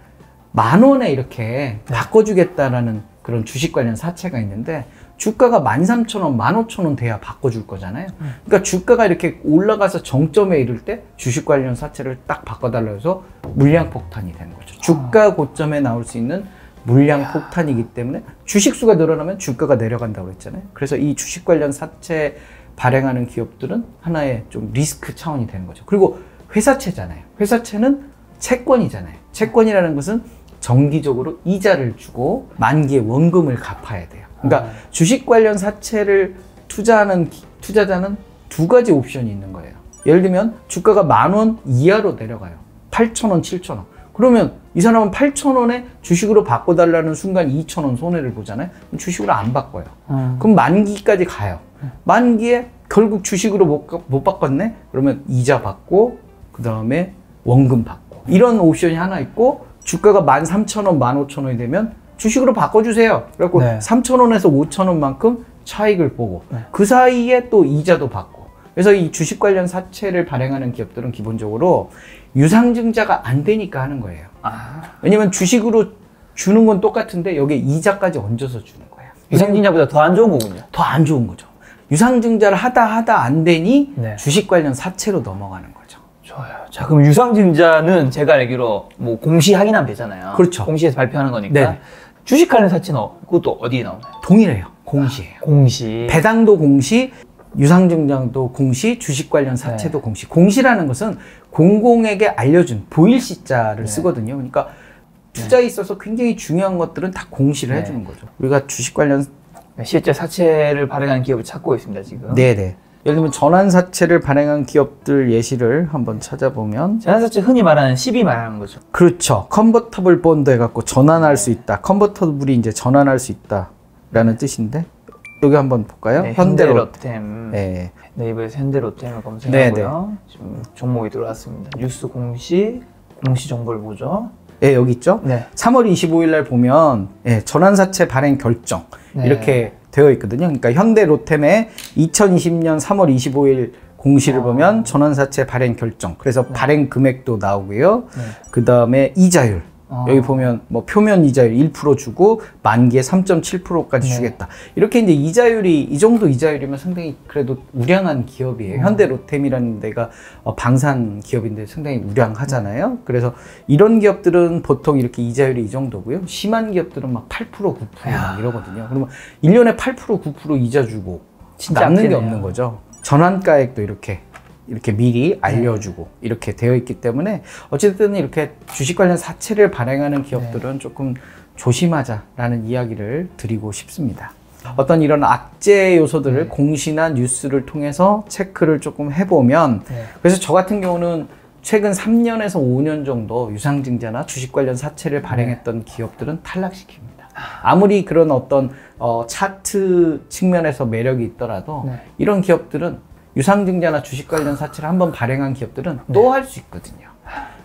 10,000원에 이렇게 바꿔주겠다라는 그런 주식 관련 사채가 있는데 주가가 13,000원, 15,000원 돼야 바꿔줄 거잖아요. 그러니까 주가가 이렇게 올라가서 정점에 이를 때 주식 관련 사채를 딱 바꿔달라고 해서 물량 폭탄이 되는 거죠. 주가 고점에 나올 수 있는 물량 폭탄이기 때문에 주식수가 늘어나면 주가가 내려간다고 했잖아요. 그래서 이 주식 관련 사채 발행하는 기업들은 하나의 좀 리스크 차원이 되는 거죠. 그리고 회사채잖아요. 회사채는 채권이잖아요. 채권이라는 것은 정기적으로 이자를 주고 만기에 원금을 갚아야 돼요. 그러니까 주식 관련 사채를 투자하는 투자자는 두 가지 옵션이 있는 거예요. 예를 들면 주가가 10,000원 이하로 내려가요. 8,000원, 7,000원. 그러면 이 사람은 8,000원에 주식으로 바꿔달라는 순간 2,000원 손해를 보잖아요. 그럼 주식으로 안 바꿔요. 그럼 만기까지 가요. 만기에 결국 주식으로 못 바꿨네? 그러면 이자 받고 그 다음에 원금 받고 이런 옵션이 하나 있고 주가가 13,000원, 15,000원이 되면 주식으로 바꿔주세요. 그래갖고 3,000원에서 5,000원만큼 차익을 보고 그 사이에 또 이자도 받고 그래서 이 주식 관련 사채를 발행하는 기업들은 기본적으로 유상증자가 안 되니까 하는 거예요. 왜냐면 주식으로 주는 건 똑같은데 여기에 이자까지 얹어서 주는 거예요.
유상증자보다 더 안 좋은 거군요.
더 안 좋은 거죠. 유상증자를 하다 안 되니 주식 관련 사채로 넘어가는 거죠.
좋아요. 자, 그럼 유상증자는 제가 알기로 뭐 공시 확인하면 되잖아요.
그렇죠.
공시에서 발표하는 거니까.
네.
주식 관련 사채는 그것도 어디에 나오나요?
동일해요. 공시예요.
공시.
배당도 공시, 유상증자도 공시, 주식 관련 사채도 공시. 공시라는 것은 공공에게 알려준 보일시자를 쓰거든요. 그러니까 투자에 있어서 굉장히 중요한 것들은 다 공시를 해주는 거죠. 우리가 주식 관련
실제 사채를 발행한 기업을 찾고 있습니다, 지금.
네네. 예를 들면 전환사채를 발행한 기업들 예시를 한번 찾아보면
전환사채 흔히 말하는 10이 말하는 거죠.
그렇죠. 컨버터블 본드 해갖고 전환할 수 있다. 컨버터블이 이제 전환할 수 있다라는 뜻인데 여기 한번 볼까요?
네, 현대로템.
네.
네이버에서 현대로템을 검색하고요. 지금 종목이 들어왔습니다. 뉴스 공시 정보를 보죠.
네, 여기 있죠?
네.
3월 25일 날 보면 전환사채 발행 결정 이렇게 되어 있거든요. 그러니까 현대로템의 2020년 3월 25일 공시를 보면 전환사채 발행 결정. 그래서 발행 금액도 나오고요. 그 다음에 이자율. 여기 보면 뭐 표면 이자율 1% 주고 만기에 3.7%까지 주겠다. 이렇게 이제 이자율이 이 정도 이자율이면 상당히 그래도 우량한 기업이에요. 현대로템이라는 데가 방산 기업인데 상당히 우량하잖아요. 그래서 이런 기업들은 보통 이렇게 이자율이 이 정도고요. 심한 기업들은 막 8% 9% 막 이러거든요. 그러면 1년에 8% 9% 이자 주고
진짜
남는 게
악재네요.
없는 거죠. 전환가액도 이렇게 미리 알려주고 이렇게 되어 있기 때문에 어쨌든 이렇게 주식 관련 사채를 발행하는 기업들은 조금 조심하자라는 이야기를 드리고 싶습니다. 어떤 이런 악재 요소들을 공시나 뉴스를 통해서 체크를 조금 해보면 그래서 저 같은 경우는 최근 3년에서 5년 정도 유상증자나 주식 관련 사채를 발행했던 기업들은 탈락시킵니다. 아무리 그런 어떤 차트 측면에서 매력이 있더라도 이런 기업들은 유상증자나 주식 관련 사채를 한번 발행한 기업들은 또 할 수 있거든요.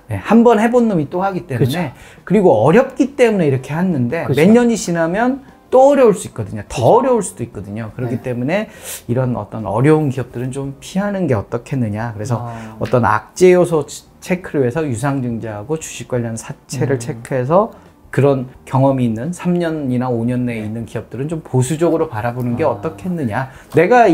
한번 해본 놈이 또 하기 때문에
그렇죠.
그리고 어렵기 때문에 이렇게 했는데
그렇죠.
몇 년이 지나면 또 어려울 수 있거든요. 더 어려울 수도 있거든요. 그렇기 때문에 이런 어떤 어려운 기업들은 좀 피하는 게 어떻겠느냐. 그래서 어떤 악재 요소 체크를 위해서 유상증자하고 주식 관련 사채를 체크해서 그런 경험이 있는 3년이나 5년 내에 있는 기업들은 좀 보수적으로 바라보는 게 어떻겠느냐. 내가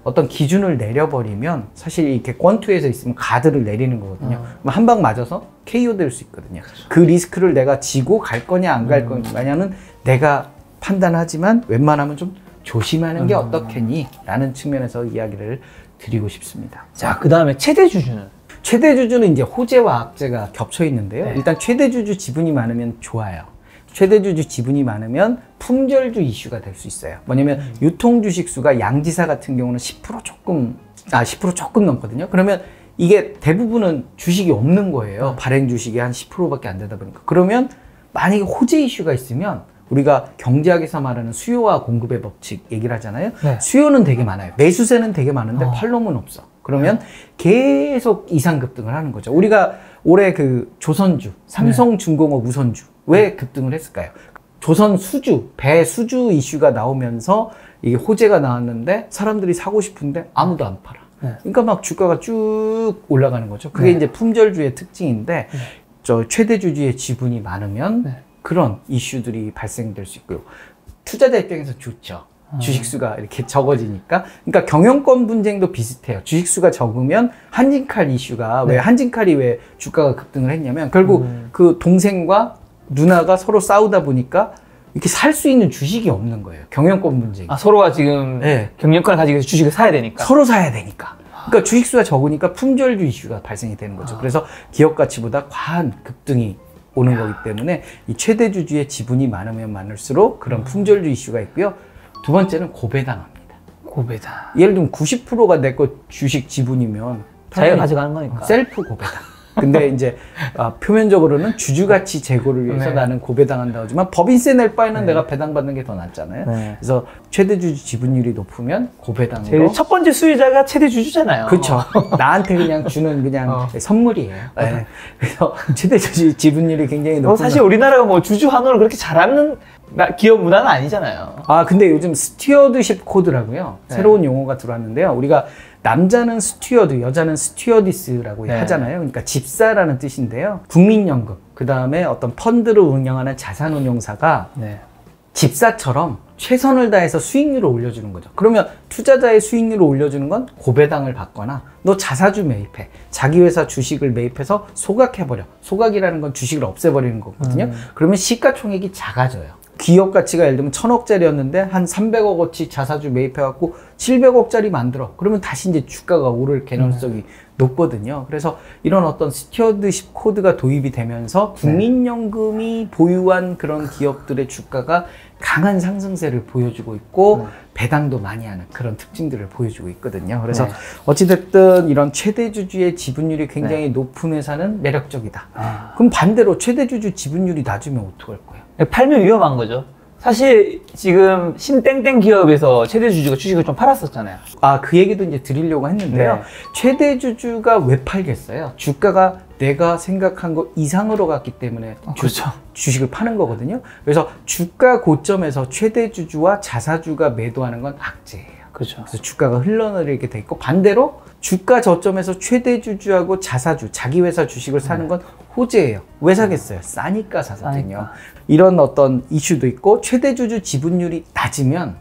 어떤 기준을 내려버리면 사실 이렇게 권투에서 있으면 가드를 내리는 거거든요. 한 방 맞아서 KO 될 수 있거든요. 그 리스크를 내가 지고 갈 거냐 안 갈 거냐는 내가 판단하지만 웬만하면 좀 조심하는 게 어떻겠니? 라는 측면에서 이야기를 드리고 싶습니다.
자, 그 다음에 최대 주주는?
최대 주주는 이제 호재와 악재가 겹쳐 있는데요. 일단 최대 주주 지분이 많으면 좋아요. 최대 주주 지분이 많으면 품절주 이슈가 될 수 있어요. 뭐냐면 유통 주식 수가 양지사 같은 경우는 10% 조금 넘거든요. 그러면 이게 대부분은 주식이 없는 거예요. 발행 주식이 한 10%밖에 안 되다 보니까. 그러면 만약에 호재 이슈가 있으면 우리가 경제학에서 말하는 수요와 공급의 법칙 얘기를 하잖아요. 수요는 되게 많아요. 매수세는 되게 많은데 팔놈은 없어. 그러면 계속 이상급등을 하는 거죠. 우리가 올해 그 조선주, 삼성중공업 우선주 왜 급등을 했을까요? 조선 수주, 배 수주 이슈가 나오면서 이게 호재가 나왔는데 사람들이 사고 싶은데 아무도 안 팔아. 그러니까 막 주가가 쭉 올라가는 거죠. 그게 이제 품절주의 특징인데 저 최대 주주의 지분이 많으면 그런 이슈들이 발생될 수 있고요. 투자자 입장에서 좋죠. 주식수가 이렇게 적어지니까. 그러니까 경영권 분쟁도 비슷해요. 주식수가 적으면 한진칼 이슈가 왜 한진칼이 왜 주가가 급등을 했냐면 결국 그 동생과 누나가 서로 싸우다 보니까 이렇게 살 수 있는 주식이 없는 거예요. 경영권 분쟁이.
서로가 지금 경영권을 가지고 있어서 주식을 사야 되니까.
서로 사야 되니까. 그러니까 주식수가 적으니까 품절주 이슈가 발생이 되는 거죠. 그래서 기업 가치보다 과한 급등이 오는 거기 때문에 이 최대 주주의 지분이 많으면 많을수록 그런 품절주 이슈가 있고요. 두 번째는 고배당합니다.
고배당.
예를 들면 90%가 내 거 주식 지분이면
자기가 가져가는 거니까.
셀프 고배당. 근데 이제 표면적으로는 주주가치 제고를 위해서 나는 고배당한다고 하지만 법인세 낼 바에는 내가 배당받는 게 더 낫잖아요. 그래서 최대 주주 지분율이 높으면 고배당으로.
제일 첫 번째 수혜자가 최대 주주잖아요.
그렇죠. 나한테 그냥 주는 그냥 선물이에요. 그래서 최대 주주 지분율이 굉장히 높은.
사실 우리나라가 뭐 주주 환호를 그렇게 잘하는 기업 문화는 아니잖아요.
근데 요즘 스튜어드십 코드라고요. 새로운 용어가 들어왔는데요. 우리가 남자는 스튜어드, 여자는 스튜어디스라고 하잖아요. 그러니까 집사라는 뜻인데요. 국민연금, 그 다음에 어떤 펀드를 운영하는 자산운용사가 집사처럼 최선을 다해서 수익률을 올려주는 거죠. 그러면 투자자의 수익률을 올려주는 건 고배당을 받거나 너 자사주 매입해. 자기 회사 주식을 매입해서 소각해버려. 소각이라는 건 주식을 없애버리는 거거든요. 그러면 시가총액이 작아져요. 기업 가치가 예를 들면 1000억짜리였는데 한 300억어치 자사주 매입해갖고 700억짜리 만들어. 그러면 다시 이제 주가가 오를 개연성이 높거든요. 그래서 이런 어떤 스튜어드십 코드가 도입이 되면서 국민연금이 보유한 그런 기업들의 주가가 강한 상승세를 보여주고 있고 배당도 많이 하는 그런 특징들을 보여주고 있거든요. 그래서 어찌됐든 이런 최대주주의 지분율이 굉장히 높은 회사는 매력적이다. 그럼 반대로 최대주주 지분율이 낮으면 어떡할 거예요?
팔면 위험한 거죠. 사실 지금 신땡땡 기업에서 최대주주가 주식을 좀 팔았었잖아요.
그 얘기도 이제 드리려고 했는데요. 최대주주가 왜 팔겠어요? 주가가 내가 생각한 거 이상으로 갔기 때문에
그렇죠.
주식을 파는 거거든요. 그래서 주가 고점에서 최대주주와 자사주가 매도하는 건 악재예요.
그렇죠.
그래서 주가가 흘러내리게 돼 있고, 반대로 주가 저점에서 최대주주하고 자사주, 자기 회사 주식을 사는 건 호재예요. 왜 사겠어요? 싸니까 사거든요. 이런 어떤 이슈도 있고, 최대주주 지분율이 낮으면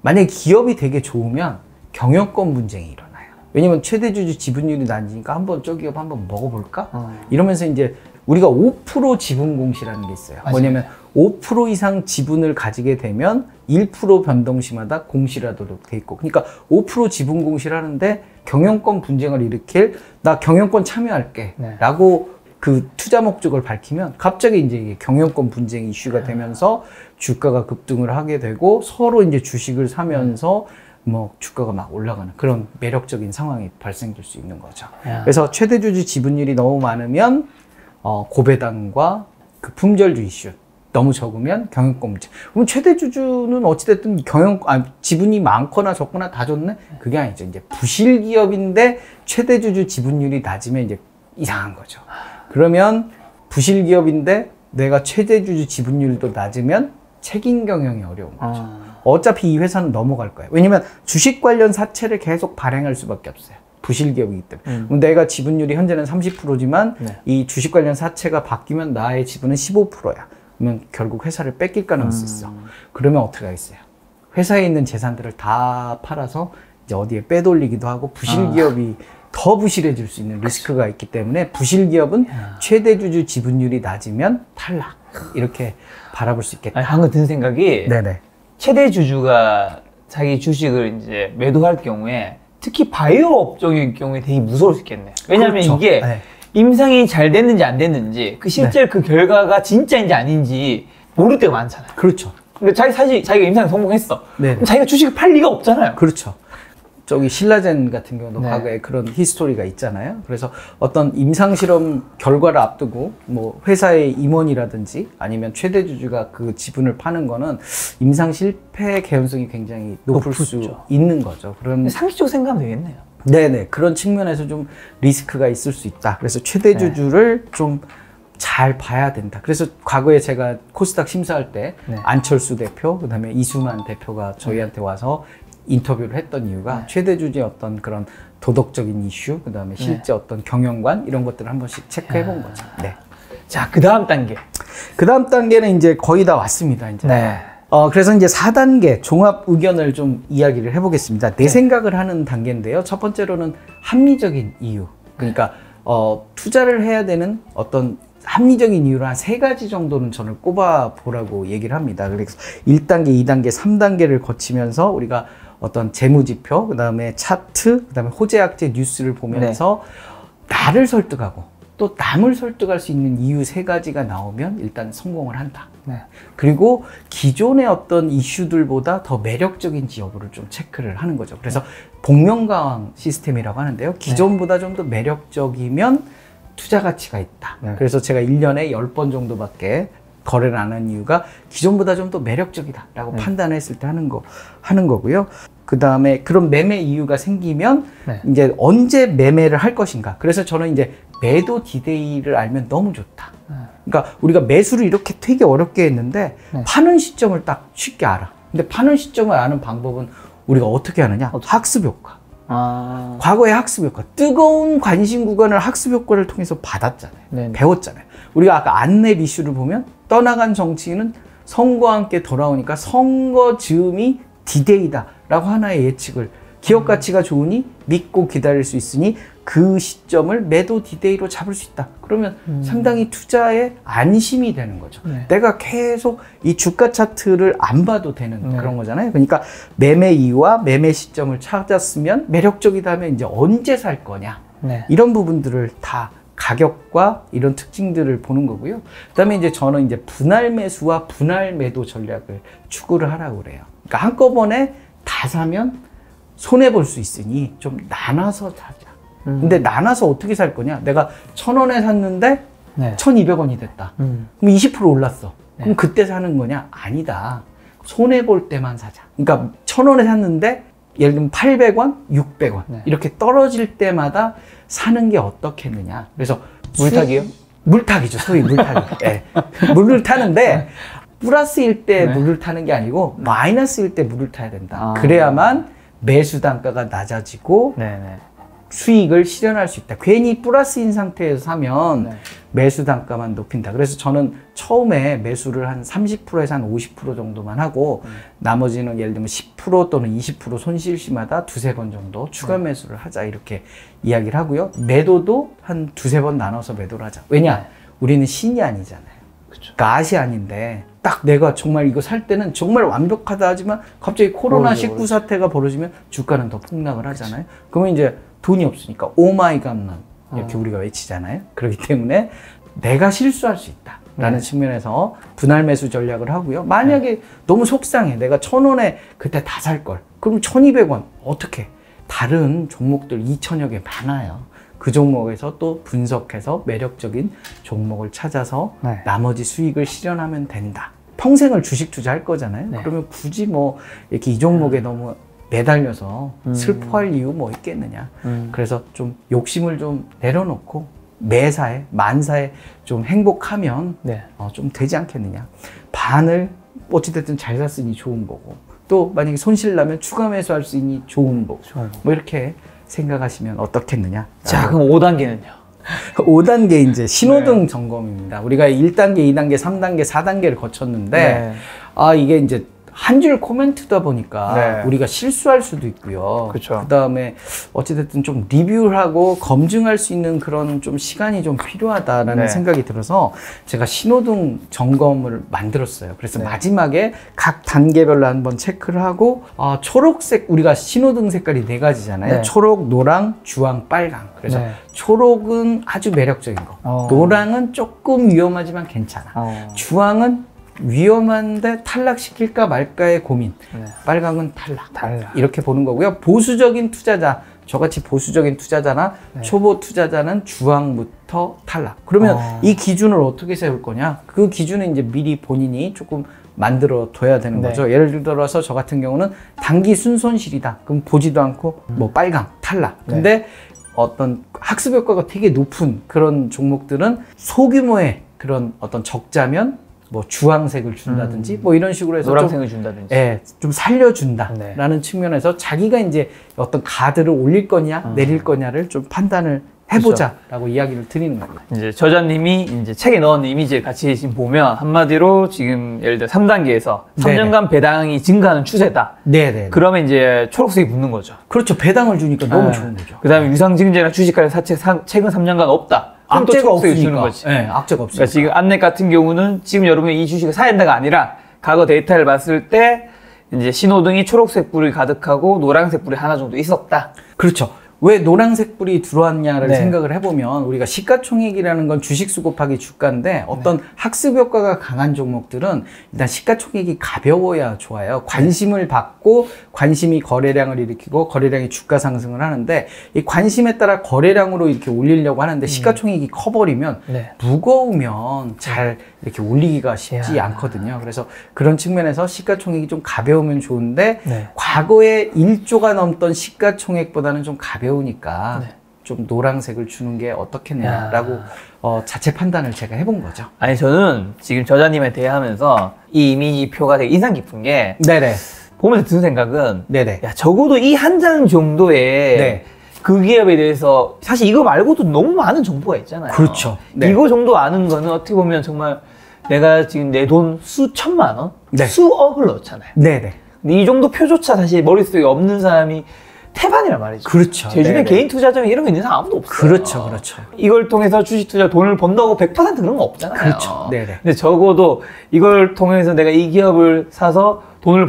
만약에 기업이 되게 좋으면 경영권 분쟁이 일어나요. 왜냐면 최대주주 지분율이 낮으니까 한번 저 기업 한번 먹어볼까? 이러면서 이제 우리가 5% 지분 공시라는 게 있어요.
맞아요.
뭐냐면 5% 이상 지분을 가지게 되면 1% 변동시마다 공시라도 돼 있고, 그러니까 5% 지분 공시를 하는데 경영권 분쟁을 일으킬, 나 경영권 참여할게 라고 그 투자 목적을 밝히면 갑자기 이제 이게 경영권 분쟁 이슈가 되면서 주가가 급등을 하게 되고, 서로 이제 주식을 사면서 뭐 주가가 막 올라가는 그런 매력적인 상황이 발생될 수 있는 거죠. 그래서 최대주주 지분율이 너무 많으면 고배당과 그 품절주 이슈, 너무 적으면 경영권 문제. 그럼 최대주주는 어찌됐든 지분이 많거나 적거나 다 좋네? 그게 아니죠. 이제 부실기업인데 최대주주 지분율이 낮으면 이제 이상한 거죠. 그러면 부실기업인데 내가 최대주주 지분율도 낮으면 책임 경영이 어려운 거죠. 어차피 이 회사는 넘어갈 거예요. 왜냐면 주식 관련 사채를 계속 발행할 수밖에 없어요. 부실기업이기 때문에. 그럼 내가 지분율이 현재는 30%지만 이 주식 관련 사채가 바뀌면 나의 지분은 15%야. 그러면 결국 회사를 뺏길 가능성이 있어. 그러면 어떻게 하겠어요? 회사에 있는 재산들을 다 팔아서 이제 어디에 빼돌리기도 하고, 부실기업이 더 부실해질 수 있는 리스크가 있기 때문에 부실기업은 최대주주 지분율이 낮으면 탈락, 이렇게 바라볼 수 있겠다.
방금 든 생각이,
네네.
최대주주가 자기 주식을 이제 매도할 경우에 특히 바이오 업종의 경우에 되게 무서울 수 있겠네요. 왜냐하면
그렇죠.
이게 임상이 잘 됐는지 안 됐는지, 그 실제 그 결과가 진짜인지 아닌지 모를 때가 많잖아요.
그렇죠.
근데 자기가 임상에 성공했어. 그럼 자기가 주식을 팔 리가 없잖아요.
그렇죠. 저기 신라젠 같은 경우도 과거에 그런 히스토리가 있잖아요. 그래서 어떤 임상실험 결과를 앞두고 뭐 회사의 임원이라든지 아니면 최대주주가 그 지분을 파는 거는 임상 실패 개연성이 굉장히 높을 수 있는 거죠. 그런
상식적으로 생각하면 되겠네요.
네네. 그런 측면에서 좀 리스크가 있을 수 있다. 그래서 최대주주를 좀 잘 봐야 된다. 그래서 과거에 제가 코스닥 심사할 때 안철수 대표, 그다음에 이순환 대표가 저희한테 와서 인터뷰를 했던 이유가 최대주주의 어떤 그런 도덕적인 이슈, 그다음에 실제 어떤 경영관 이런 것들을 한 번씩 체크해 본 거죠.
자, 그 다음 단계.
그 다음 단계는 이제 거의 다 왔습니다. 이제. 그래서 이제 4단계 종합 의견을 좀 이야기를 해보겠습니다. 내 생각을 하는 단계인데요. 첫 번째로는 합리적인 이유. 그러니까 투자를 해야 되는 어떤 합리적인 이유로 한 3가지 정도는 저는 꼽아 보라고 얘기를 합니다. 그래서 1단계, 2단계, 3단계를 거치면서 우리가 어떤 재무지표, 그 다음에 차트, 그 다음에 호재악재 뉴스를 보면서 나를 설득하고 또 남을 설득할 수 있는 이유 3가지가 나오면 일단 성공을 한다. 그리고 기존의 어떤 이슈들보다 더 매력적인지 여부를 좀 체크를 하는 거죠. 그래서 복면가왕 시스템이라고 하는데요. 기존보다 좀 더 매력적이면 투자 가치가 있다. 그래서 제가 1년에 10번 정도밖에 거래를 안 하는 이유가 기존보다 좀 더 매력적이다라고 판단을 했을 때 하는 거고요. 그 다음에 그런 매매 이유가 생기면 이제 언제 매매를 할 것인가. 그래서 저는 이제 매도 디데이를 알면 너무 좋다. 그러니까 우리가 매수를 이렇게 되게 어렵게 했는데 파는 시점을 딱 쉽게 알아. 근데 파는 시점을 아는 방법은 우리가 어떻게 하느냐? 학습 효과. 과거의 학습 효과, 뜨거운 관심 구간을 학습 효과를 통해서 받았잖아요. 배웠잖아요. 우리가 아까 안내 이슈를 보면 떠나간 정치인은 선거와 함께 돌아오니까 선거 즈음이 디데이다라고 하나의 예측을 기업 가치가 좋으니 믿고 기다릴 수 있으니 그 시점을 매도 디데이로 잡을 수 있다. 그러면 상당히 투자에 안심이 되는 거죠.
네.
내가 계속 이 주가 차트를 안 봐도 되는
네.
그런 거잖아요. 그러니까 매매 이유와 매매 시점을 찾았으면 매력적이다 하면 이제 언제 살 거냐.
네.
이런 부분들을 다 가격과 이런 특징들을 보는 거고요. 그다음에 이제 저는 이제 분할 매수와 분할 매도 전략을 추구를 하라고 그래요. 그러니까 한꺼번에 다 사면 손해 볼 수 있으니 좀 나눠서 사자. 근데 나눠서 어떻게 살 거냐? 내가 1,000원에 샀는데
네.
1,200원이 됐다. 그럼 20% 올랐어. 그럼
네.
그때 사는 거냐? 아니다. 손해 볼 때만 사자. 그러니까 1,000원에 샀는데 예를 들면 800원, 600원
네.
이렇게 떨어질 때마다 사는 게 어떻겠느냐. 그래서
물타기요?
물타기죠. 소위 물타기. 네. 물을 타는데 플러스일 때
네.
물을 타는 게 아니고 마이너스일 때 물을 타야 된다.
아.
그래야만 매수 단가가 낮아지고
네네.
수익을 실현할 수 있다. 괜히 플러스인 상태에서 사면
네.
매수 단가만 높인다. 그래서 저는 처음에 매수를 한 30%에서 한 50% 정도만 하고 나머지는 예를 들면 10% 또는 20% 손실 시마다 두세 번 정도 추가 매수를 하자 이렇게 이야기를 하고요. 매도도 한 두세 번 나눠서 매도를 하자. 왜냐? 우리는 신이 아니잖아요.
그쵸.
낫이 아닌데 딱 내가 정말 이거 살 때는 정말 완벽하다 하지만 갑자기 코로나19 사태가 벌어지면 주가는 더 폭락을 하잖아요. 그러면 이제 돈이 없으니까 오마이 갓난 이렇게 우리가 외치잖아요. 그렇기 때문에 내가 실수할 수 있다라는 측면에서 분할 매수 전략을 하고요. 만약에 너무 속상해. 내가 1,000원에 그때 다 살 걸. 그럼 1,200원 어떻게? 다른 종목들 2,000여 개 많아요. 그 종목에서 또 분석해서 매력적인 종목을 찾아서
네.
나머지 수익을 실현하면 된다. 평생을 주식 투자할 거잖아요.
네.
그러면 굳이 뭐 이렇게 이 종목에 너무 매달려서 슬퍼할 이유 뭐 있겠느냐. 그래서 좀 욕심을 좀 내려놓고 매사에 만사에 좀 행복하면
네.
좀 되지 않겠느냐. 반을 어찌됐든 잘 샀으니 좋은 거고 또 만약에 손실 나면 추가 매수할 수 있니 좋은 거고 뭐 이렇게 생각하시면 어떻겠느냐.
자, 그럼 5단계는요?
5단계 이제 신호등 점검입니다. 우리가 1단계, 2단계, 3단계, 4단계를 거쳤는데
네.
이게 이제 한 줄 코멘트다 보니까
네.
우리가 실수할 수도 있고요.
그쵸.
그다음에 어찌됐든 좀 리뷰를 하고 검증할 수 있는 그런 좀 시간이 좀 필요하다라는
네.
생각이 들어서 제가 신호등 점검을 만들었어요. 그래서
네.
마지막에 각 단계별로 한번 체크를 하고 초록색 우리가 신호등 색깔이 4가지잖아요.
네.
초록, 노랑, 주황, 빨강. 그래서
네.
초록은 아주 매력적인 거. 노랑은 조금 위험하지만 괜찮아. 주황은 위험한데 탈락시킬까 말까의 고민.
네.
빨강은 탈락. 이렇게 보는 거고요. 보수적인 투자자, 저같이 보수적인 투자자나
네.
초보 투자자는 주황부터 탈락. 그러면 이 기준을 어떻게 세울 거냐? 그 기준은 이제 미리 본인이 조금 만들어 둬야 되는
네.
거죠. 예를 들어서 저 같은 경우는 단기 순손실이다. 그럼 보지도 않고 뭐 빨강, 탈락. 근데 어떤 학습 효과가 되게 높은 그런 종목들은 소규모의 그런 어떤 적자면 뭐 주황색을 준다든지 뭐 이런 식으로 해서
노란색을 준다든지.
좀 살려준다라는 측면에서 자기가 이제 어떤 가드를 올릴 거냐 내릴 거냐를 좀 판단을 해보자라고 이야기를 드리는 겁니다.
이제 저자님이 이제 책에 넣은 이미지를 같이 지금 보면 한마디로 지금 예를 들어 3단계에서 3년간 배당이 증가하는 추세다.
네네.
그러면 이제 초록색이 붙는 거죠.
그렇죠. 배당을 주니까 너무 좋은 거죠.
그 다음에 유상증자나 주식할 사채 최근 3년간 없다.
악재가 없으니까.
주는 거지.
네, 악재가 없으니까.
그러니까 지금 안넷 같은 경우는 지금 여러분이 이 주식을 사야 된다가 아니라 과거 데이터를 봤을 때 이제 신호등이 초록색 불이 가득하고 노란색 불이 하나 정도 있었다.
그렇죠. 왜 노란색 불이 들어왔냐를
네.
생각을 해보면 우리가 시가총액이라는 건 주식수 곱하기 주가인데 어떤 학습 효과가 강한 종목들은 일단 시가총액이 가벼워야 좋아요. 관심을 받고 관심이 거래량을 일으키고 거래량이 주가 상승을 하는데 이 관심에 따라 거래량으로 이렇게 올리려고 하는데 시가총액이 커버리면 무거우면 잘 이렇게 올리기가 쉽지 않거든요. 그래서 그런 측면에서 시가총액이 좀 가벼우면 좋은데 과거에 1조가 넘던 시가총액보다는 좀 가벼우니까 좀 노란색을 주는 게 어떻겠냐라고 자체 판단을 제가 해본 거죠.
아니 저는 지금 저자님에 대하면서 이 이미지표가 되게 인상 깊은 게 보면서 드는 생각은 야 적어도 이 한 장 정도의 그 기업에 대해서 사실 이거 말고도 너무 많은 정보가 있잖아요.
그렇죠.
이거 정도 아는 거는 어떻게 보면 정말 내가 지금 내 돈 수천만 원,
네.
수억을 넣잖아요.
네네.
근데 이 정도 표조차 사실 머릿속에 없는 사람이 태반이란 말이죠.
그렇죠.
제 주변에
네네.
개인 투자점에 이런 거 있는 사람 아무도 없어요.
그렇죠, 그렇죠.
이걸 통해서 주식 투자 돈을 번다고 100% 그런 거 없잖아요.
그렇죠. 네네.
근데 적어도 이걸 통해서 내가 이 기업을 사서 돈을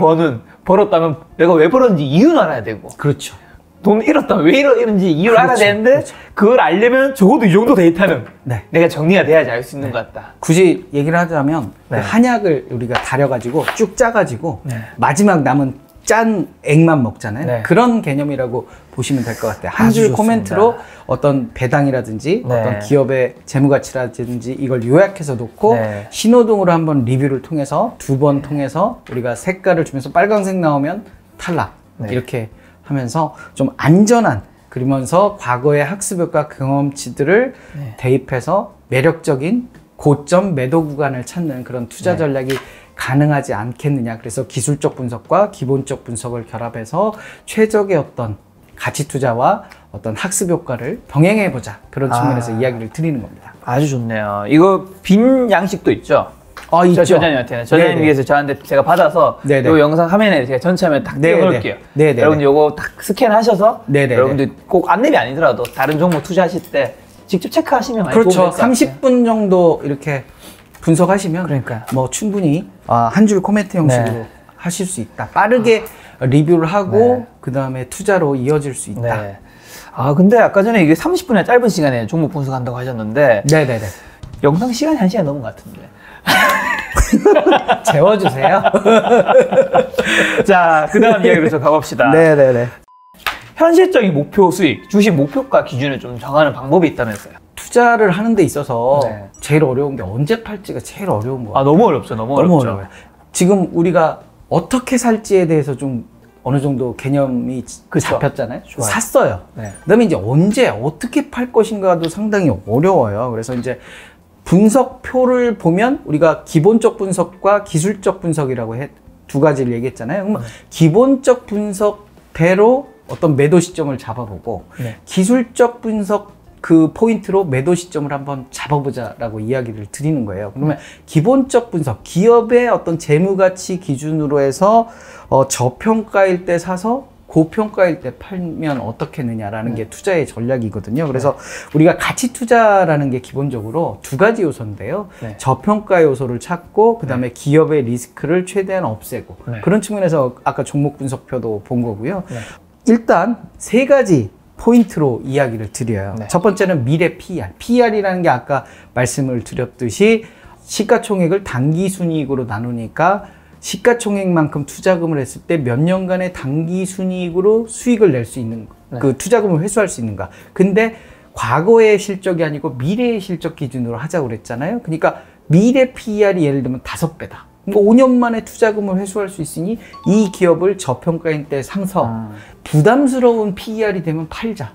벌었다면 내가 왜 벌었는지 이유는 알아야 되고.
그렇죠.
돈 잃었다면 왜 잃었는지 이유를
그렇죠,
알아야 되는데
그렇죠.
그걸 알려면 적어도 이 정도 데이터는
네.
내가 정리가 돼야지 알 수 있는 것 같다.
굳이 얘기를 하자면
네.
그 한약을 우리가 다려가지고 쭉 짜가지고
네.
마지막 남은 짠 액만 먹잖아요.
네.
그런 개념이라고 보시면 될 것 같아요. 한
아주
줄
좋습니다.
코멘트로 어떤 배당이라든지
네.
어떤 기업의 재무가치라든지 이걸 요약해서 놓고
네.
신호등으로 한번 리뷰를 통해서 2번 통해서 우리가 색깔을 주면서 빨간색 나오면 탈락
네.
이렇게 하면서 좀 안전한 그러면서 과거의 학습효과 경험치들을
네.
대입해서 매력적인 고점 매도 구간을 찾는 그런 투자
네.
전략이 가능하지 않겠느냐. 그래서 기술적 분석과 기본적 분석을 결합해서 최적의 어떤 가치 투자와 어떤 학습 효과를 병행해 보자. 그런 측면에서 이야기를 드리는 겁니다.
아주 좋네요. 이거 빈 양식도 있죠?
있죠.
저자님한테는. 저자님
네네.
위해서 저한테 제가 받아서
네네.
이 영상 화면에 제가 전체 화면 딱
네네.
띄워놓을게요.
네네.
여러분들 이거 딱 스캔하셔서
네네.
여러분들 꼭 안내비 아니더라도 다른 종목 투자하실 때 직접 체크하시면 많이
그렇죠.
도움이 될것 같아요.
30분 정도 이렇게 분석하시면
그러니까요.
뭐 충분히 한 줄 코멘트 형식으로
네.
하실 수 있다. 빠르게 리뷰를 하고
네.
그 다음에 투자로 이어질 수 있다.
네. 근데 아까 전에 이게 30분의 짧은 시간에 종목 분석한다고 하셨는데
네네네.
영상 시간이 1시간 넘은 것 같은데.
재워주세요.
자, 그 다음 이야기로 좀 가봅시다.
네네네.
현실적인 목표 수익, 주식 목표가 기준을 좀 정하는 방법이 있다면서요?
투자를 하는 데 있어서
네.
제일 어려운 게 언제 팔지가 제일 어려운 거예요.
너무 어렵죠. 너무
너무
어렵죠.
어려워요. 지금 우리가 어떻게 살지에 대해서 좀 어느 정도 개념이
그쵸.
잡혔잖아요.
좋아요.
샀어요.
네.
그다음에 이제 언제 어떻게 팔 것인가도 상당히 어려워요. 그래서 이제 분석표를 보면 우리가 기본적 분석과 기술적 분석이라고 두 가지를 얘기했잖아요. 그러면 기본적 분석대로 어떤 매도 시점을 잡아보고
네.
기술적 분석 그 포인트로 매도 시점을 한번 잡아보자라고 이야기를 드리는 거예요. 그러면 기본적 분석, 기업의 어떤 재무가치 기준으로 해서 저평가일 때 사서 고평가일 때 팔면 어떻겠느냐라는 게 투자의 전략이거든요. 그래서 우리가 가치 투자라는 게 기본적으로 두 가지 요소인데요.
네.
저평가 요소를 찾고 그다음에 기업의 리스크를 최대한 없애고
네.
그런 측면에서 아까 종목 분석표도 본 거고요.
네.
일단 세 가지 포인트로 이야기를 드려요.
네.
첫 번째는 미래 PER. PER이라는 게 아까 말씀을 드렸듯이 시가총액을 단기순이익으로 나누니까 시가총액만큼 투자금을 했을 때 몇 년간의 단기순이익으로 수익을 낼 수 있는 그 투자금을 회수할 수 있는가. 근데 과거의 실적이 아니고 미래의 실적 기준으로 하자고 그랬잖아요. 그러니까 미래 PER이 예를 들면 5배다. 그러니까 5년 만에 투자금을 회수할 수 있으니 이 기업을 저평가인 때 상서 부담스러운 PER이 되면 팔자.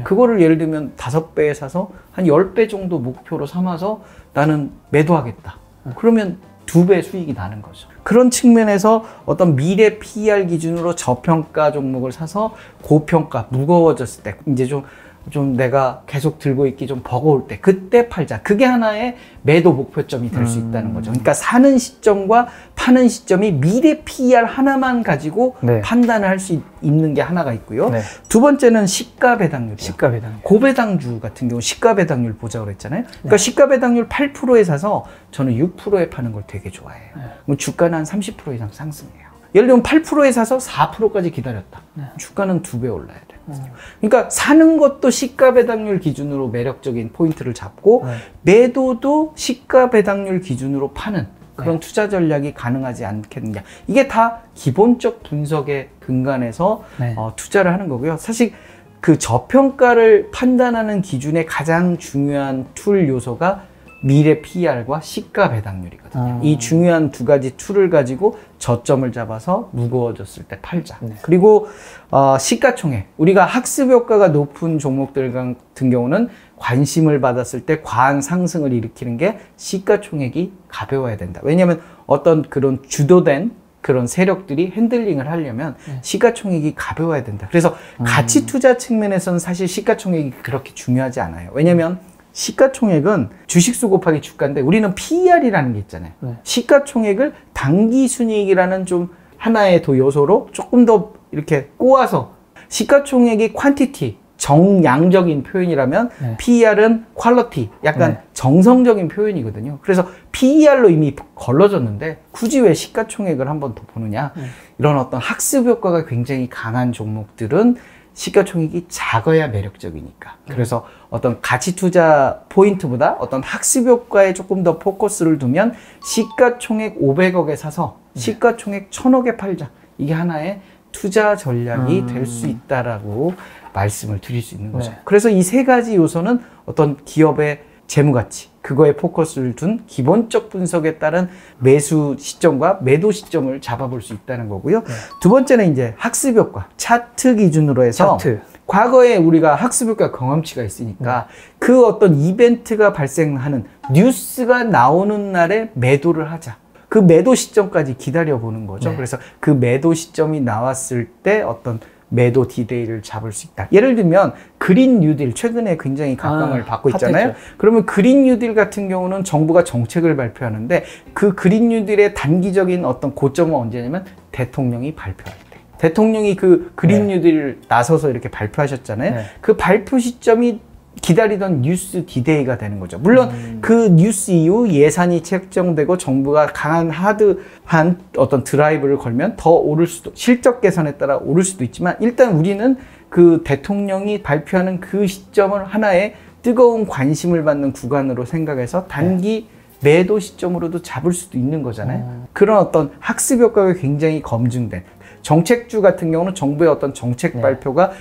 그거를 예를 들면 5배에 사서 한 10배 정도 목표로 삼아서 나는 매도하겠다. 그러면 2배 수익이 나는 거죠. 그런 측면에서 어떤 미래 PER 기준으로 저평가 종목을 사서 고평가, 무거워졌을 때 이제 좀 내가 계속 들고 있기 좀 버거울 때 그때 팔자. 그게 하나의 매도 목표점이 될 수 있다는 거죠. 그러니까 사는 시점과 파는 시점이 미래 PER 하나만 가지고
네.
판단을 할 수 있는 게 하나가 있고요.
네.
두 번째는 시가 배당률이에요.
시가 배당.
고배당주 같은 경우 시가 배당률 보자고 그랬잖아요. 그러니까 시가 배당률 8%에 사서 저는 6%에 파는 걸 되게 좋아해요. 그럼 주가는 한 30% 이상 상승해요. 예를 들면 8%에 사서 4%까지 기다렸다. 주가는 2배 올라야 돼요. 그러니까 사는 것도 시가 배당률 기준으로 매력적인 포인트를 잡고 매도도 시가 배당률 기준으로 파는 그런 투자 전략이 가능하지 않겠느냐. 이게 다 기본적 분석의 근간에서 투자를 하는 거고요. 사실 그 저평가를 판단하는 기준의 가장 중요한 툴 요소가 미래 PER과 시가 배당률이거든요. 이 중요한 두 가지 툴을 가지고 저점을 잡아서 무거워졌을 때 팔자. 그리고 시가총액. 우리가 학습 효과가 높은 종목들 같은 경우는 관심을 받았을 때 과한 상승을 일으키는 게 시가총액이 가벼워야 된다. 왜냐하면 어떤 그런 주도된 그런 세력들이 핸들링을 하려면 시가총액이 가벼워야 된다. 그래서 가치 투자 측면에서는 사실 시가총액이 그렇게 중요하지 않아요. 왜냐하면 시가총액은 주식수 곱하기 주가인데 우리는 PER이라는 게 있잖아요.
네.
시가총액을 당기순이익이라는 좀 하나의 더 요소로 조금 더 이렇게 꼬아서 시가총액이 퀀티티, 정량적인 표현이라면
네.
PER은 퀄리티, 약간
네.
정성적인 표현이거든요. 그래서 PER로 이미 걸러졌는데 굳이 왜 시가총액을 한 번 더 보느냐. 이런 어떤 학습 효과가 굉장히 강한 종목들은 시가총액이 작아야 매력적이니까. 그래서 어떤 가치 투자 포인트보다 어떤 학습 효과에 조금 더 포커스를 두면 시가총액 500억에 사서 시가총액 1000억에 팔자. 이게 하나의 투자 전략이 될 수 있다라고 말씀을 드릴 수 있는 거죠.
네.
그래서 이 세 가지 요소는 어떤 기업의 재무가치, 그거에 포커스를 둔 기본적 분석에 따른 매수 시점과 매도 시점을 잡아볼 수 있다는 거고요.
네.
두 번째는 이제 학습 효과, 차트 기준으로 해서
차트.
과거에 우리가 학습 효과 경험치가 있으니까 그 어떤 이벤트가 발생하는 뉴스가 나오는 날에 매도를 하자. 그 매도 시점까지 기다려보는 거죠.
네.
그래서 그 매도 시점이 나왔을 때 어떤 매도 디데이를 잡을 수 있다. 예를 들면 그린 뉴딜 최근에 굉장히 각광을 받고 있잖아요.
핫했죠.
그러면 그린 뉴딜 같은 경우는 정부가 정책을 발표하는데 그 그린 뉴딜의 단기적인 어떤 고점은 언제냐면 대통령이 발표할 때. 대통령이 그 그린
네.
뉴딜을 나서서 이렇게 발표하셨잖아요.
네.
그 발표 시점이 기다리던 뉴스 디데이가 되는 거죠. 물론 그 뉴스 이후 예산이 책정되고 정부가 강한 하드한 어떤 드라이브를 걸면 더 오를 수도, 실적 개선에 따라 오를 수도 있지만 일단 우리는 그 대통령이 발표하는 그 시점을 하나의 뜨거운 관심을 받는 구간으로 생각해서 단기 매도 시점으로도 잡을 수도 있는 거잖아요. 그런 어떤 학습 효과가 굉장히 검증된 정책주 같은 경우는 정부의 어떤 정책 발표가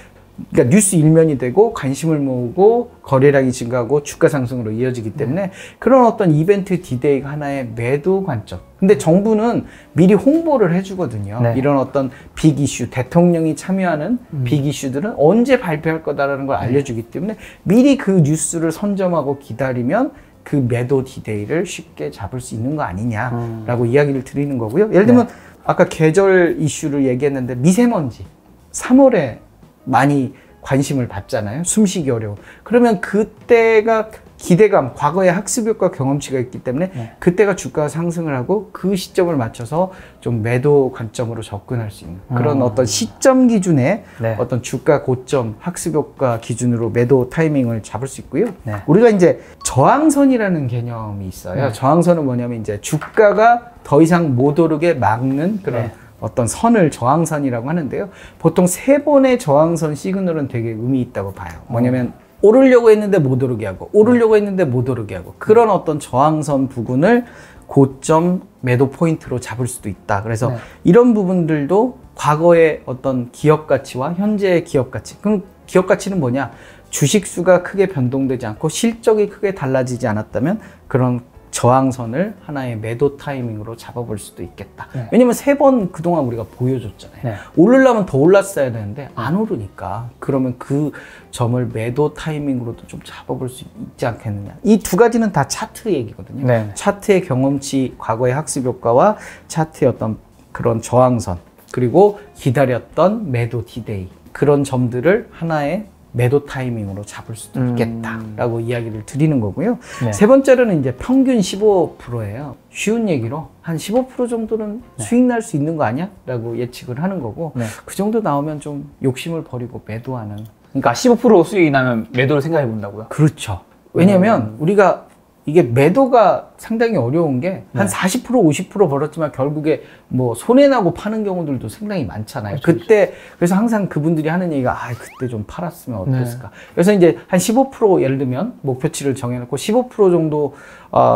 그러니까 뉴스 일면이 되고 관심을 모으고 거래량이 증가하고 주가 상승으로 이어지기 때문에 그런 어떤 이벤트 디데이가 하나의 매도 관점. 근데 정부는 미리 홍보를 해주거든요.
네.
이런 어떤 빅 이슈, 대통령이 참여하는 빅 이슈들은 언제 발표할 거다라는 걸 알려주기 때문에 미리 그 뉴스를 선점하고 기다리면 그 매도 디데이를 쉽게 잡을 수 있는 거 아니냐라고 이야기를 드리는 거고요. 예를 들면 아까 계절 이슈를 얘기했는데 미세먼지 3월에 많이 관심을 받잖아요. 숨쉬기 어려워. 그러면 그때가 기대감, 과거의 학습효과 경험치가 있기 때문에 그때가 주가가 상승을 하고 그 시점을 맞춰서 좀 매도 관점으로 접근할 수 있는 그런 어떤 시점 기준의 어떤 주가 고점, 학습효과 기준으로 매도 타이밍을 잡을 수 있고요. 우리가 이제 저항선이라는 개념이 있어요. 저항선은 뭐냐면 이제 주가가 더 이상 못 오르게 막는 그런 어떤 선을 저항선이라고 하는데요. 보통 3번의 저항선 시그널은 되게 의미 있다고 봐요. 뭐냐면 오르려고 했는데 못 오르게 하고 오르려고 했는데 못 오르게 하고 그런 어떤 저항선 부분을 고점 매도 포인트로 잡을 수도 있다. 그래서 이런 부분들도 과거의 어떤 기업 가치와 현재의 기업 가치. 그럼 기업 가치는 뭐냐? 주식수가 크게 변동되지 않고 실적이 크게 달라지지 않았다면 그런 저항선을 하나의 매도 타이밍으로 잡아볼 수도 있겠다. 왜냐면 3번 그동안 우리가 보여줬잖아요. 오르려면 더 올랐어야 되는데 안 오르니까 그러면 그 점을 매도 타이밍으로도 좀 잡아볼 수 있지 않겠느냐. 이 두 가지는 다 차트 얘기거든요. 차트의 경험치, 과거의 학습 효과와 차트의 어떤 그런 저항선 그리고 기다렸던 매도 디데이 그런 점들을 하나의 매도 타이밍으로 잡을 수도 있겠다라고 이야기를 드리는 거고요. 세 번째로는 이제 평균 15%예요. 쉬운 얘기로 한 15% 정도는 수익 날 수 있는 거 아니야? 라고 예측을 하는 거고 그 정도 나오면 좀 욕심을 버리고 매도하는.
그러니까 15% 수익이 나면 매도를 생각해 본다고요?
그렇죠. 왜냐면 우리가 이게 매도가 상당히 어려운 게 한 40% 50% 벌었지만 결국에 뭐 손해나고 파는 경우들도 상당히 많잖아요. 그때 그래서 항상 그분들이 하는 얘기가 그때 좀 팔았으면 어땠을까. 그래서 이제 한 15% 예를 들면 목표치를 정해놓고 15% 정도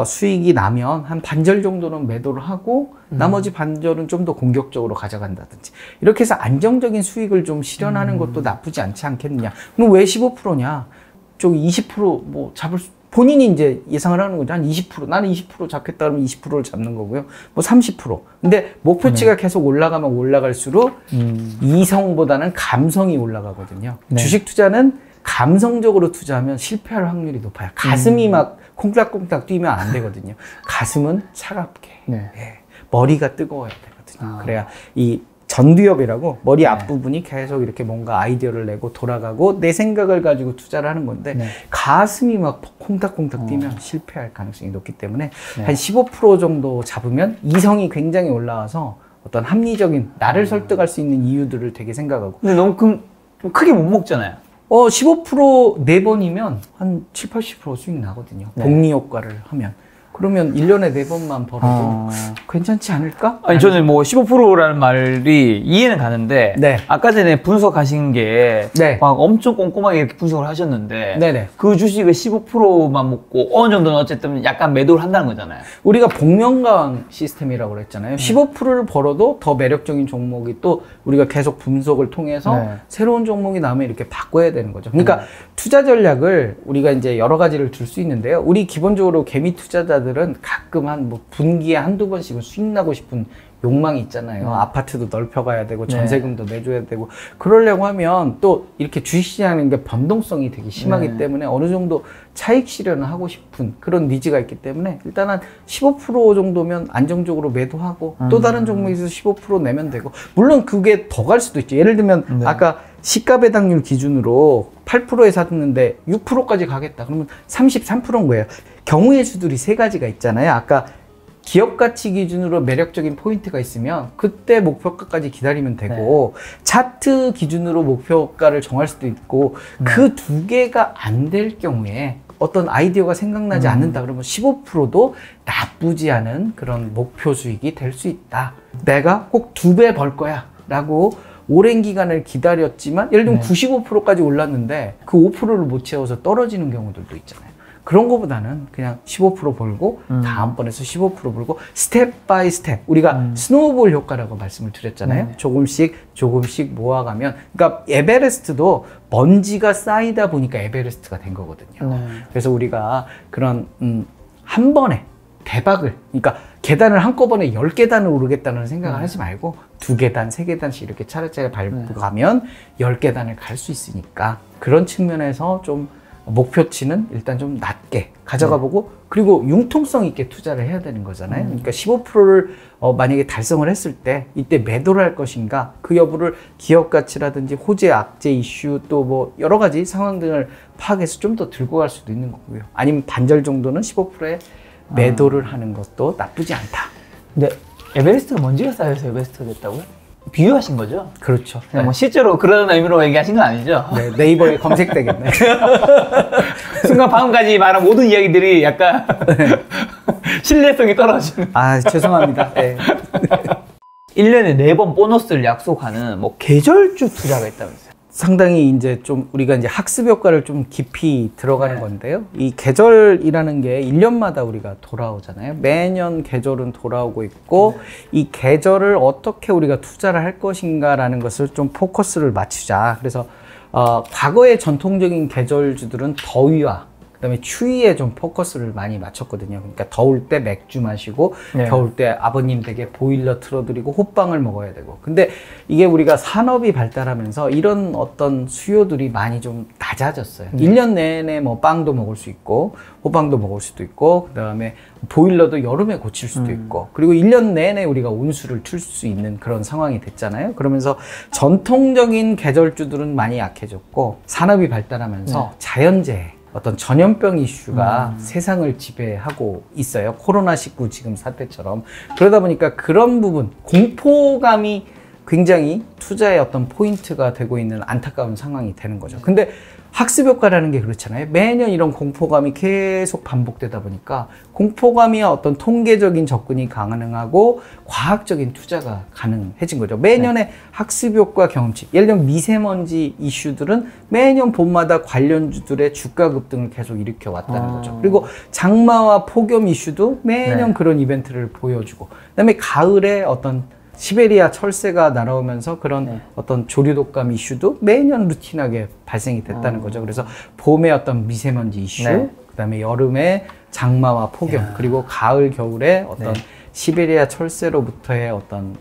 수익이 나면 한 반절 정도는 매도를 하고 나머지 반절은 좀 더 공격적으로 가져간다든지 이렇게 해서 안정적인 수익을 좀 실현하는 것도 나쁘지 않지 않겠느냐. 그럼 왜 15%냐? 좀 20% 잡을 수 본인이 이제 예상을 하는 거죠. 한 20%. 나는 20% 잡겠다 그러면 20%를 잡는 거고요. 뭐 30%. 근데 목표치가 계속 올라가면 올라갈수록 이성보다는 감성이 올라가거든요. 주식 투자는 감성적으로 투자하면 실패할 확률이 높아요. 가슴이 막 콩닥콩닥 뛰면 안 되거든요. 가슴은 차갑게. 머리가 뜨거워야 되거든요. 그래야 이 전두엽이라고 머리
네.
앞부분이 계속 이렇게 뭔가 아이디어를 내고 돌아가고 내 생각을 가지고 투자를 하는 건데
네.
가슴이 막 콩닥콩닥 뛰면 실패할 가능성이 높기 때문에
네.
한 15% 정도 잡으면 이성이 굉장히 올라와서 어떤 합리적인 나를 설득할 수 있는 이유들을 되게 생각하고.
근데 너무 좀 크게 못 먹잖아요.
15% 4번이면 한 7, 80% 수익 나거든요.
네.
복리 효과를 하면. 그러면 1년에 4번만 벌어도 괜찮지 않을까?
아니, 저는 뭐 15%라는 말이 이해는 가는데,
네.
아까 전에 분석하신 게,
네.
막 엄청 꼼꼼하게 이렇게 분석을 하셨는데,
네네.
그 주식을 15%만 먹고, 어느 정도는 어쨌든 약간 매도를 한다는 거잖아요.
우리가 복면가왕 시스템이라고 그랬잖아요. 15%를 벌어도 더 매력적인 종목이 또 우리가 계속 분석을 통해서
네.
새로운 종목이 나오면 이렇게 바꿔야 되는 거죠. 그러니까 투자 전략을 우리가 이제 여러 가지를 줄 수 있는데요. 우리 기본적으로 개미 투자자들은 가끔 한 뭐 분기에 한두 번씩은 수익 나고 싶은 욕망이 있잖아요. 아파트도 넓혀가야 되고 전세금도 내줘야 되고 그러려고 하면 또 이렇게 주식시장인 게 변동성이 되게 심하기 때문에 어느 정도 차익 실현을 하고 싶은 그런 니즈가 있기 때문에 일단 한 15% 정도면 안정적으로 매도하고 또 다른 종목에서 15% 내면 되고 물론 그게 더 갈 수도 있죠. 예를 들면 아까 시가배당률 기준으로 8%에 샀는데 6%까지 가겠다. 그러면 33%인 거예요. 경우의 수들이 세 가지가 있잖아요. 아까 기업 가치 기준으로 매력적인 포인트가 있으면 그때 목표가까지 기다리면 되고 차트 기준으로 목표가를 정할 수도 있고 그 두 개가 안 될 경우에 어떤 아이디어가 생각나지 않는다 그러면 15%도 나쁘지 않은 그런 목표 수익이 될 수 있다. 내가 꼭 2배 벌 거야 라고 오랜 기간을 기다렸지만 예를 들면 95%까지 올랐는데 그 5%를 못 채워서 떨어지는 경우들도 있잖아요. 그런 거보다는 그냥 15% 벌고 다음번에서 15% 벌고 스텝 바이 스텝 우리가 스노우볼 효과라고 말씀을 드렸잖아요. 조금씩 모아가면 그러니까 에베레스트도 먼지가 쌓이다 보니까 에베레스트가 된 거거든요. 그래서 우리가 그런 한 번에 대박을 그러니까 계단을 한꺼번에 10계단을 오르겠다는 생각을 하지 말고 2계단, 3계단씩 이렇게 차례차례 밟고 가면 10계단을 갈 수 있으니까 그런 측면에서 좀 목표치는 일단 좀 낮게 가져가 보고 그리고 융통성 있게 투자를 해야 되는 거잖아요. 그러니까 15%를 만약에 달성을 했을 때 이때 매도를 할 것인가 그 여부를 기업 가치라든지 호재 악재 이슈 또 뭐 여러 가지 상황 등을 파악해서 좀 더 들고 갈 수도 있는 거고요. 아니면 반절 정도는 15%에 매도를 하는 것도 나쁘지 않다.
근데 에베레스트가 먼지가 쌓여서 에베레스트가 됐다고요? 비유하신 거죠?
그렇죠.
그냥 뭐 실제로 그런 의미로 얘기하신 건 아니죠?
네, 네이버에 검색되겠네.
순간 방금까지 말한 모든 이야기들이 약간 신뢰성이 떨어지는.
아, 죄송합니다. 네.
1년에 4번 보너스를 약속하는 뭐 계절주 투자가 있다면서요?
상당히 이제 좀 우리가 이제 학습 효과를 좀 깊이 들어가는 건데요. 이 계절이라는 게 1년마다 우리가 돌아오잖아요. 매년 계절은 돌아오고 있고 이 계절을 어떻게 우리가 투자를 할 것인가라는 것을 좀 포커스를 맞추자. 그래서 과거의 전통적인 계절주들은 더위와 그다음에 추위에 좀 포커스를 많이 맞췄거든요. 그러니까 더울 때 맥주 마시고 겨울 때 아버님 댁에 보일러 틀어드리고 호빵을 먹어야 되고. 근데 이게 우리가 산업이 발달하면서 이런 어떤 수요들이 많이 좀 낮아졌어요. 1년 내내 뭐 빵도 먹을 수 있고 호빵도 먹을 수도 있고 그다음에 보일러도 여름에 고칠 수도 있고 그리고 1년 내내 우리가 온수를 틀 수 있는 그런 상황이 됐잖아요. 그러면서 전통적인 계절주들은 많이 약해졌고 산업이 발달하면서 자연재해 어떤 전염병 이슈가 세상을 지배하고 있어요. 코로나19 지금 사태처럼. 그러다 보니까 그런 부분, 공포감이 굉장히 투자의 어떤 포인트가 되고 있는 안타까운 상황이 되는 거죠. 근데 학습 효과라는 게 그렇잖아요. 매년 이런 공포감이 계속 반복되다 보니까 공포감이 어떤 통계적인 접근이 가능하고 과학적인 투자가 가능해진 거죠. 매년의 학습 효과 경험치. 예를 들면 미세먼지 이슈들은 매년 봄마다 관련주들의 주가 급등을 계속 일으켜 왔다는 거죠. 그리고 장마와 폭염 이슈도 매년 그런 이벤트를 보여주고 그다음에 가을에 어떤 시베리아 철새가 날아오면서 그런 어떤 조류독감 이슈도 매년 루틴하게 발생이 됐다는 거죠. 그래서 봄에 어떤 미세먼지 이슈, 그다음에 여름에 장마와 폭염, 그리고 가을, 겨울에 어떤 시베리아 철새로부터의 어떤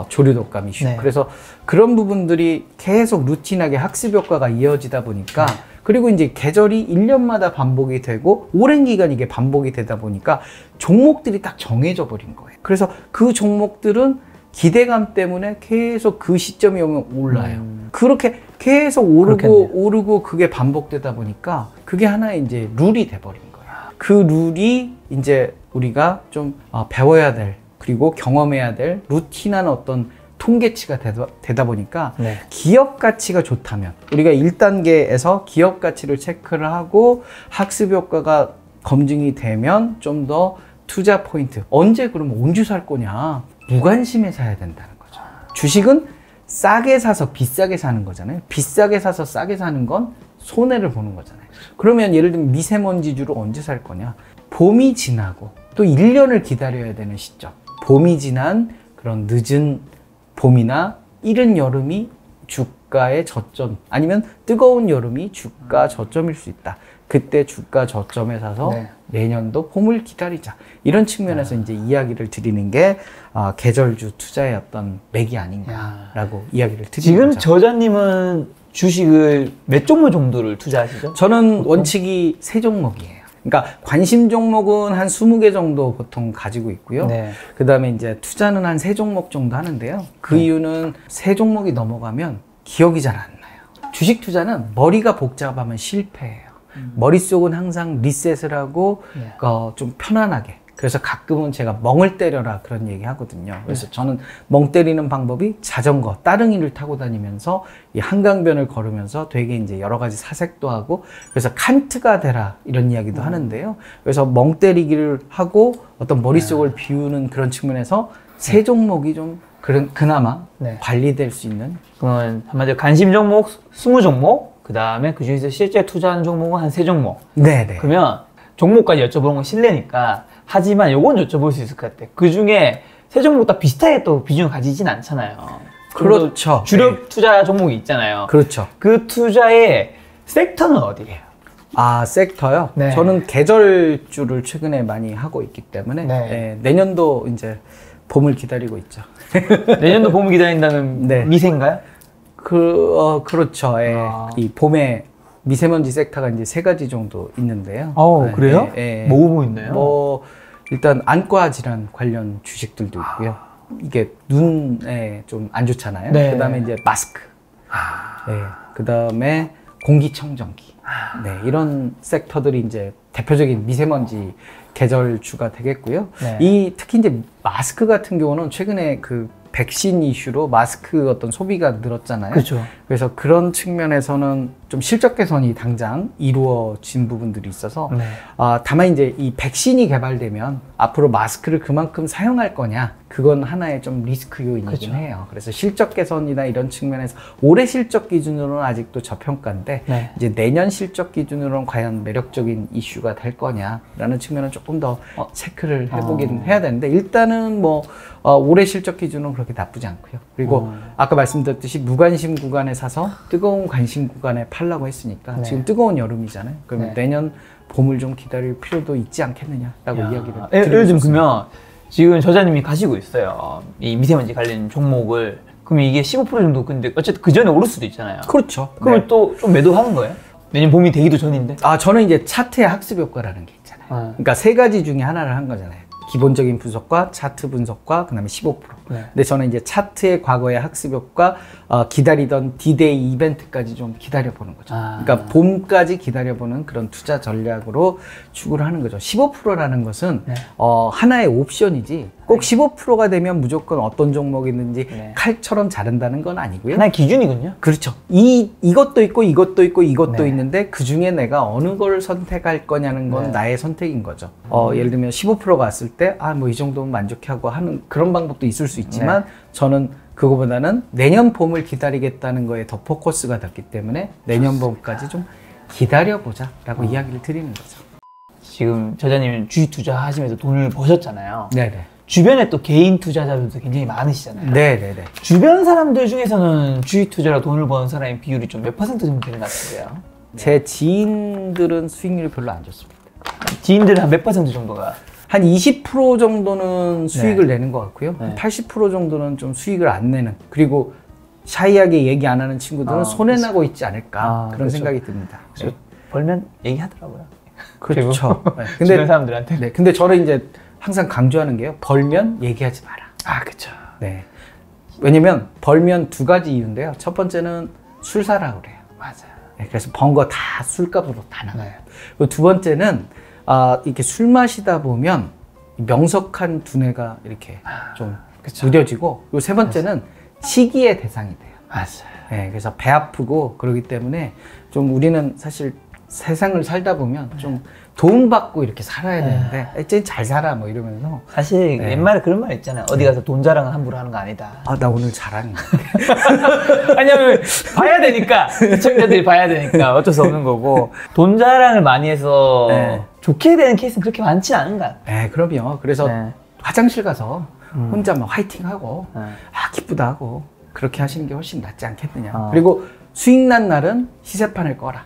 조류독감 이슈. 그래서 그런 부분들이 계속 루틴하게 학습 효과가 이어지다 보니까 그리고 이제 계절이 1년마다 반복이 되고 오랜 기간 이게 반복이 되다 보니까 종목들이 딱 정해져 버린 거예요. 그래서 그 종목들은 기대감 때문에 계속 그 시점이 오면 올라요. 그렇게 계속 오르고
그렇겠네요.
오르고 그게 반복되다 보니까 그게 하나의 이제 룰이 돼버린 거예요. 그 룰이 이제 우리가 좀 배워야 될 그리고 경험해야 될 루틴한 어떤 통계치가 되다 보니까
네.
기업 가치가 좋다면 우리가 1단계에서 기업 가치를 체크를 하고 학습 효과가 검증이 되면 좀 더 투자 포인트 언제 그러면 온주 살 거냐 무관심에 사야 된다는 거죠. 주식은 싸게 사서 비싸게 사는 거잖아요. 비싸게 사서 싸게 사는 건 손해를 보는 거잖아요. 그러면 예를 들면 미세먼지주를 언제 살 거냐 봄이 지나고 또 1년을 기다려야 되는 시점 봄이 지난 그런 늦은 봄이나 이른 여름이 주가의 저점 아니면 뜨거운 여름이 주가 저점일 수 있다. 그때 주가 저점에 사서
네.
내년도 봄을 기다리자. 이런 측면에서 이제 이야기를 드리는 게 계절주 투자의 어떤 맥이 아닌가라고 이야기를 드리는
지금
거죠.
저자님은 주식을 몇 종목 정도를 투자하시죠?
저는
보통?
원칙이 3종목이에요. 그러니까 관심 종목은 한 20개 정도 보통 가지고 있고요.
네.
그 다음에 이제 투자는 한 3종목 정도 하는데요. 그 이유는 3종목이 넘어가면 기억이 잘 안 나요. 주식 투자는 머리가 복잡하면 실패해요. 머릿속은 항상 리셋을 하고
네.
좀 편안하게. 그래서 가끔은 제가 멍을 때려라 그런 얘기 하거든요. 그래서 저는 멍 때리는 방법이 자전거, 따릉이를 타고 다니면서 이 한강변을 걸으면서 되게 이제 여러 가지 사색도 하고 그래서 칸트가 되라 이런 이야기도 하는데요. 그래서 멍 때리기를 하고 어떤 머릿속을 비우는 그런 측면에서 3종목이 좀 그나마
네.
관리될 수 있는
그러면 한마디로 관심 종목 20종목, 그 다음에 그 중에서 실제 투자하는 종목은 한 3종목.
네네.
그러면 종목까지 여쭤보는 건 실례니까 하지만 요건 여쭤볼 수 있을 것 같아. 그 중에 3종목 다 비슷하게 또 비중을 가지진 않잖아요.
그렇죠.
주력 투자 종목이 있잖아요.
그렇죠.
그 투자의 섹터는 어디예요?
섹터요?
네.
저는 계절주를 최근에 많이 하고 있기 때문에
네.
내년도 이제 봄을 기다리고 있죠.
내년도 봄을 기다린다는
네.
미세인가요?
그렇죠. 이 봄에 미세먼지 섹터가 이제 3가지 정도 있는데요.
그래요? 뭐 있나요?
뭐 일단 안과 질환 관련 주식들도 있고요. 이게 눈에 좀 안 좋잖아요.
네.
그다음에 이제 마스크. 그다음에 공기청정기. 이런 섹터들이 이제 대표적인 미세먼지 계절주가 되겠고요.
네.
특히 이제 마스크 같은 경우는 최근에 그 백신 이슈로 마스크 어떤 소비가 늘었잖아요.
그렇죠.
그래서 그런 측면에서는 좀 실적 개선이 당장 이루어진 부분들이 있어서
네.
다만 이제 이 백신이 개발되면 앞으로 마스크를 그만큼 사용할 거냐 그건 하나의 좀 리스크 요인이긴
그렇죠.
해요. 그래서 실적 개선이나 이런 측면에서 올해 실적 기준으로는 아직도 저평가인데
네.
이제 내년 실적 기준으로는 과연 매력적인 이슈가 될 거냐라는 측면은 조금 더 체크를 해보긴 해야 되는데 일단은 뭐 올해 실적 기준은 그렇게 나쁘지 않고요. 그리고 아까 말씀드렸듯이 무관심 구간에 사서 뜨거운 관심 구간에 팔라고 했으니까
네.
지금 뜨거운 여름이잖아요. 그러면
네.
내년 봄을 좀 기다릴 필요도 있지 않겠느냐라고 이야기를
예를 들면
드리고
그러면 지금 저자님이 가지고 있어요. 이 미세먼지 관련 종목을. 그러면 이게 15% 정도 근데 어쨌든 그 전에 오를 수도 있잖아요.
그렇죠.
그러면 또 좀 매도하는 거예요? 내년 봄이 되기도 전인데.
저는 이제 차트의 학습 효과라는 게 있잖아요. 그러니까 3가지 중에 하나를 한 거잖아요. 기본적인 분석과 차트 분석과 그다음에 15%.
네.
근데 저는 이제 차트의 과거의 학습 효과, 기다리던 D-Day 이벤트까지 좀 기다려보는 거죠. 그러니까 봄까지 기다려보는 그런 투자 전략으로 추구를 하는 거죠. 15%라는 것은
네.
하나의 옵션이지 꼭 15%가 되면 무조건 어떤 종목이든지
네.
칼처럼 자른다는 건 아니고요.
하나의 기준이군요.
그렇죠. 이것도 있고 이것도 있고 이것도
네.
있는데 그 중에 내가 어느 걸 선택할 거냐는 건
네.
나의 선택인 거죠. 예를 들면 15%가 왔을 때 뭐 이 정도면 만족하고 하는 그런 방법도 있을 수 있지만 저는 그거보다는 내년 봄을 기다리겠다는 거에 더 포커스가 됐기 때문에 내년 봄까지 좀 기다려보자라고 이야기를 드리는 거죠.
지금 저자님은 주식 투자하시면서 돈을 버셨잖아요.
네네.
주변에 또 개인 투자자들도 굉장히 많으시잖아요.
네네네.
주변 사람들 중에서는 주식 투자로 돈을 버는 사람의 비율이 좀 몇 퍼센트 정도 되는 것 같은데요?
제 지인들은 수익률이 별로 안 좋습니다.
지인들은 한 몇 퍼센트 정도가?
한 20% 정도는 수익을 내는 것 같고요.
네.
한 80% 정도는 좀 수익을 안 내는. 그리고 샤이하게 얘기 안 하는 친구들은 손해나고 있지 않을까 그런
그렇죠.
생각이 듭니다. 네.
벌면 얘기하더라고요.
그렇죠. 네.
주변 사람들한테.
근데 저는 이제 항상 강조하는 게요. 벌면 얘기하지 마라.
그렇죠.
네. 왜냐면 벌면 두 가지 이유인데요. 첫 번째는 술 사라 그래요.
맞아요.
네, 그래서 번 거 다 술값으로 다 나가요.
네.
그리고 두 번째는 이렇게 술 마시다 보면 명석한 두뇌가 이렇게 좀
그쵸.
무뎌지고, 그리고 세 번째는 시기의 대상이 돼요.
맞아요.
네, 그래서 배 아프고 그러기 때문에 좀 우리는 사실 세상을 살다 보면 좀 도움받고 이렇게 살아야 되는데 쟤 잘 살아 뭐 이러면서.
사실
네.
옛말에 그런 말 있잖아요. 어디 가서 돈 자랑은 함부로 하는 거 아니다.
아, 나 오늘 잘하네.
왜냐면 봐야 되니까, 시청자들이 봐야 되니까 어쩔 수 없는 거고, 돈 자랑을 많이 해서
네.
좋게 되는 케이스는 그렇게 많지 않은가.
네, 그럼요. 그래서
네.
화장실 가서 혼자 막 화이팅하고
네.
기쁘다 하고 그렇게 하시는 게 훨씬 낫지 않겠느냐. 그리고 수익 난 날은 시세판을 꺼라.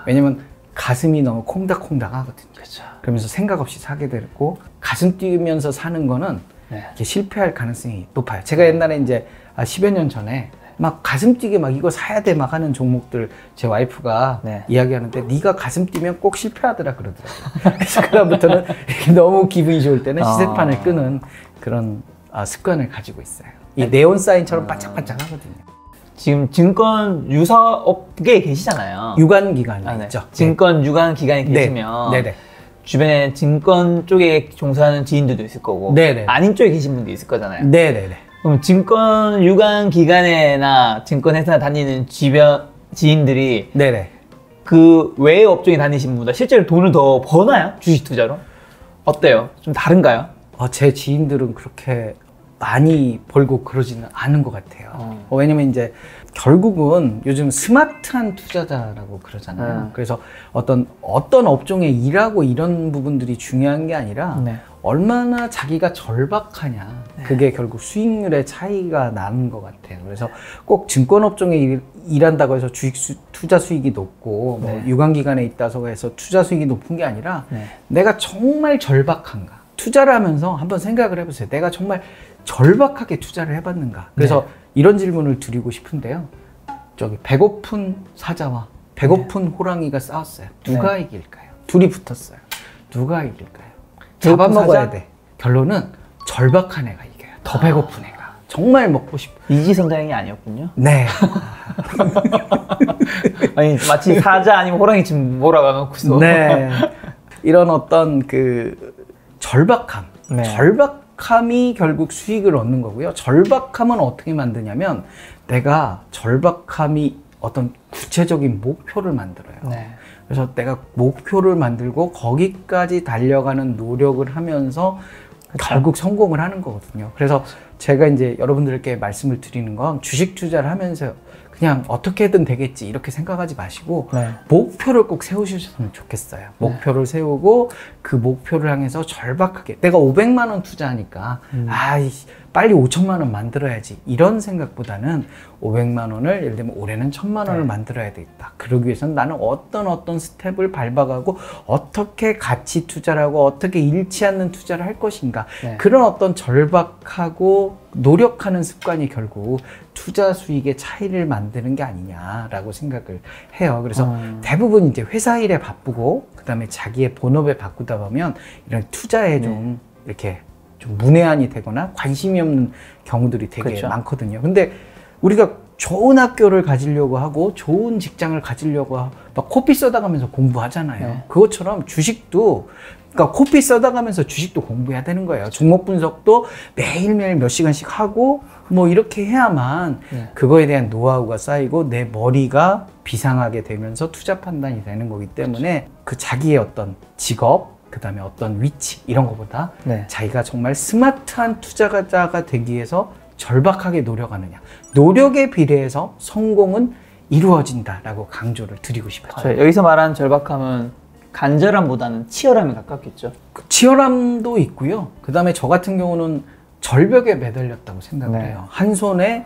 왜냐면 가슴이 너무 콩닥콩닥 하거든요.
그렇죠.
그러면서 생각 없이 사게 되고, 가슴 뛰면서 사는 거는
네.
이렇게 실패할 가능성이 높아요. 제가 옛날에 이제 10여 년 전에 막 가슴 뛰게 막 이거 사야 돼 막 하는 종목들 제 와이프가
네.
이야기하는데, 네가 가슴 뛰면 꼭 실패하더라 그러더라고요. 그래서 그다음부터는 너무 기분이 좋을 때는 시세판을 끄는 그런 습관을 가지고 있어요. 이 네온 사인처럼 반짝반짝 하거든요.
지금 증권 유사업계에 계시잖아요.
유관 기관이
네.
있죠.
증권 유관 기관에 계시면
네네.
주변에 증권 쪽에 종사하는 지인들도 있을 거고,
네네.
아닌 쪽에 계신 분도 있을 거잖아요.
네네네.
그럼 증권 유관 기관이나 증권 회사 다니는 주변 지인들이
네네.
그 외의 업종에 다니신 분보다 실제로 돈을 더 버나요? 주식 투자로? 어때요? 좀 다른가요?
제 지인들은 그렇게 많이 벌고 그러지는 않은 것 같아요. 왜냐면 이제 결국은 요즘 스마트한 투자자라고 그러잖아요. 그래서 어떤 업종에 일하고 이런 부분들이 중요한 게 아니라
네.
얼마나 자기가 절박하냐. 그게 결국 수익률의 차이가 나는 것 같아요. 그래서 꼭 증권업종에 일한다고 해서 투자 수익이 높고 뭐 유관기관에 있다고 해서 투자 수익이 높은 게 아니라 내가 정말 절박한가. 투자를 하면서 한번 생각을 해보세요. 내가 정말 절박하게 투자를 해봤는가. 그래서 이런 질문을 드리고 싶은데요. 저기 배고픈 사자와 배고픈 호랑이가 싸웠어요. 누가 이길까요? 둘이 붙었어요. 누가 이길까요? 잡아먹어야 돼. 결론은 절박한 애가 이겨요. 더 배고픈 애가. 정말 먹고 싶어.
이지선장이 아니었군요.
네.
아니 마치 사자 아니면 호랑이 지금 몰아가놓고 있어.
네. 이런 어떤 그 절박함. 절박함이 결국 수익을 얻는 거고요. 절박함은 어떻게 만드냐면 내가 절박함이 어떤 구체적인 목표를 만들어요. 그래서 내가 목표를 만들고 거기까지 달려가는 노력을 하면서 결국 성공을 하는 거거든요. 그래서 제가 이제 여러분들께 말씀을 드리는 건 주식 투자를 하면서 그냥 어떻게든 되겠지 이렇게 생각하지 마시고 목표를 꼭 세우셨으면 좋겠어요. 목표를 세우고 그 목표를 향해서 절박하게 내가 500만 원 투자하니까 빨리 5천만 원 만들어야지 이런 생각보다는 500만 원을 예를 들면 올해는 1000만 원을 만들어야 되겠다. 그러기 위해서는 나는 어떤 스텝을 밟아가고 어떻게 가치 투자를 하고 어떻게 잃지 않는 투자를 할 것인가. 그런 어떤 절박하고 노력하는 습관이 결국 투자 수익의 차이를 만드는 게 아니냐라고 생각을 해요. 그래서 대부분 이제 회사 일에 바쁘고 그다음에 자기의 본업에 바꾸다 보면 이런 투자에 좀 이렇게 좀 문외한이 되거나 관심이 없는 경우들이 되게 많거든요. 근데 우리가 좋은 학교를 가지려고 하고 좋은 직장을 가지려고 하고 막 코피 써다가면서 공부하잖아요. 그것처럼 주식도 그러니까 코피 써다가면서 주식도 공부해야 되는 거예요. 종목 분석도 매일매일 몇 시간씩 하고 뭐 이렇게 해야만 그거에 대한 노하우가 쌓이고 내 머리가 비상하게 되면서 투자 판단이 되는 거기 때문에 그 자기의 어떤 직업 그 다음에 어떤 위치 이런 것보다 자기가 정말 스마트한 투자자가 되기 위해서 절박하게 노력하느냐. 노력에 비례해서 성공은 이루어진다라고 강조를 드리고 싶어요.
여기서 말하는 절박함은 간절함보다는 치열함에 가깝겠죠.
치열함도 있고요. 그 다음에 저 같은 경우는 절벽에 매달렸다고 생각을 해요. 한 손에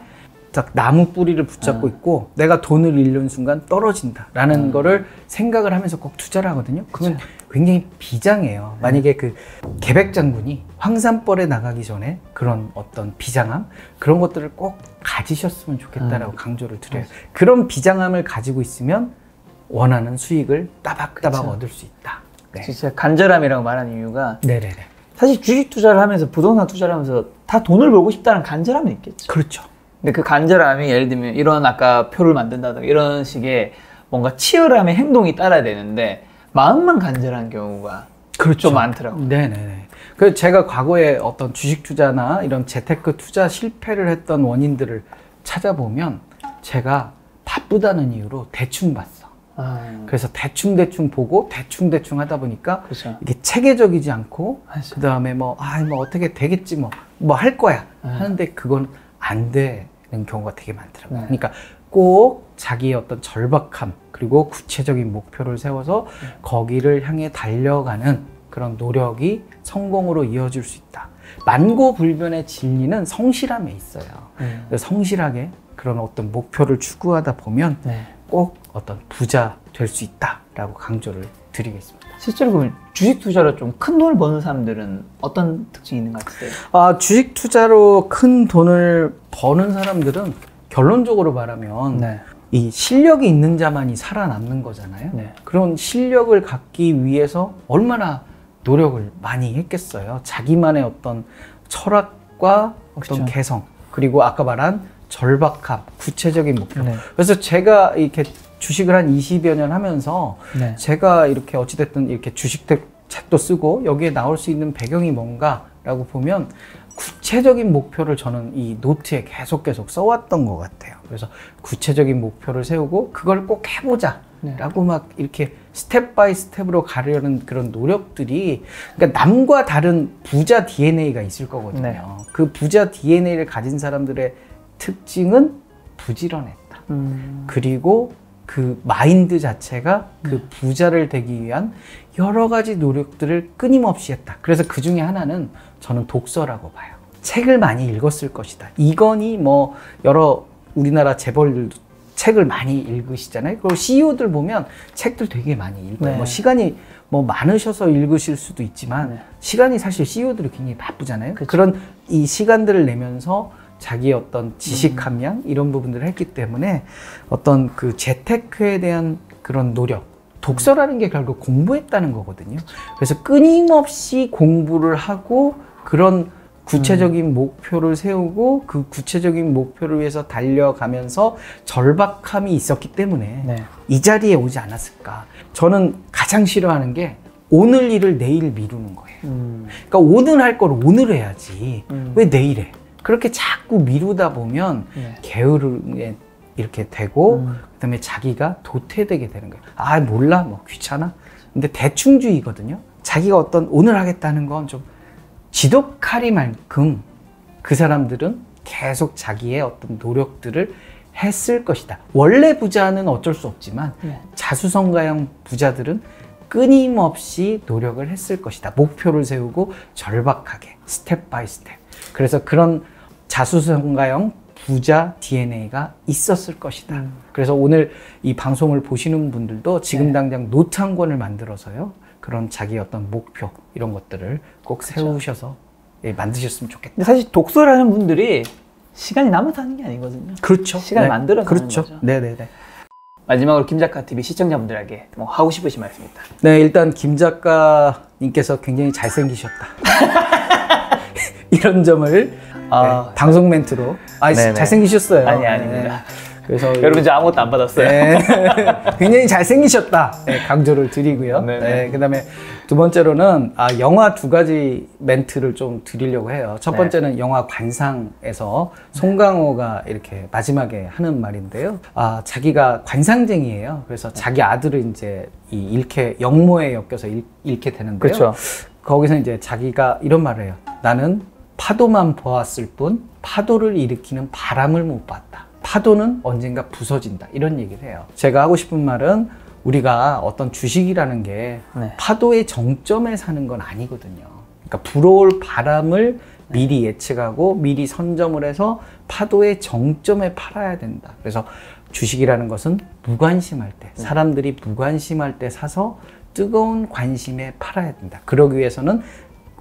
딱 나무 뿌리를 붙잡고 있고 내가 돈을 잃는 순간 떨어진다라는 거를 생각을 하면서 꼭 투자를 하거든요. 그러면 굉장히 비장해요. 만약에 그 계백 장군이 황산벌에 나가기 전에 그런 어떤 비장함 그런 것들을 꼭 가지셨으면 좋겠다라고 강조를 드려요. 그런 비장함을 가지고 있으면 원하는 수익을 따박따박 얻을 수 있다.
진짜 간절함이라고 말하는 이유가
네네네.
사실 주식 투자를 하면서 부동산 투자를 하면서 다 돈을 벌고 싶다는 간절함이 있겠죠.
그렇죠.
근데 그 간절함이 예를 들면 이런 아까 표를 만든다든가 이런 식의 뭔가 치열함의 행동이 따라야 되는데 마음만 간절한 경우가
그렇죠.
좀 많더라고요.
네네네. 그래서 제가 과거에 어떤 주식 투자나 이런 재테크 투자 실패를 했던 원인들을 찾아보면 제가 바쁘다는 이유로 대충 봤어. 그래서 대충 보고 대충 하다 보니까
그렇죠.
이게 체계적이지 않고
맞아.
그 다음에 뭐 어떻게 되겠지 뭐 할 거야 하는데 그건 안 되는 경우가 되게 많더라고요. 그러니까 꼭 자기의 어떤 절박함 그리고 구체적인 목표를 세워서 거기를 향해 달려가는 그런 노력이 성공으로 이어질 수 있다. 만고불변의 진리는 성실함에 있어요. 그래서 성실하게 그런 어떤 목표를 추구하다 보면 꼭 어떤 부자 될 수 있다라고 강조를 드리겠습니다.
실제로 그러면 주식 투자로 좀 큰 돈을 버는 사람들은 어떤 특징이 있는 것 같으세요?
주식 투자로 큰 돈을 버는 사람들은 결론적으로 말하면 이 실력이 있는 자만이 살아남는 거잖아요. 그런 실력을 갖기 위해서 얼마나 노력을 많이 했겠어요. 자기만의 어떤 철학과 어떤 개성 그리고 아까 말한 절박함, 구체적인 목표. 그래서 제가 이렇게 주식을 한 20여 년 하면서 제가 이렇게 어찌됐든 이렇게 주식 책도 쓰고 여기에 나올 수 있는 배경이 뭔가라고 보면 구체적인 목표를 저는 이 노트에 계속 써왔던 것 같아요. 그래서 구체적인 목표를 세우고 그걸 꼭 해보자 라고 막 이렇게 스텝 바이 스텝으로 가려는 그런 노력들이 그러니까 남과 다른 부자 DNA가 있을 거거든요. 그 부자 DNA를 가진 사람들의 특징은 부지런했다. 그리고 그 마인드 자체가 그 부자를 되기 위한 여러 가지 노력들을 끊임없이 했다. 그래서 그 중에 하나는 저는 독서라고 봐요. 책을 많이 읽었을 것이다. 이건희 뭐 여러 우리나라 재벌들도 책을 많이 읽으시잖아요. 그리고 CEO들 보면 책들 되게 많이 읽어요. 뭐 시간이 뭐 많으셔서 읽으실 수도 있지만 시간이 사실 CEO들이 굉장히 바쁘잖아요. 그런 이 시간들을 내면서 자기의 어떤 지식 함량 이런 부분들을 했기 때문에 어떤 그 재테크에 대한 그런 노력 독서라는 게 결국 공부했다는 거거든요. 그래서 끊임없이 공부를 하고 그런 구체적인 목표를 세우고 그 구체적인 목표를 위해서 달려가면서 절박함이 있었기 때문에 이 자리에 오지 않았을까. 저는 가장 싫어하는 게 오늘 일을 내일 미루는 거예요. 그러니까 오늘 할 걸 오늘 해야지 왜 내일 해. 그렇게 자꾸 미루다 보면 게으르게 이렇게 되고 그다음에 자기가 도태되게 되는 거예요. 몰라 뭐 귀찮아. 근데 대충주의거든요. 자기가 어떤 오늘 하겠다는 건 좀 지독하리만큼 그 사람들은 계속 자기의 어떤 노력들을 했을 것이다. 원래 부자는 어쩔 수 없지만 자수성가형 부자들은 끊임없이 노력을 했을 것이다. 목표를 세우고 절박하게 스텝 바이 스텝. 그래서 그런 자수성가형 부자 DNA가 있었을 것이다. 그래서 오늘 이 방송을 보시는 분들도 지금 당장 노트 한 권을 만들어서요. 그런 자기 어떤 목표 이런 것들을 꼭 세우셔서 만드셨으면 좋겠다.
근데 사실 독서라는 분들이 시간이 남아서 하는 게 아니거든요.
그렇죠.
시간을 만들어서 하는 거죠.
네네네.
마지막으로 김작가TV 시청자분들에게 뭐 하고 싶으신 말씀 있다.
네, 일단 김 작가님께서 굉장히 잘생기셨다. 이런 점을 방송 멘트로 잘생기셨어요.
아닙니다.
그래서
여러분 저 아무것도 안 받았어요.
굉장히 잘생기셨다 강조를 드리고요. 그다음에 두 번째로는 영화 두 가지 멘트를 좀 드리려고 해요. 첫 번째는 영화 관상에서 송강호가 이렇게 마지막에 하는 말인데요. 자기가 관상쟁이에요. 그래서 자기 아들을 이제 영모에 엮여서 잃게 되는데요.
그렇죠.
거기서 이제 자기가 이런 말을 해요. 나는 파도만 보았을 뿐 파도를 일으키는 바람을 못 봤다. 파도는 언젠가 부서진다. 이런 얘기를 해요. 제가 하고 싶은 말은 우리가 어떤 주식이라는 게 파도의 정점에 사는 건 아니거든요. 그러니까 불어올 바람을 미리 예측하고 미리 선점을 해서 파도의 정점에 팔아야 된다. 그래서 주식이라는 것은 무관심할 때, 사람들이 무관심할 때 사서 뜨거운 관심에 팔아야 된다. 그러기 위해서는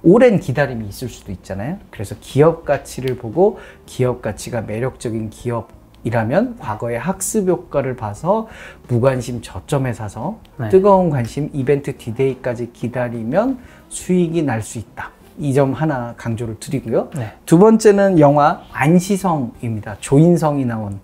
오랜 기다림이 있을 수도 있잖아요. 그래서 기업 가치를 보고 기업 가치가 매력적인 기업이라면 과거의 학습 효과를 봐서 무관심 저점에 사서 뜨거운 관심 이벤트 디데이까지 기다리면 수익이 날 수 있다. 이 점 하나 강조를 드리고요.
네.
두 번째는 영화 안시성입니다. 조인성이 나온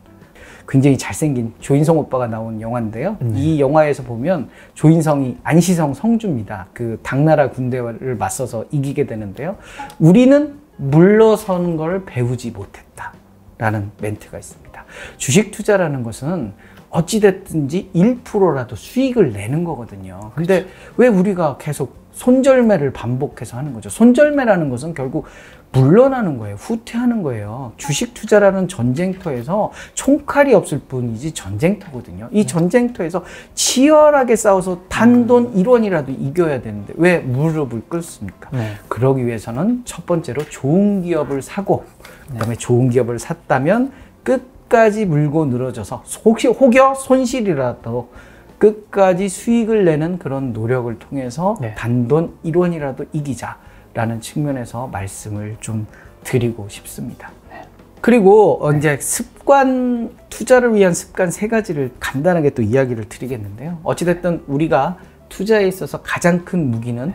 굉장히 잘생긴 조인성 오빠가 나온 영화인데요. 이 영화에서 보면 조인성이 안시성 성주입니다. 그 당나라 군대를 맞서서 이기게 되는데요. 우리는 물러서는 걸 배우지 못했다라는 멘트가 있습니다. 주식 투자라는 것은 어찌됐든지 1%라도 수익을 내는 거거든요. 근데 왜 우리가 계속 손절매를 반복해서 하는 거죠? 손절매라는 것은 결국 물러나는 거예요. 후퇴하는 거예요. 주식 투자라는 전쟁터에서 총칼이 없을 뿐이지 전쟁터거든요. 이 전쟁터에서 치열하게 싸워서 단돈 1원이라도 이겨야 되는데 왜 무릎을 꿇습니까? 그러기 위해서는 첫 번째로 좋은 기업을 사고 그다음에 좋은 기업을 샀다면 끝까지 물고 늘어져서 혹여 손실이라도 끝까지 수익을 내는 그런 노력을 통해서 단돈 1원이라도 이기자라는 측면에서 말씀을 좀 드리고 싶습니다. 그리고 이제 습관, 투자를 위한 습관 3가지를 간단하게 또 이야기를 드리겠는데요. 어찌됐든 우리가 투자에 있어서 가장 큰 무기는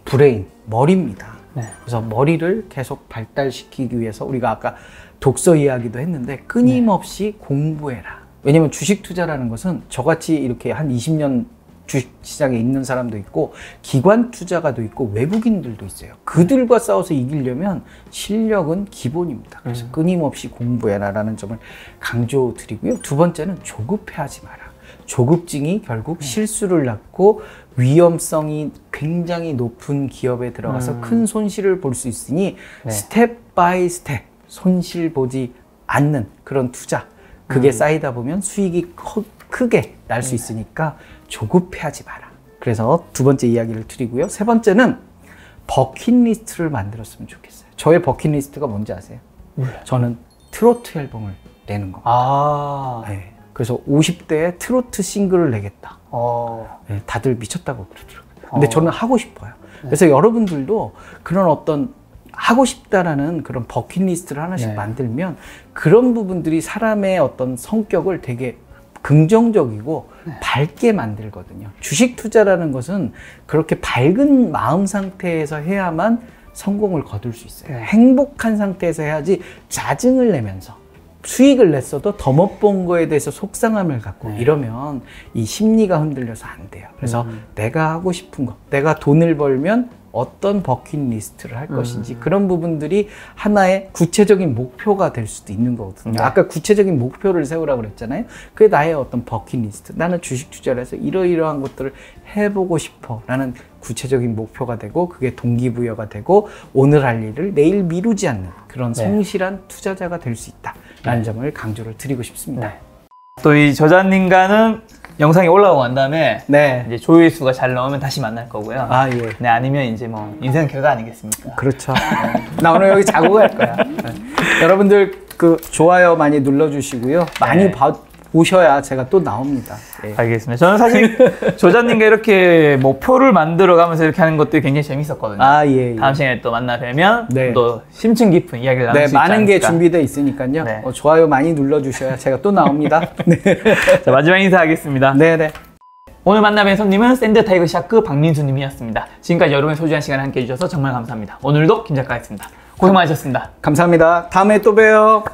브레인, 머리입니다. 그래서 머리를 계속 발달시키기 위해서 우리가 아까 독서 이야기도 했는데 끊임없이 공부해라. 왜냐면 주식 투자라는 것은 저같이 이렇게 한 20년 주식 시장에 있는 사람도 있고 기관 투자가도 있고 외국인들도 있어요. 그들과 싸워서 이기려면 실력은 기본입니다. 그래서 끊임없이 공부해라라는 점을 강조드리고요. 두 번째는 조급해하지 마라. 조급증이 결국 실수를 낳고 위험성이 굉장히 높은 기업에 들어가서 큰 손실을 볼 수 있으니 스텝 바이 스텝 손실 보지 않는 그런 투자, 그게 쌓이다 보면 수익이 크게 날 수 있으니까 조급해하지 마라. 그래서 두 번째 이야기를 드리고요. 세 번째는 버킷리스트를 만들었으면 좋겠어요. 저의 버킷리스트가 뭔지 아세요? 저는 트로트 앨범을 내는 겁니다. 네. 그래서 50대에 트로트 싱글을 내겠다. 네, 다들 미쳤다고 그러더라고요. 근데 저는 하고 싶어요. 그래서 여러분들도 그런 어떤 하고 싶다라는 그런 버킷리스트를 하나씩 만들면 그런 부분들이 사람의 어떤 성격을 되게 긍정적이고 밝게 만들거든요. 주식 투자라는 것은 그렇게 밝은 마음 상태에서 해야만 성공을 거둘 수 있어요. 행복한 상태에서 해야지 짜증을 내면서 수익을 냈어도 더 못 본 거에 대해서 속상함을 갖고 이러면 이 심리가 흔들려서 안 돼요. 그래서 내가 하고 싶은 거, 내가 돈을 벌면 어떤 버킷리스트를 할 것인지 그런 부분들이 하나의 구체적인 목표가 될 수도 있는 거거든요. 아까 구체적인 목표를 세우라고 그랬잖아요. 그게 나의 어떤 버킷리스트. 나는 주식 투자를 해서 이러이러한 것들을 해보고 싶어 라는 구체적인 목표가 되고 그게 동기부여가 되고 오늘 할 일을 내일 미루지 않는 그런 성실한 투자자가 될 수 있다 라는 점을 강조를 드리고 싶습니다.
또 이 저자님과는 영상이 올라오고 난 다음에 이제 조회수가 잘 나오면 다시 만날 거고요. 네, 아니면 이제 뭐 인생 결과 아니겠습니까?
그렇죠. 나 오늘 여기 자고 갈 거야. 여러분들 그 좋아요 많이 눌러주시고요. 많이 보셔야 제가 또 나옵니다.
알겠습니다. 저는 사실 조자님과 이렇게 목표를 만들어 가면서 이렇게 하는 것들이 굉장히 재밌었거든요. 다음 시간에 또 만나 뵈면 또 심층 깊은 이야기를 나눌 수 있지 않을까.
많은 게 준비되어 있으니까요. 좋아요 많이 눌러주셔야 제가 또 나옵니다.
자, 마지막 인사하겠습니다. 오늘 만나 뵌 손님은 샌드타이거 샤크 박민수님이었습니다. 지금까지 여러분의 소중한 시간을 함께 해주셔서 정말 감사합니다. 오늘도 김 작가였습니다. 고생 많으셨습니다.
감사합니다. 다음에 또 봬요.